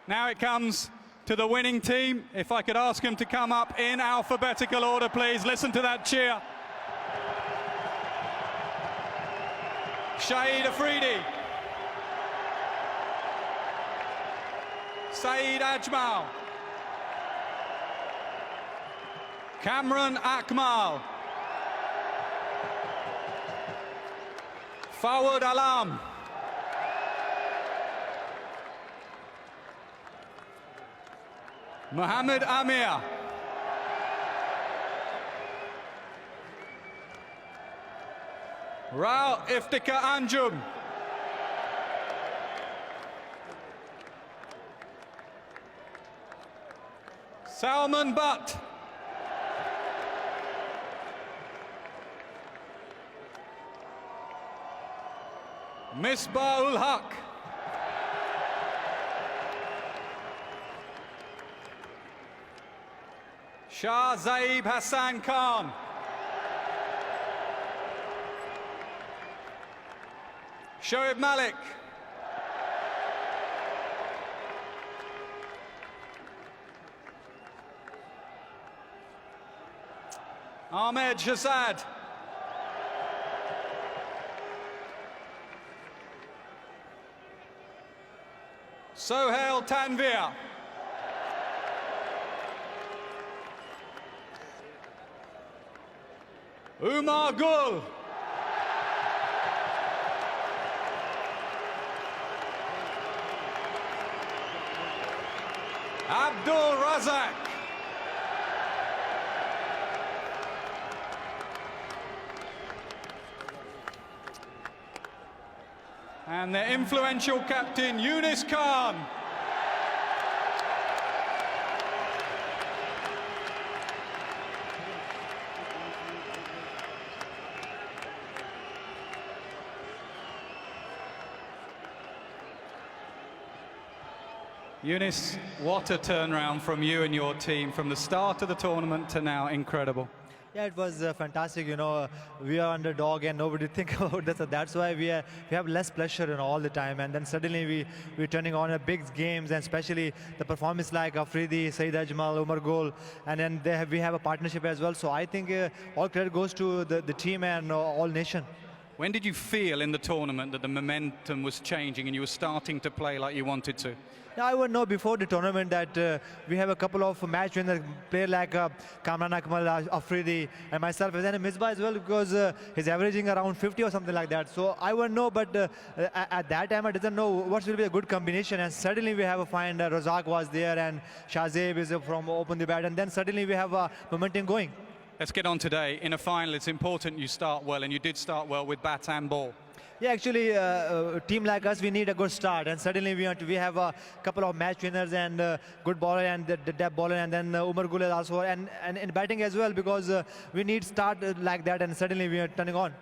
Now it comes to the winning team. If I could ask them to come up in alphabetical order, please. Listen to that cheer. Shahid Afridi. Saeed Ajmal. Cameron Akmal. Fawad Alam. Mohammed Amir. Rao Iftika Anjum. Salman Butt. Misbah ul Haq. Shah Zaib Hassan Khan. Shoaib Malik. Ahmed Shazad. Sohail Tanvir. Umar Gul. Abdul Razak. And the influential captain, Yunis Khan. Yunis, what a turnaround from you and your team from the start of the tournament to now. Incredible. Yeah, it was fantastic. You know, we are underdog and nobody think about this. So that's why we have less pressure, you know, all the time. And then suddenly we're turning on a big games, and especially the performance like Afridi, Saeed Ajmal, Umar Gol, and then we have a partnership as well. So I think all credit goes to the team and all nation. When did you feel in the tournament that the momentum was changing and you were starting to play like you wanted to? Yeah, I would know before the tournament that we have a couple of match winners, player like Kamran Akmal, Afridi, and myself, and then Misbah as well, because he's averaging around 50 or something like that. So I would know, but at that time I didn't know what will be a good combination. And suddenly we have a find. Razak was there, and Shahzeb is from open the bat, and then suddenly we have momentum going. Let's get on today. In a final, it's important you start well, and you did start well with bat and ball. Yeah, actually, a team like us, we need a good start, and suddenly we have a couple of match winners and good bowler and the depth bowler, and then Umar Gul is also, and in batting as well, because we need start like that, and suddenly we are turning on.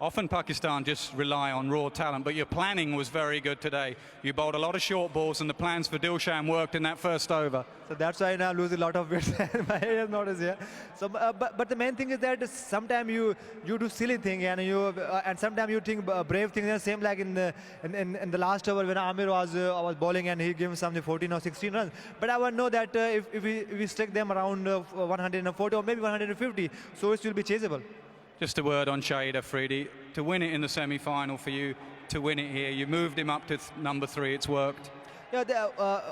Often Pakistan just rely on raw talent, but your planning was very good today. You bowled a lot of short balls, and the plans for Dilshan worked in that first over. So that's why now I lose a lot of weight. My hair is not as here. So, but the main thing is that sometimes you do silly thing, and sometimes you think brave things. And same like in the last over when Amir was bowling and he gave something 14 or 16 runs. But I would know that if we stick them around 140 or maybe 150, so it will be chaseable. Just a word on Shahid Afridi. To win it in the semi-final for you, to win it here, you moved him up to number 3. It's worked. Yeah,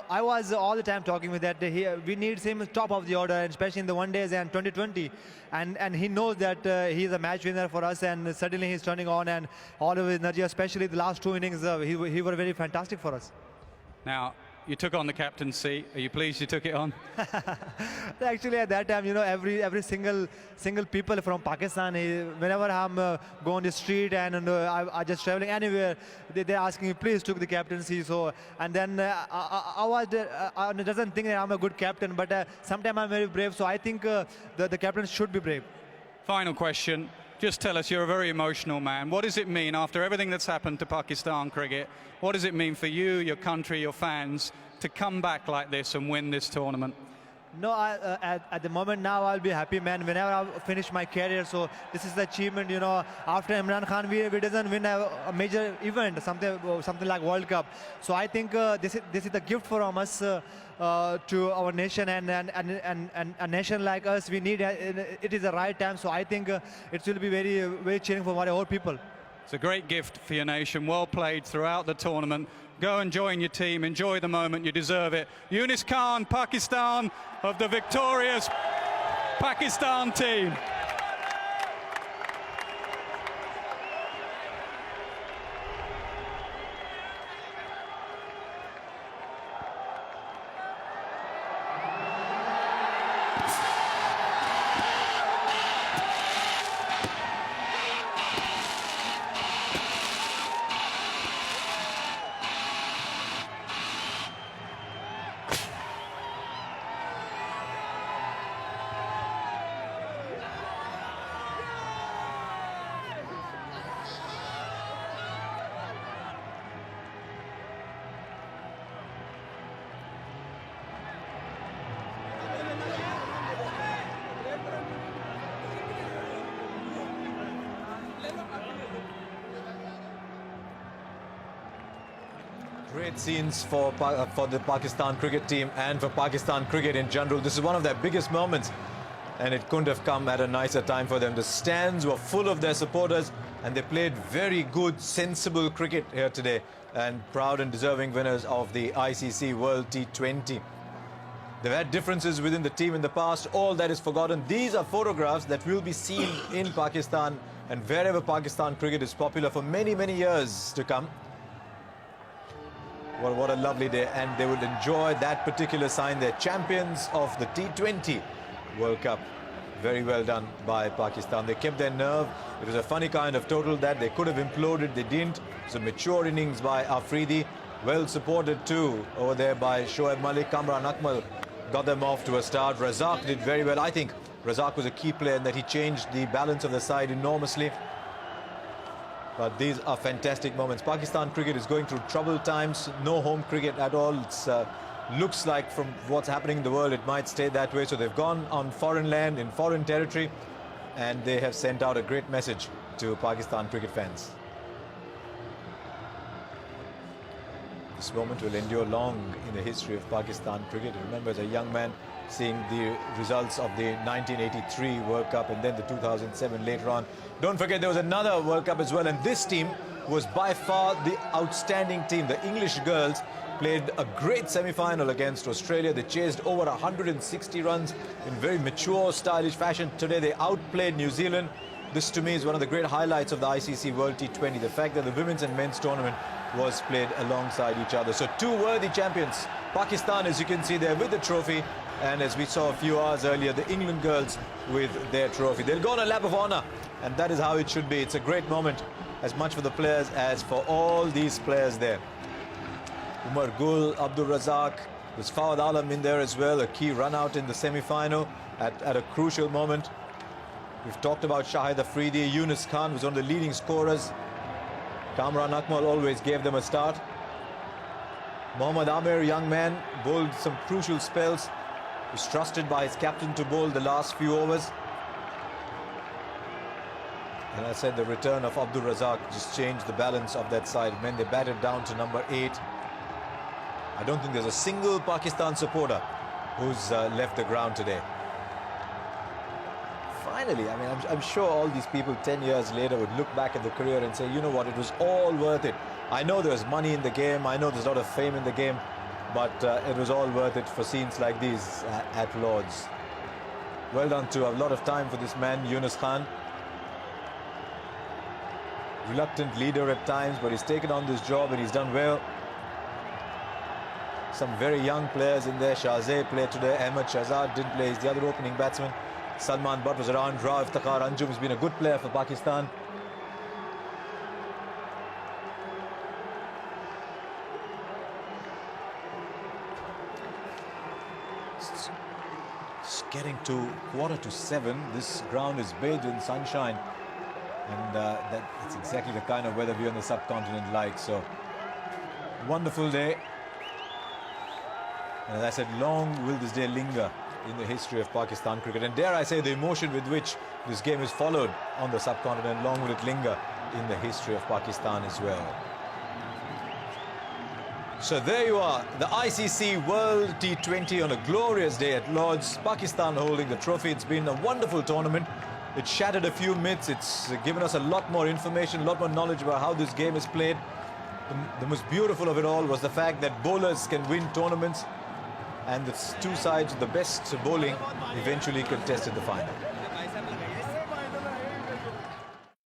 I was all the time talking with that. We need him top of the order, and especially in the one days and 2020. And he knows that he's a match winner for us, and suddenly he's turning on, and all of his energy, especially the last 2 innings, he was very fantastic for us. Now, you took on the captaincy. Are you pleased you took it on? Actually, at that time, you know, every single people from Pakistan, whenever I'm go on the street and I just traveling anywhere, they're asking me, please took the captaincy. So, and then I doesn't think that I'm a good captain, but sometimes I'm very brave. So I think the captain should be brave. Final question. Just tell us, you're a very emotional man. What does it mean after everything that's happened to Pakistan cricket? What does it mean for you, your country, your fans to come back like this and win this tournament? No, at the moment now I'll be happy, man. Whenever I finish my career, so this is the achievement. You know, after Imran Khan, we doesn't win a major event, something like World Cup. So I think this is the gift from us to our nation, and a nation like us, we need it is the right time. So I think it will be very cheering for our people. It's a great gift for your nation. Well played throughout the tournament. Go and join your team. Enjoy the moment. You deserve it. Yunis Khan, Pakistan, of the victorious Pakistan team. Great scenes for the Pakistan cricket team and for Pakistan cricket in general. This is one of their biggest moments, and it couldn't have come at a nicer time for them. The stands were full of their supporters, and they played very good, sensible cricket here today, and proud and deserving winners of the ICC World T20. They've had differences within the team in the past. All that is forgotten. These are photographs that will be seen in Pakistan and wherever Pakistan cricket is popular for many, many years to come. Well, what a lovely day, and they would enjoy that particular sign. They're champions of the T20 World Cup. Very well done by Pakistan. They kept their nerve. It was a funny kind of total that they could have imploded. They didn't. It's a mature innings by Afridi. Well supported too over there by Shoaib Malik. Kamran Akmal got them off to a start. Razak did very well. I think Razak was a key player in that he changed the balance of the side enormously. But these are fantastic moments. Pakistan cricket is going through troubled times. No home cricket at all. It looks like from what's happening in the world, it might stay that way. So they've gone on foreign land, in foreign territory, and they have sent out a great message to Pakistan cricket fans. This moment will endure long in the history of Pakistan cricket. I remember as a young man seeing the results of the 1983 World Cup and then the 2007 later on. Don't forget there was another World Cup as well, and this team was by far the outstanding team. The English girls played a great semi-final against Australia. They chased over 160 runs in very mature, stylish fashion. Today they outplayed New Zealand. This to me is one of the great highlights of the ICC World T20, the fact that the women's and men's tournament was played alongside each other. So two worthy champions. Pakistan, as you can see there, with the trophy, and as we saw a few hours earlier, the England girls with their trophy. They'll go on a lap of honor, and that is how it should be. It's a great moment, as much for the players as for all these players there. Umar Gul, Abdul Razak, there's Fawad Alam in there as well, a key run out in the semi-final at a crucial moment. We've talked about Shahid Afridi. Yunus Khan was one of the leading scorers. Kamran Akmal always gave them a start. Mohammad Amir, young man, bowled some crucial spells. Was trusted by his captain to bowl the last few overs. And I said the return of Abdul Razak just changed the balance of that side. It meant they batted down to number 8. I don't think there's a single Pakistan supporter who's left the ground today. Finally, I mean, I'm sure all these people 10 years later would look back at the career and say, you know what, it was all worth it. I know there's money in the game, I know there's a lot of fame in the game, but it was all worth it for scenes like these at Lord's. Well done to a lot of time for this man, Yunus Khan. Reluctant leader at times, but he's taken on this job and he's done well. Some very young players in there. Shahzad played today. Ahmed Shahzad didn't play. He's the other opening batsman. Salman Butt was around. Rao Iftikhar Anjum has been a good player for Pakistan. It's getting to 6:45. This ground is bathed in sunshine, and that's exactly the kind of weather we on the subcontinent like. So, wonderful day. And as I said, long will this day linger in the history of Pakistan cricket. And dare I say, the emotion with which this game is followed on the subcontinent, long will it linger in the history of Pakistan as well. So there you are, the ICC World T20 on a glorious day at Lord's. Pakistan holding the trophy. It's been a wonderful tournament. It shattered a few myths. It's given us a lot more information, a lot more knowledge about how this game is played. The most beautiful of it all was the fact that bowlers can win tournaments, and the two sides, the best bowling, eventually contested the final.